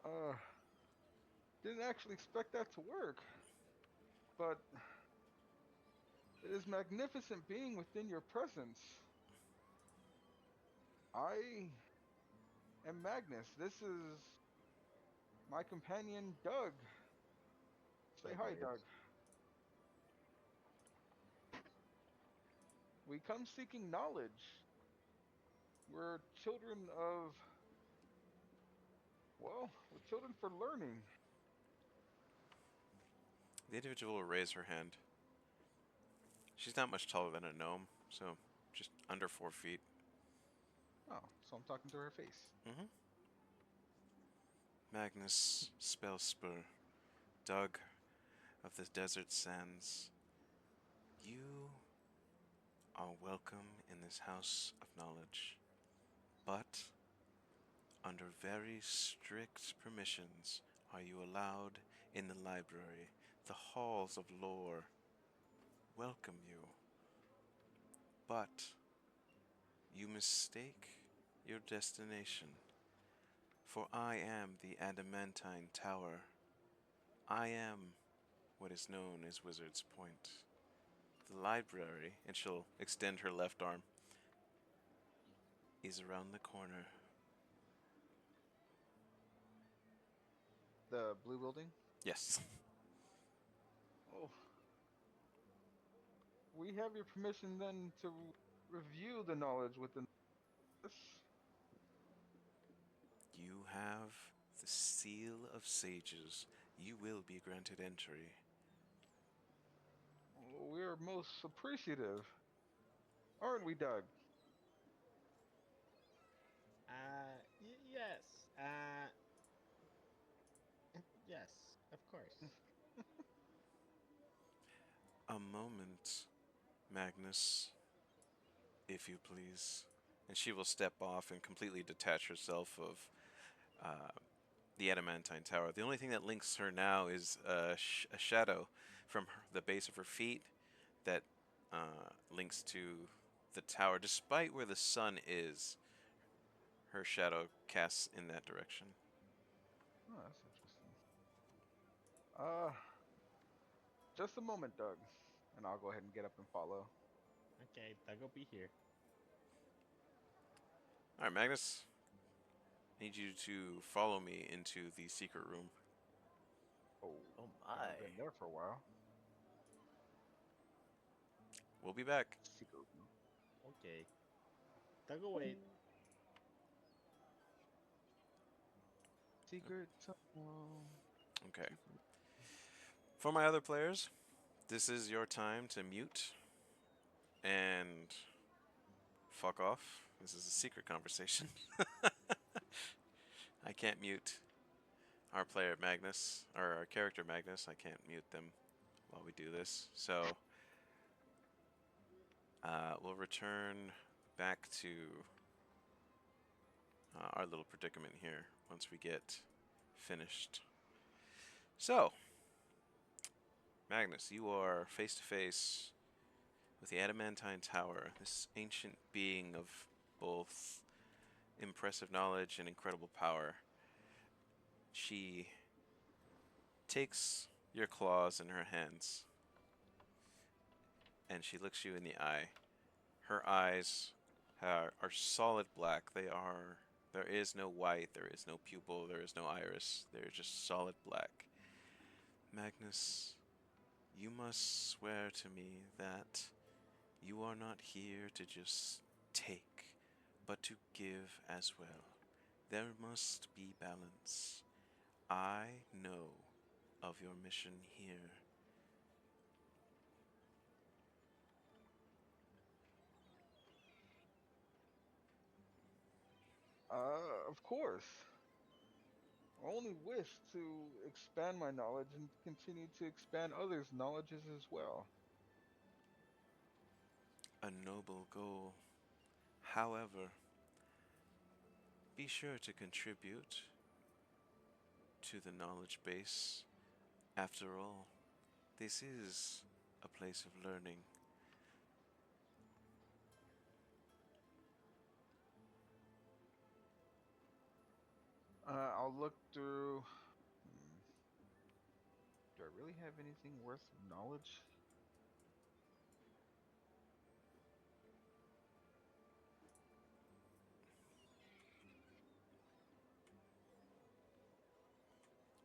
Uh, didn't actually expect that to work, but it is magnificent being within your presence. I am Magnus. This is my companion, Doug. Say Doug hi, Doug. waves. We come seeking knowledge. We're children of, well, we're children for learning. The individual will raise her hand. She's not much taller than a gnome, so just under 4 feet. Oh, so I'm talking to her face. Mm-hmm. Magnus Spellspur, Doug of the Desert Sands. You are welcome in this house of knowledge, but under very strict permissions are you allowed in the library. The halls of lore welcome you, but you mistake your destination, for I am the Adamantine Tower. I am what is known as Wizard's Point. The library, and she'll extend her left arm, is around the corner. The blue building? Yes. Oh, we have your permission then to review the knowledge within this. You have the Seal of Sages. You will be granted entry. We're most appreciative, aren't we, Doug? Yes. Yes, of course. A moment, Magnus, if you please. And she will step off and completely detach herself of uh, the adamantine tower. The only thing that links her now is a shadow from the base of her feet that links to the tower. Despite where the sun is, her shadow casts in that direction. Oh, that's interesting. Uh, just a moment, Doug, and I'll go ahead and get up and follow. Okay, Doug will be here. All right, Magnus, I need you to follow me into the secret room. Oh, Oh haven't my. been there for a while. We'll be back. Secret room. Okay. Doug will wait. Secret tunnel. Okay. Secret. For my other players, this is your time to mute and fuck off. This is a secret conversation. I can't mute our player Magnus, or our character Magnus. I can't mute them while we do this. So we'll return back to our little predicament here once we get finished. So, Magnus, you are face to face with the adamantine tower, this ancient being of both impressive knowledge and incredible power. She takes your claws in her hands and she looks you in the eye. Her eyes are solid black. There is no white, there is no pupil, there is no iris. They're just solid black. Magnus, you must swear to me that you are not here to just take, but to give as well. There must be balance. I know of your mission here. Of course. I only wish to expand my knowledge and continue to expand others' knowledges as well. A noble goal. However, be sure to contribute to the knowledge base. After all, this is a place of learning. I'll look through. Do I really have anything worth knowledge?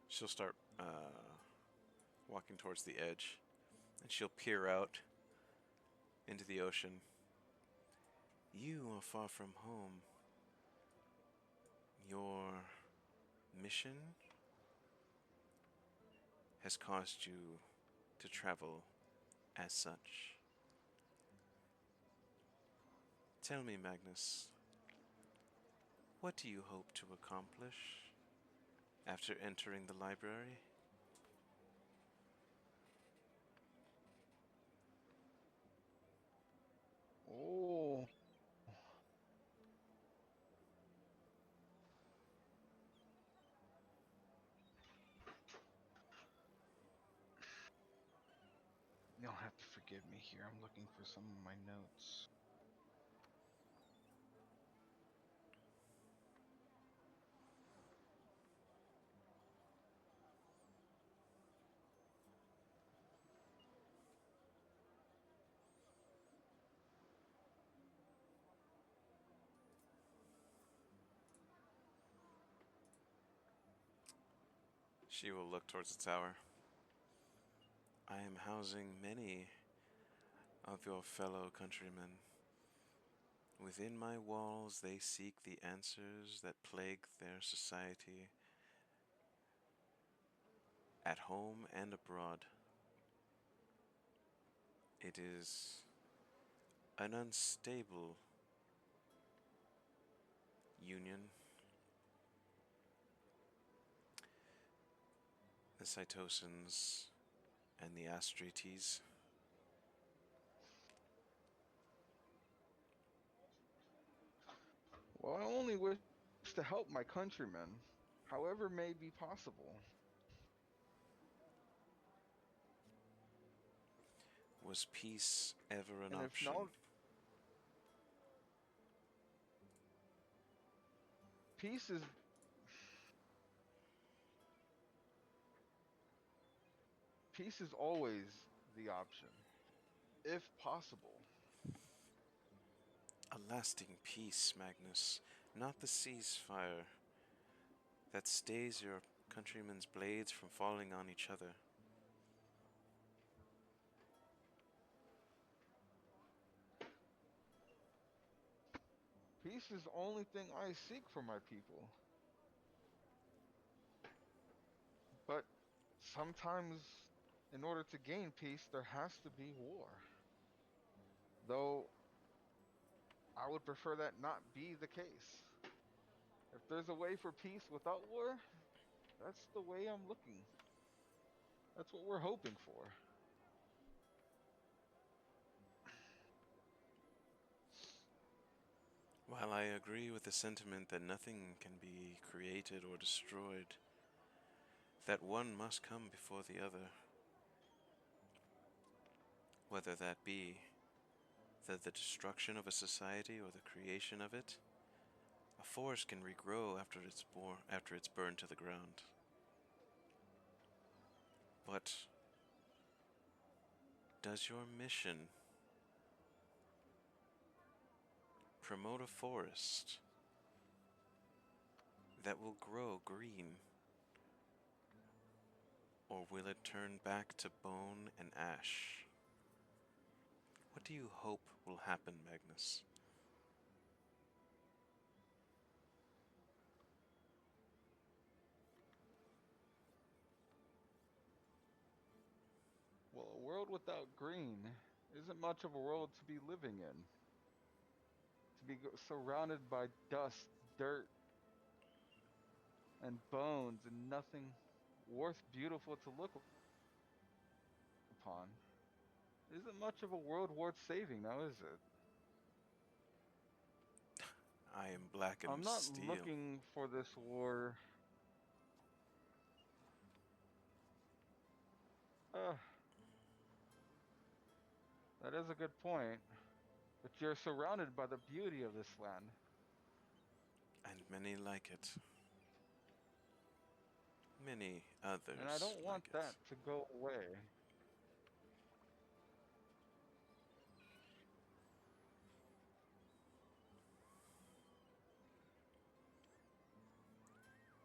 She'll start walking towards the edge, and she'll peer out into the ocean. You are far from home. Your mission has caused you to travel as such. Tell me, Magnus, what do you hope to accomplish after entering the library? Oh, you'll have to forgive me here. I'm looking for some of my notes. She will look towards the tower. I am housing many of your fellow countrymen. Within my walls, they seek the answers that plague their society, at home and abroad. It is an unstable union. The Cytosins and the Astrates. Well, I only wish to help my countrymen, however may be possible. Was peace ever an And if option? not, peace is peace is always the option, if possible. A lasting peace, Magnus, not the ceasefire that stays your countrymen's blades from falling on each other. Peace is the only thing I seek for my people. But sometimes, in order to gain peace, there has to be war. Though I would prefer that not be the case. If there's a way for peace without war, that's the way I'm looking. That's what we're hoping for. While I agree with the sentiment that nothing can be created or destroyed, that one must come before the other, whether that be the destruction of a society or the creation of it, a forest can regrow after it's burned to the ground. But does your mission promote a forest that will grow green, or will it turn back to bone and ash? What do you hope will happen, Magnus? Well, a world without green isn't much of a world to be living in. To be surrounded by dust, dirt, and bones, and nothing worth beautiful to look upon. Isn't much of a world worth saving now, is it? I am blackened I'm with not steel. looking for this war. Uh, that is a good point. But you're surrounded by the beauty of this land. And many like it. Many And I others don't want like it. that to go away.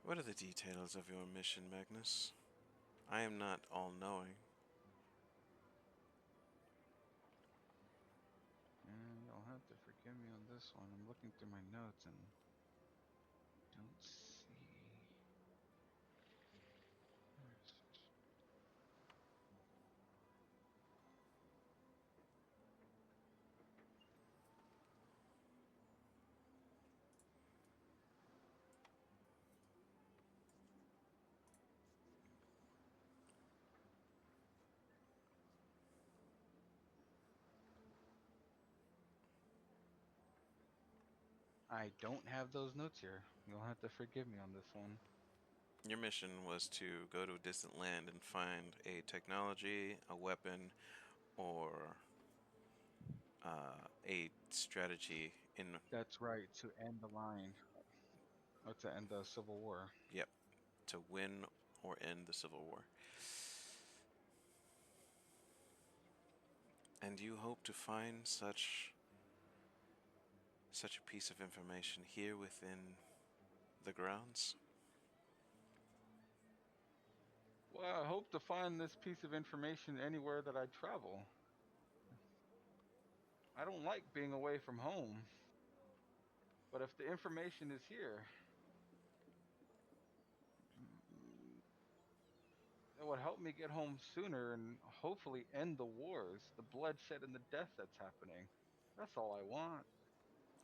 What are the details of your mission, Magnus? I am not all knowing. And you'll have to forgive me on this one. I'm looking through my notes and don't see. I don't have those notes here. You'll have to forgive me on this one. Your mission was to go to a distant land and find a technology, a weapon, or a strategy in, That's right, to end the line, or to end the Civil War. yep, to win or end the Civil War. And you hope to find such a piece of information here within the grounds? Well, I hope to find this piece of information anywhere that I travel. I don't like being away from home. But if the information is here, mm, it would help me get home sooner and hopefully end the wars, the bloodshed, and the death that's happening. That's all I want.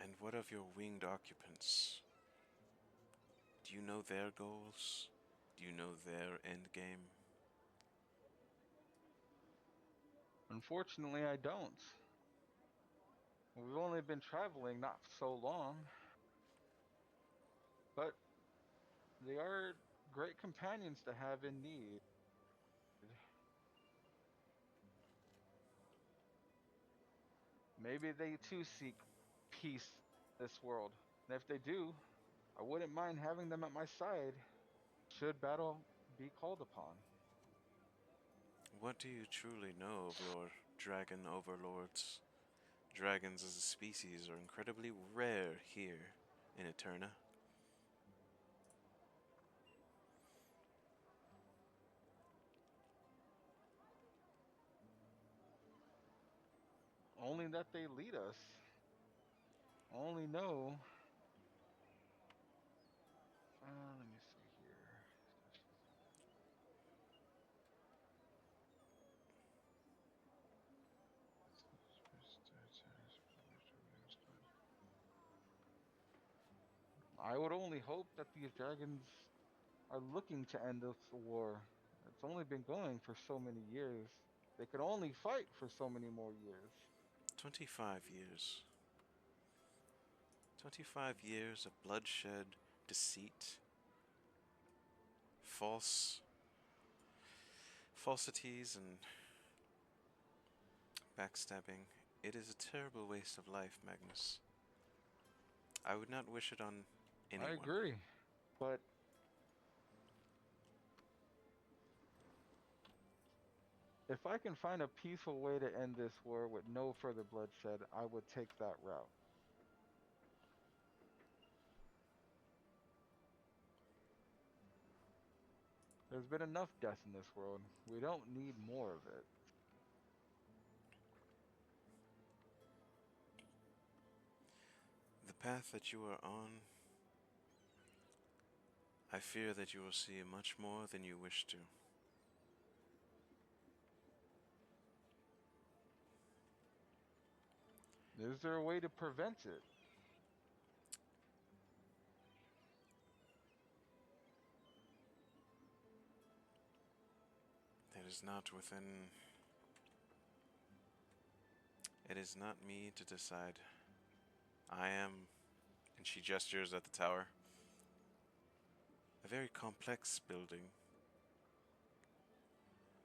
And what of your winged occupants? Do you know their goals? Do you know their end game? Unfortunately, I don't. We've only been traveling not so long, but they are great companions to have in need. Maybe they too seek peace in this world. And if they do, I wouldn't mind having them at my side should battle be called upon. What do you truly know of your dragon overlords? Dragons as a species are incredibly rare here in Eterna. Only that they lead us. Only know. Let me see here. I would only hope that these dragons are looking to end this war. It's only been going for so many years. They could only fight for so many more years. 25 years. 25 years of bloodshed, deceit, falsities, and backstabbing. It is a terrible waste of life, Magnus. I would not wish it on I anyone. agree. But if I can find a peaceful way to end this war with no further bloodshed, I would take that route. There's been enough death in this world. We don't need more of it. The path that you are on, I fear that you will see much more than you wish to. Is there a way to prevent it? It is not within. It is not me to decide. I am, and she gestures at the tower, a very complex building,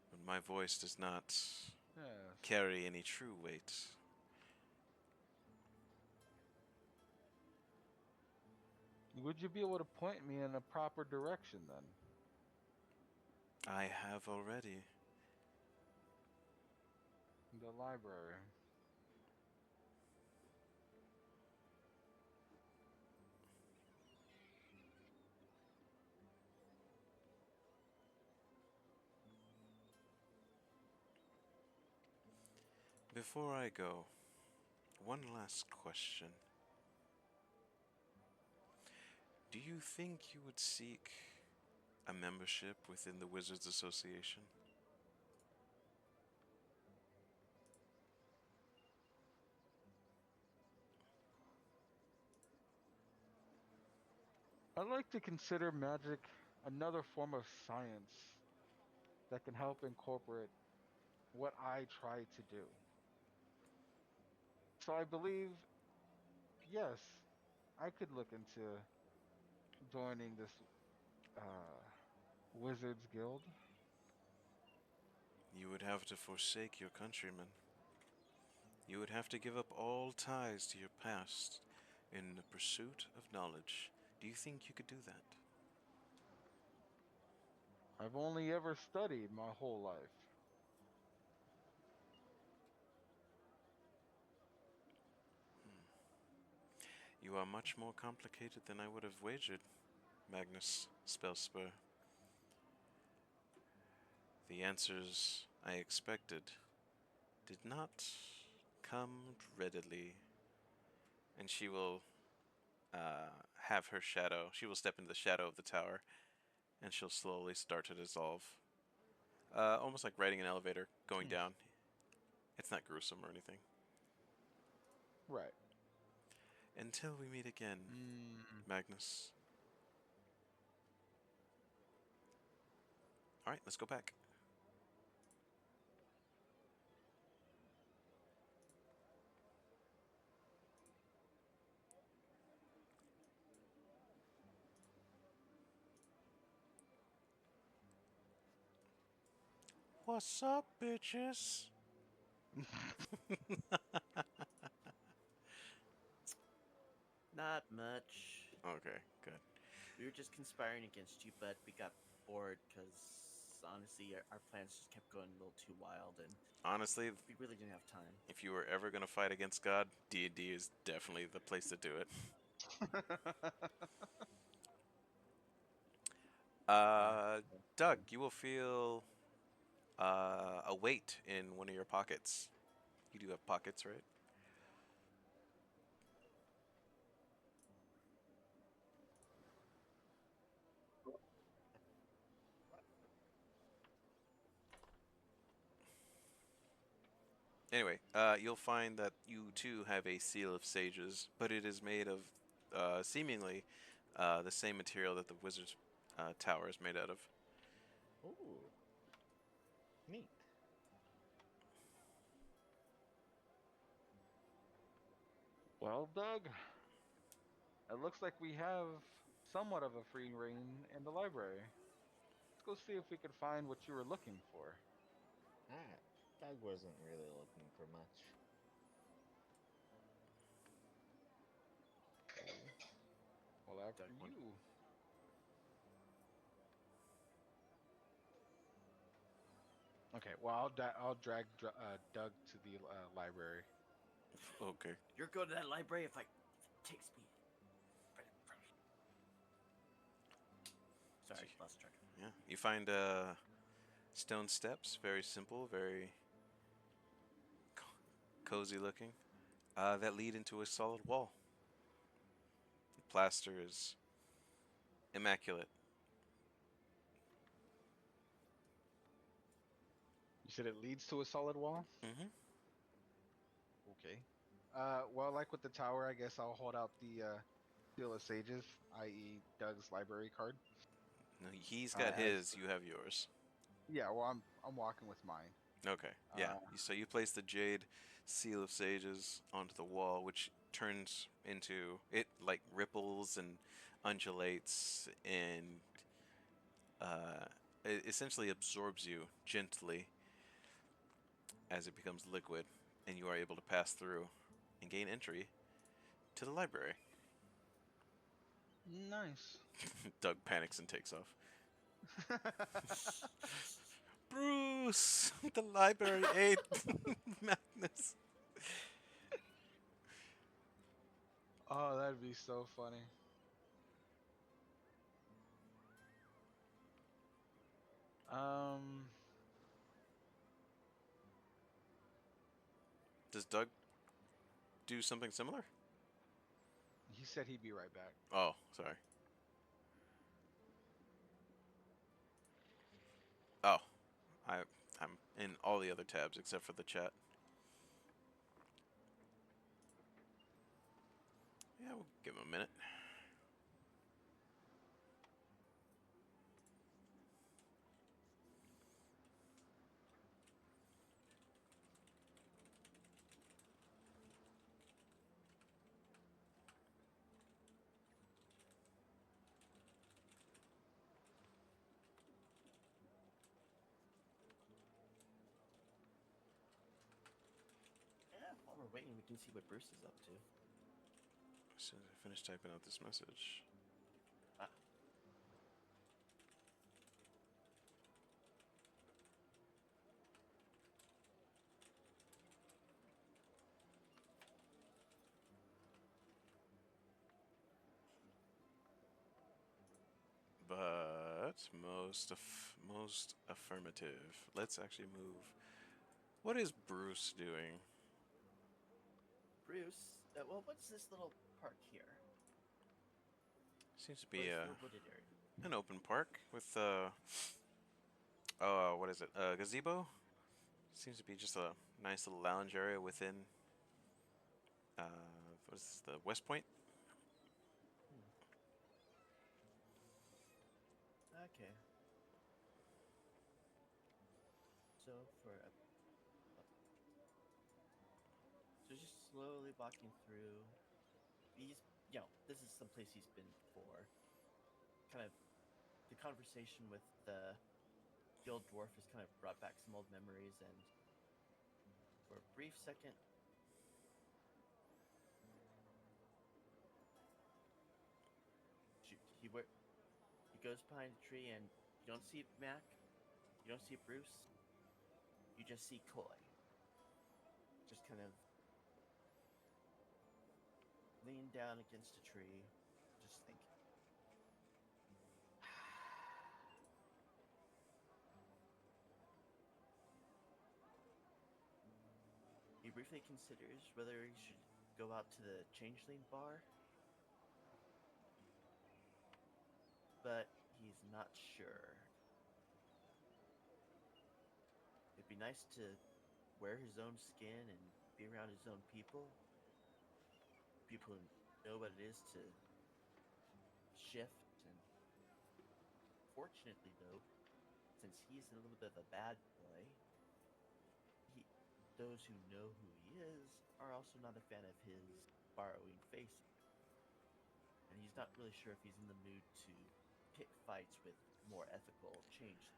but my voice does not Yes. carry any true weight. Would you be able to point me in a proper direction then? I have already. The library. Before I go, one last question. Do you think you would seek a membership within the Wizards Association? I'd like to consider magic another form of science that can help incorporate what I try to do. So I believe, yes, I could look into joining this Wizards Guild. You would have to forsake your countrymen. You would have to give up all ties to your past in the pursuit of knowledge. Do you think you could do that? I've only ever studied my whole life. You are much more complicated than I would have wagered, Magnus Spellspur. The answers I expected did not come readily, and she will have her shadow. She will step into the shadow of the tower, and she'll slowly start to dissolve. Almost like riding an elevator going down. It's not gruesome or anything. Right. Until we meet again, Magnus. All right, let's go back. What's up, bitches? Not much. Okay, good. We were just conspiring against you, but we got bored because honestly, our plans just kept going a little too wild, and Honestly, we really didn't have time. if you were ever gonna fight against God, D&D is definitely the place to do it. Uh, Doug, you will feel a weight in one of your pockets. You do have pockets, right? Anyway, you'll find that you too have a seal of sages, but it is made of seemingly the same material that the wizard's tower is made out of. Ooh, neat. Well, Doug, it looks like we have somewhat of a free reign in the library. Let's go see if we could find what you were looking for. Ah, Doug wasn't really looking for much. Well, after Doug won. you. Okay, well, I'll drag Doug to the library. Okay. You're going to that library if it takes me. Sorry, I lost track. Yeah, you find stone steps, very simple, very cozy looking, that lead into a solid wall. The plaster is immaculate. You said it leads to a solid wall? Mm-hmm. Okay. Well, like with the tower, I guess I'll hold out the Seal of Sages, i.e., Doug's library card. No, he's got As his, you have yours. yeah, well, I'm walking with mine. Okay, yeah. Uh, So you place the jade seal of sages onto the wall, which turns into it like ripples and undulates and uh, it essentially absorbs you gently as it becomes liquid, and you are able to pass through and gain entry to the library. nice. Doug panics and takes off. Bruce, the library ate Magnus. Oh, that'd be so funny. Um, Does Doug do something similar? he said he'd be right back. Oh, sorry. Oh, I I'm in all the other tabs except for the chat. Yeah, we'll give him a minute. Yeah, while we're waiting, we can see what Bruce is up to. As soon as I finish typing out this message. Ah, But most affirmative. Let's actually move. What is Bruce doing? Bruce. Well, what's this little park here? Seems to What be is the wooded area? an open park with what is it? A gazebo. Seems to be just a nice little lounge area within. What is this, the West Point? Hmm. Okay. So so just slowly walking through. This is someplace he's been before. Kind of the conversation with the old dwarf has kind of brought back some old memories, and for a brief second, shoot, he goes behind a tree, and you don't see Mac, you don't see Bruce, you just see Coy, just kind of leaned down against a tree, just thinking. He briefly considers whether he should go out to the Changeling bar, but he's not sure. It'd be nice to wear his own skin and be around his own people who know what it is to shift. And fortunately, though, since he's a little bit of a bad boy, he those who know who he is are also not a fan of his borrowing faces, and he's not really sure if he's in the mood to pick fights with more ethical change.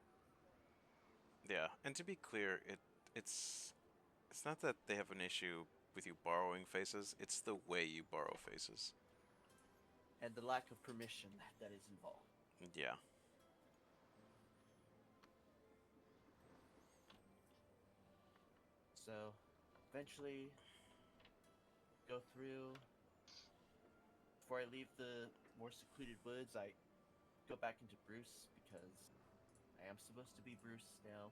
Yeah, and to be clear, it's it's not that they have an issue with you borrowing faces. It's the way you borrow faces. And the lack of permission that is involved. Yeah. So, eventually, go through. Before I leave the more secluded woods, I go back into Bruce because I am supposed to be Bruce now.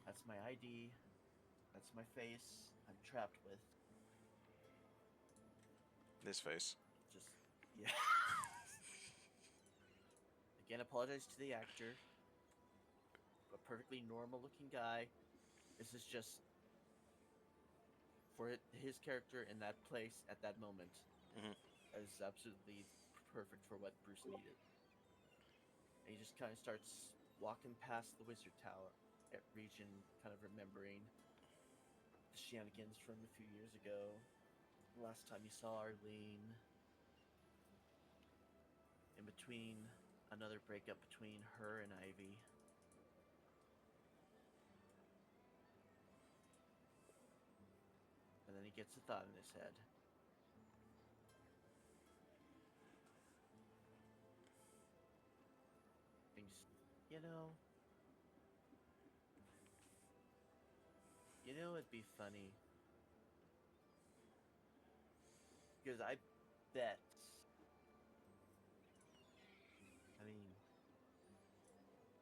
That's my ID. That's my face. I'm trapped with. This face. Just, yeah. Again, apologize to the actor. A perfectly normal looking guy. This is just for his character in that place at that moment. Hmm. That is absolutely perfect for what Bruce needed. And he just kind of starts walking past the Wizard Tower region, kind of remembering the shenanigans from a few years ago. Last time he saw Arlene. In between another breakup between her and Ivy. And then he gets a thought in his head. Thinks, you know, it'd be funny because I bet. I mean,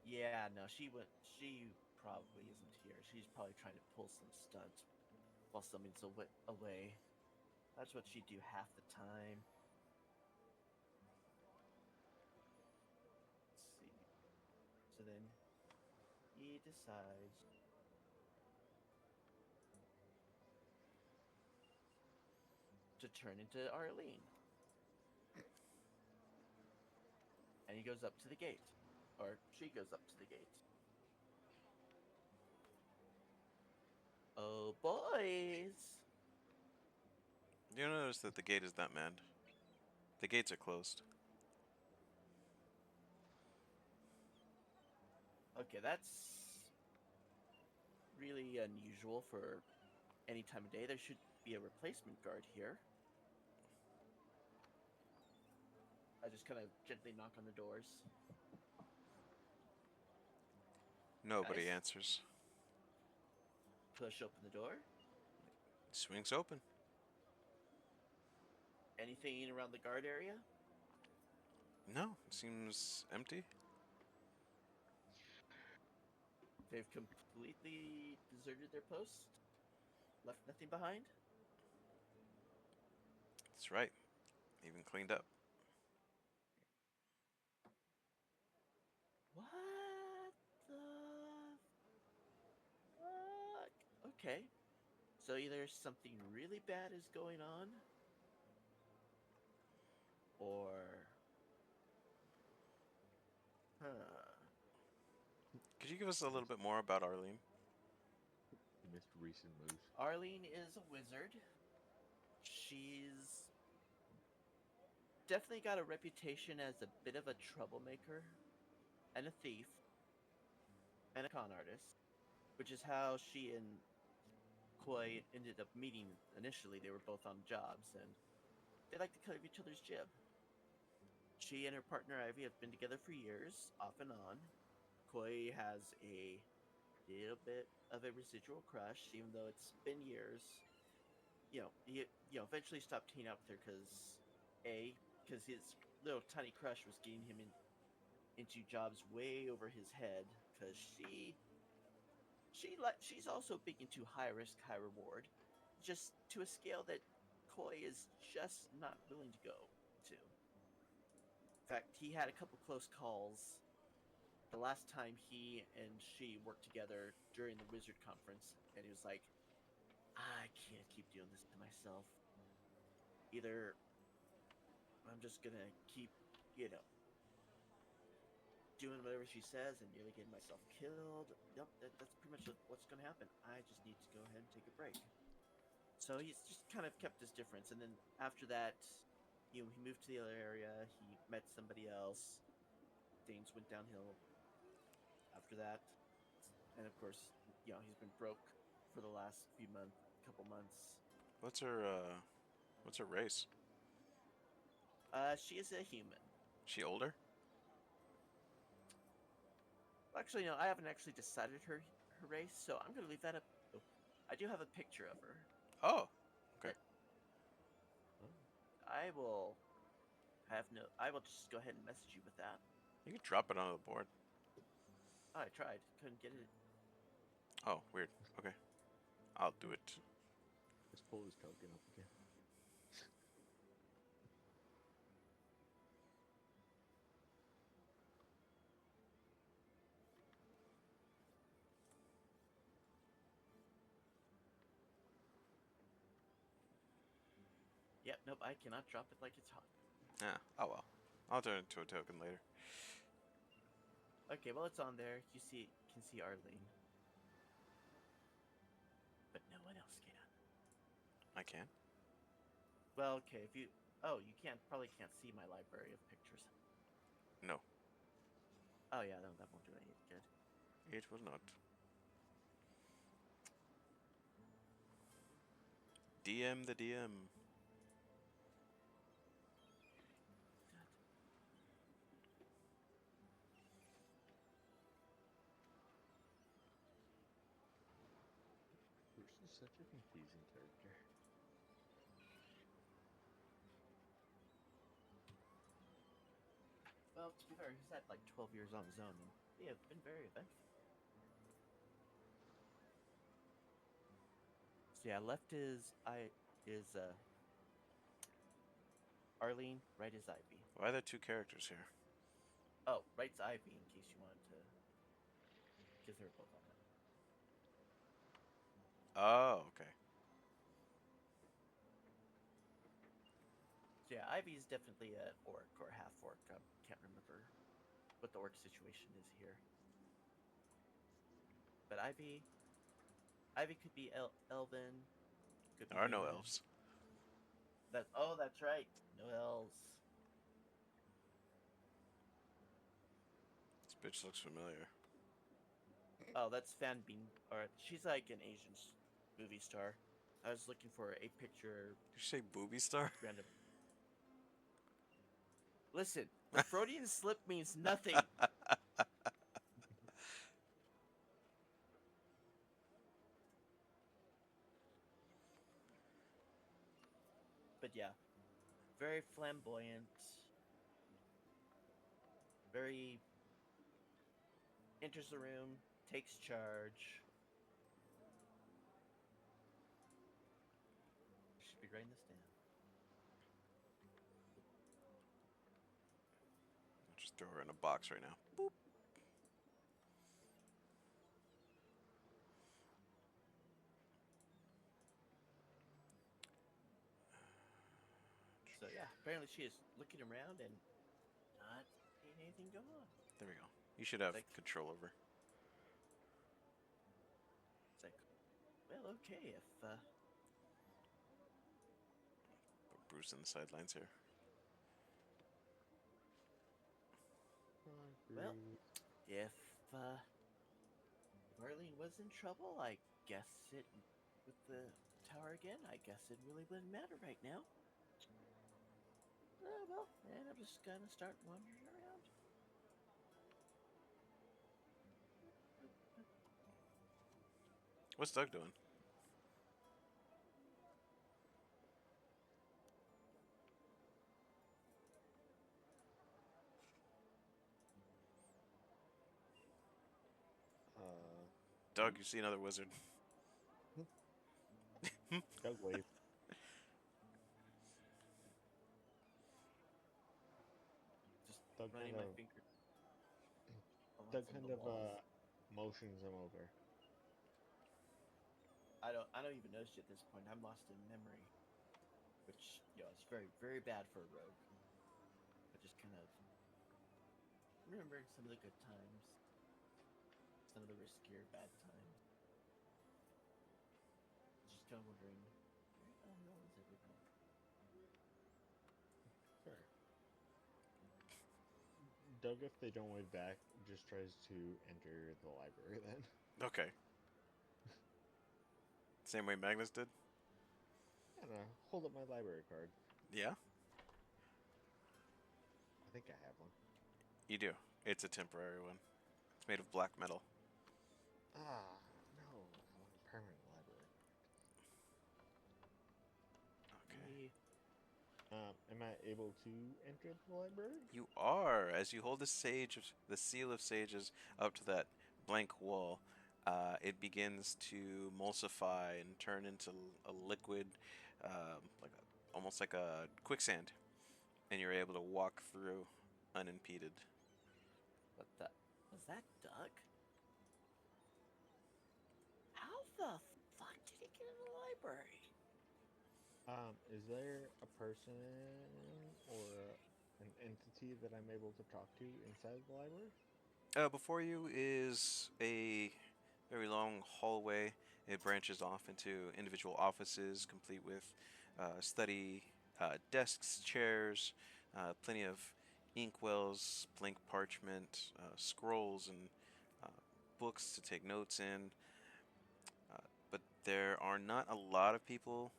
yeah, no, She probably isn't here. She's probably trying to pull some stunts while somebody's away. That's what she'd do half the time. Let's see. So then he decides to turn into Arlene. And he goes up to the gate. Or she goes up to the gate. Oh, boys! You notice that the gate is not manned. The gates are closed. Okay, that's really unusual for any time of day. There should be a replacement guard here. I just kind of gently knock on the doors. Nobody Guys, answers. push open the door. Swings open. Anything around the guard area? No, it seems empty. They've completely deserted their post, left nothing behind. That's right. Even cleaned up. Okay. So either something really bad is going on, or huh. Could you give us a little bit more about Arlene? He missed recent moves. Arlene is a wizard. She's definitely got a reputation as a bit of a troublemaker and a thief and a con artist, which is how she and Koi ended up meeting initially. They were both on jobs and they like to cut each other's jib. She and her partner Ivy have been together for years, off and on. Koi has a little bit of a residual crush, even though it's been years. He eventually stopped hanging out with her because his little tiny crush was getting him into jobs way over his head. Because she's also big into high risk, high reward, just to a scale that Koi is just not willing to go to. In fact, he had a couple close calls the last time he and she worked together during the Wizard Conference, and he was like, I can't keep doing this to myself. Either I'm just gonna keep, you know, doing whatever she says and nearly getting myself killed. Yep, that's pretty much what's gonna happen. I just need to go ahead and take a break. So he's just kind of kept his difference, and then after that, he moved to the other area. He met somebody else. Things went downhill after that, and of course, he's been broke for the last couple months. What's her what's her race? She is a human. She older? Actually, no, I haven't actually decided her race, so I'm gonna leave that up. Oh, I do have a picture of her. Oh, okay. That I will I will just go ahead and message you with that. You can drop it on the board. Oh, I tried, couldn't get it. Oh, weird. Okay. I'll do it. Let's pull his token up again. Yep, nope, I cannot drop it like it's hot. Yeah. Oh well. I'll turn it into a token later. Okay, well it's on there. You can see Arlene, but no one else can. I can. Well, okay, if you you probably can't see my library of pictures. No. Oh yeah, no, that won't do any good. It will not. DM the DM. Bruce is such a confusing character. Well, to be fair, he's had like 12 years on his own, and they have been very eventful. So yeah, left is Arlene, right is Ivy. Why are there two characters here? Oh, right's Ivy in case you wanted to, because they're both on it. Oh, okay. So yeah, Ivy's definitely an orc or half orc. I can't remember what the orc situation is here. But Ivy could be elven, could be There are no human. elves. That's right, no elves. This bitch looks familiar. Oh, that's Fan Bean. Or she's like an Asian movie star. I was looking for a picture Did you say booby star? random. Listen, the Freudian slip means nothing. But yeah, very flamboyant, very enters the room, takes charge. Should be writing this down. I'll just throw her in a box right now. Boop. apparently she is looking around and not seeing anything go on. There we go. You should have Like- control over. It's like, well, okay, if Put Bruce in the sidelines here. well, if Arlene was in trouble, I guess it with the tower again. I guess it really wouldn't matter right now. Well, and I'm just gonna start wandering around. What's Doug doing? Uh, Doug, you see another wizard. Doug wave. Just Doug running kind my of finger along Doug some of kind the of walls. motions him over. I don't even notice you at this point. I'm lost in memory, which is very very bad for a rogue. But just kind of remembering some of the good times, some of the riskier bad times. Just kind of wondering where the hell is everyone? Sure. Doug, if they don't wave back, just tries to enter the library then. Okay. Same way Magnus did? I don't know. Hold up my library card. Yeah? I think I have one. You do. It's a temporary one. It's made of black metal. Ah, no. I want a permanent library. Okay. Am I able to enter the library? You are. As you hold the seal of sages up to that blank wall, it begins to emulsify and turn into a liquid, almost like a quicksand, and you're able to walk through unimpeded. What the? Was that Doug? How the fuck did he get in the library? Is there a person or an entity that I'm able to talk to inside the library? Before you is a very long hallway. It branches off into individual offices, complete with study desks, chairs, plenty of inkwells, blank parchment, scrolls, and uh, books to take notes in. But there are not a lot of people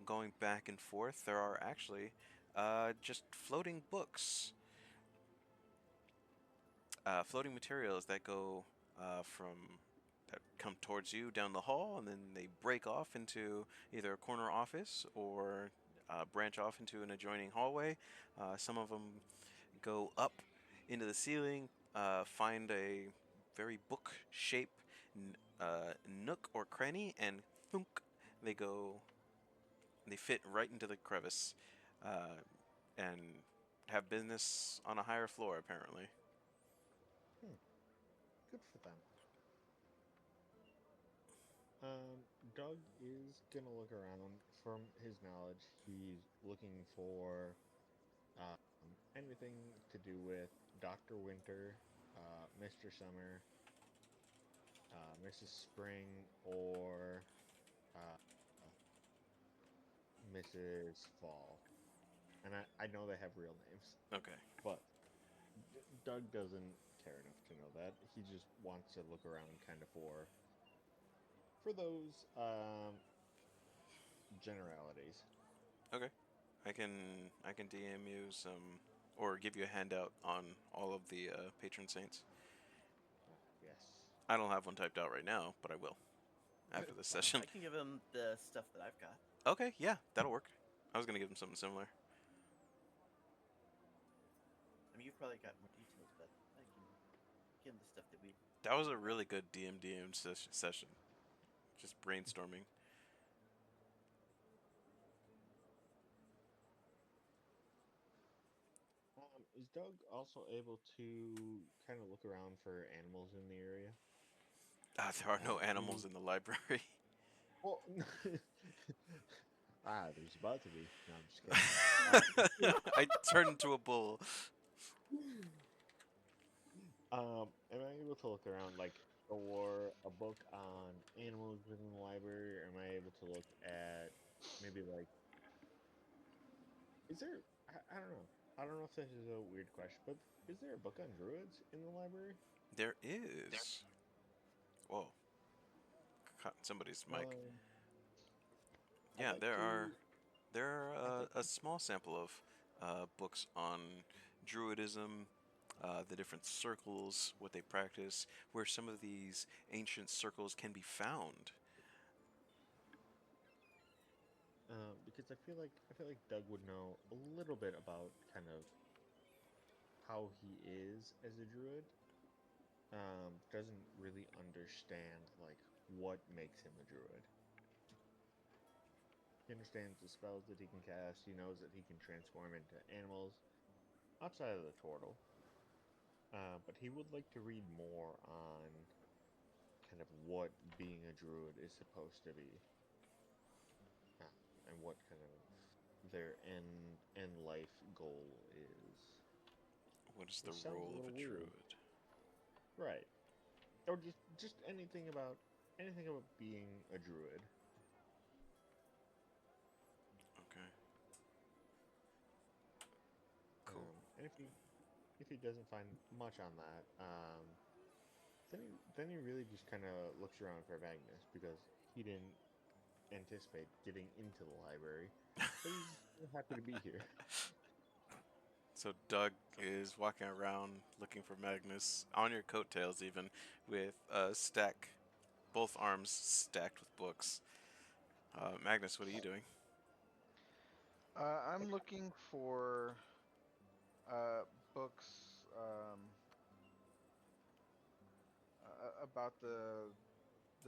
going back and forth. There are actually just floating books, floating materials that go from that come towards you down the hall, and then they break off into either a corner office or branch off into an adjoining hallway. Some of them go up into the ceiling, find a very book shape nook or cranny, and thunk, they go. They fit right into the crevice, uh, and have business on a higher floor apparently. Good for them. Doug is gonna look around. From his knowledge, he's looking for um, anything to do with Dr. Winter, Mr. Summer, Mrs. Spring, or uh, Mrs. Fall. And I know they have real names, Okay. but Doug doesn't care enough to know that. He just wants to look around kind of for those generalities. Okay. I can DM you some or give you a handout on all of the patron saints. Yes. I don't have one typed out right now, but I will after this session. I can give him the stuff that I've got. Okay, yeah, that'll work. I was gonna give him something similar. I mean, you've probably got more details, but I can give him the stuff that we. That was a really good DM session. Just brainstorming. Is Doug also able to kind of look around for animals in the area? There are no Do animals in the library. well, There's about to be. No, I'm just kidding. I turned into a bull. Am I able to look around like for a book on animals within the library, or am I able to look at maybe like is there I don't know. I don't know if this is a weird question, but is there a book on druids in the library? There is. Whoa, caught somebody's mic. Um, I'd Yeah, like there are. to. There are I'd like a small sample of books on druidism, the different circles, what they practice, where some of these ancient circles can be found. Because I feel like Doug would know a little bit about kind of how he is as a druid. Doesn't really understand like what makes him a druid. He understands the spells that he can cast. He knows that he can transform into animals outside of the turtle. But he would like to read more on kind of what being a druid is supposed to be, uh, and what kind of their end life goal is. What is the Which sounds a role of little a weird, druid? right? Or just anything about being a druid. Okay, cool. And if he doesn't find much on that, then he really just kind of looks around for Magnus because he didn't anticipate getting into the library, but he's happy to be here. So Doug is walking around looking for Magnus on your coattails, even with a stack, both arms stacked with books. Magnus, what are you doing? I'm looking for uh, books about the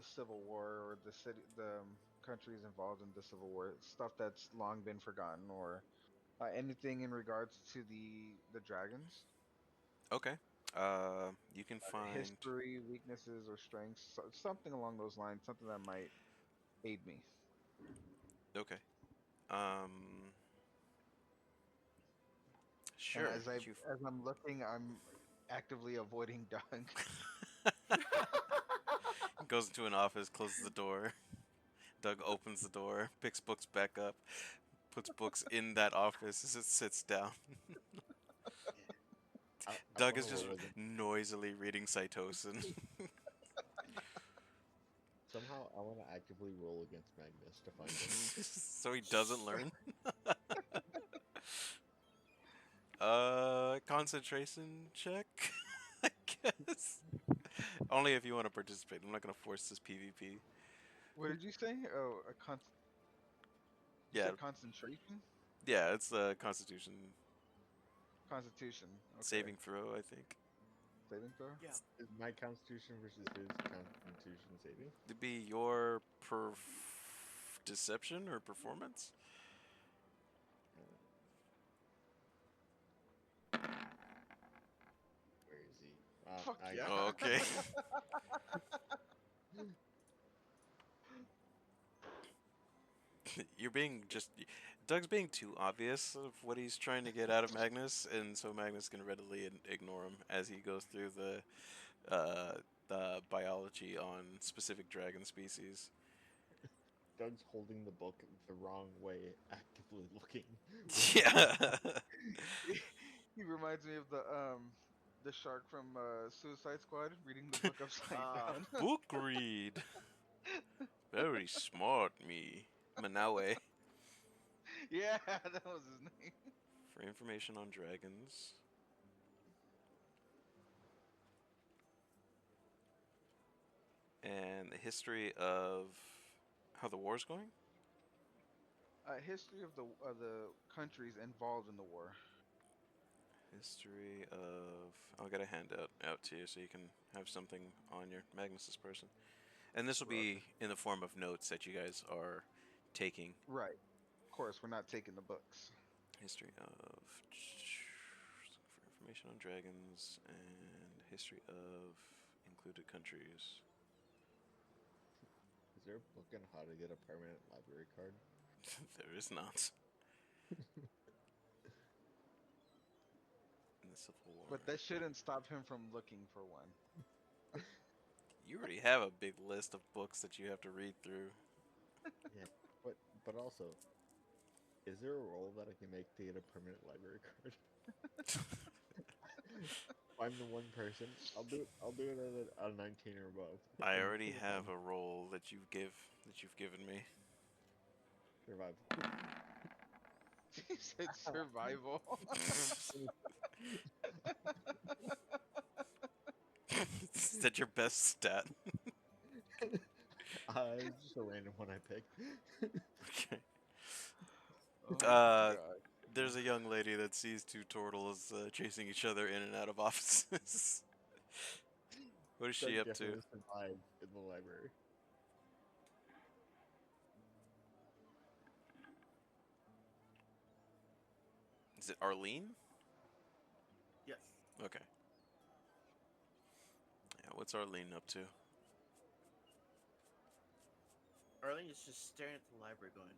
Civil War or the city, the countries involved in the Civil War, stuff that's long been forgotten, or anything in regards to the dragons, Okay. You can find. history, weaknesses, or strengths, something along those lines, something that might aid me. Okay. Um. And Sure. as I You. as I'm looking, I'm actively avoiding Doug. Goes into an office, closes the door. Doug opens the door, picks books back up, puts books in that office as it sits down. I Doug want is to just roll against. noisily reading Cytosin. Somehow, I want to actively roll against Magnus to find him. So he doesn't learn. Concentration check, I guess. Only if you want to participate. I'm not gonna force this PvP. What did you say? Oh, you Yeah, said concentration, yeah, it's a Constitution constitution. Okay, saving throw, I think. saving throw. Yeah. Is my Constitution versus his Constitution saving? It'd be your deception or performance. Where is he? Fuck I yeah. Oh, okay. You're being just Doug's being too obvious of what he's trying to get out of Magnus, and so Magnus can readily ignore him as he goes through the biology on specific dragon species. Doug's holding the book the wrong way, actively looking. Yeah. He reminds me of the shark from Suicide Squad reading the book upside down. Book read. Very smart, me. Manawe. Yeah, that was his name. For information on dragons. And the history of how the war's going? History of the countries involved in the war. History of. I'll get a handout out to you so you can have something on your Magnus's person. And this will Okay. be in the form of notes that you guys are taking. Right. Of course, we're not taking the books. History of. For information on dragons and history of included countries. Is there a book on how to get a permanent library card? There is not. In the Civil War. But that shouldn't stop him from looking for one. You already have a big list of books that you have to read through. Yeah, but also, is there a role that I can make to get a permanent library card? If I'm the one person, I'll do it at a 19 or above. I And already for the have fun, a role that you've given me. survival. He said survival. Is that your best stat? It's just a random one I picked. Okay. Oh Uh, god. there's a young lady that sees two turtles chasing each other in and out of offices. What is she Doug up to? definitely survived in the library. Is it Arlene? Yes. Okay. Yeah, what's Arlene up to? Arlene is just staring at the library going,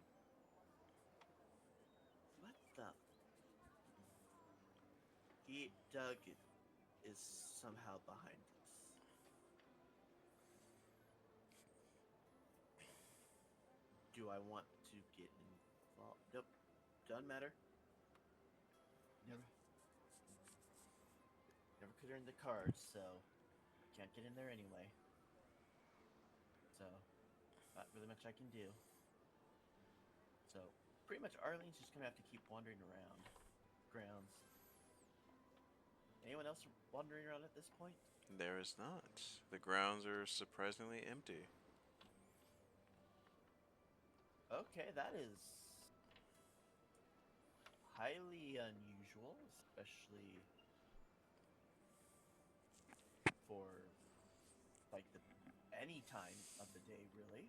what the? Doug is somehow behind this. Do I want to get involved? Nope. Doesn't matter. Never. Never could earn the cards, so can't get in there anyway. So, not really much I can do. So, pretty much Arlene's just gonna have to keep wandering around grounds. Anyone else wandering around at this point? There is not. The grounds are surprisingly empty. Okay, that is highly unusual, especially for like the any time of the day, really.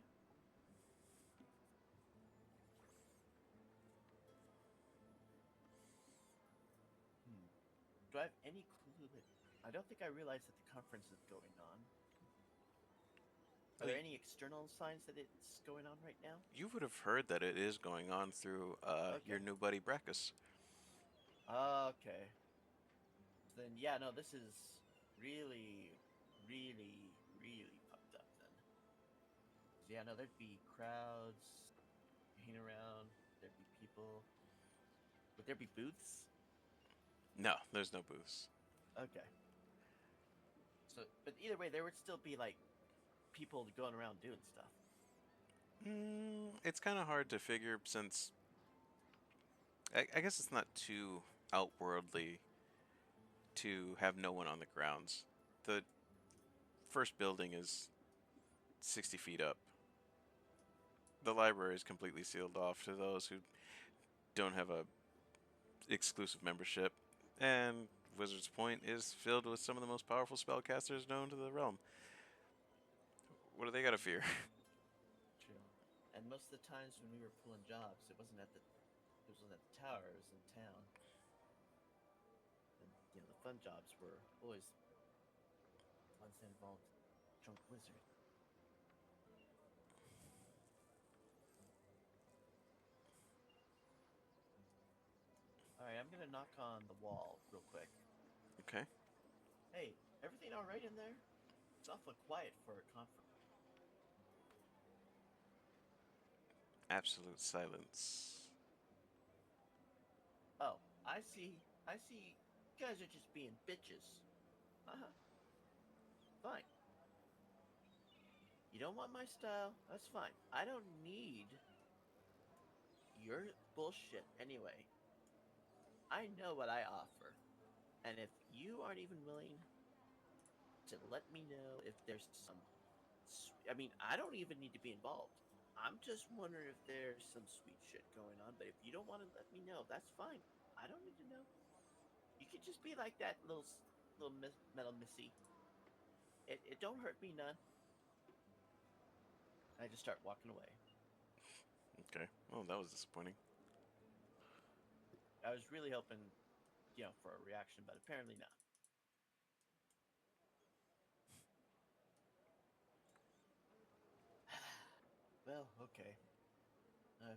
Hmm. Do I have any clue that? I don't think I realized that the conference is going on. Are there any external signs that it's going on right now? You would have heard that it is going on through your Okay. new buddy Brackus. Okay. Then yeah, no, this is really, really, really fucked up then. 'Cause, yeah, no, there'd be crowds hanging around. There'd be people. Would there be booths? No, there's no booths. Okay. So, but either way, there would still be like people going around doing stuff. It's kind of hard to figure since I guess it's not too outworldly to have no one on the grounds. The first building is 60 feet up. The library is completely sealed off to those who don't have a exclusive membership, and Wizard's Point is filled with some of the most powerful spellcasters known to the realm. What do they got to fear? True. And most of the times when we were pulling jobs, it wasn't at the tower. It was in town. And the fun jobs were always ones that involved drunk wizard. All right, I'm gonna knock on the wall real quick. Okay. Hey, everything all right in there? It's awfully quiet for a conference. Absolute silence. Oh, I see. I see. You guys are just being bitches. Uh-huh. Fine. You don't want my style? That's fine. I don't need your bullshit anyway. I know what I offer. And if you aren't even willing to let me know if there's some. I mean, I don't even need to be involved. I'm just wondering if there's some sweet shit going on. But if you don't want to let me know, that's fine. I don't need to know. You could just be like that little metal missy. It don't hurt me none. I just start walking away. Okay. Well, that was disappointing. I was really hoping, for a reaction, but apparently not. Well, okay. Uh,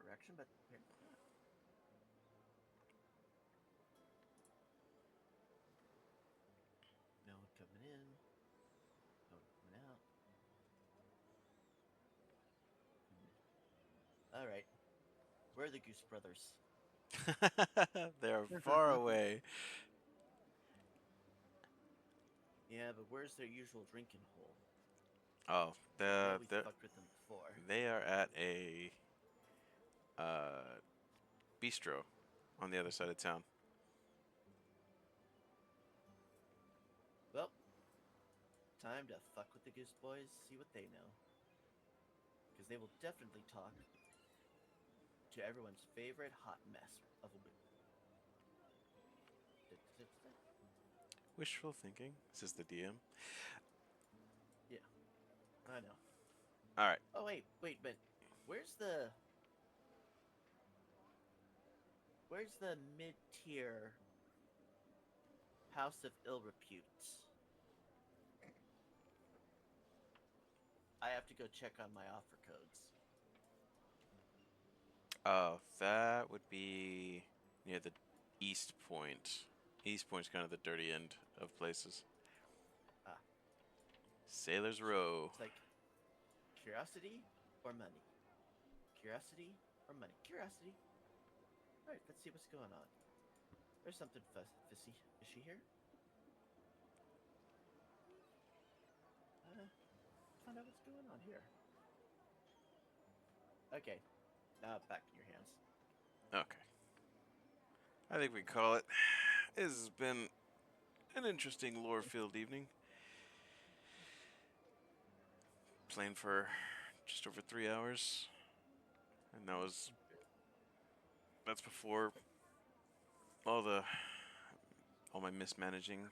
erection, but apparently not. No one coming in. No one coming out. All right. Where are the Goose Brothers? They're far away. Yeah, but where's their usual drinking hole? Oh, I know we the fucked with them before. they are at a bistro on the other side of town. Well, time to fuck with the Goose Boys, see what they know. Because they will definitely talk to everyone's favorite hot mess of a week. Wishful thinking, says the DM. Yeah, I know. All right. Oh wait, but where's the mid-tier House of Ill Repute? I have to go check on my offer codes. That would be near the East Point. East Point's kind of the dirty end of places. Ah, Sailor's Row. it's like curiosity or money. Curiosity or money. Curiosity. All right, let's see what's going on. There's something fissy. Is she here? Find out what's going on here. Okay, now back in your hands. Okay. I think we call it. This has been an interesting lore-filled evening. Playing for just over 3 hours. And that's before all my mismanaging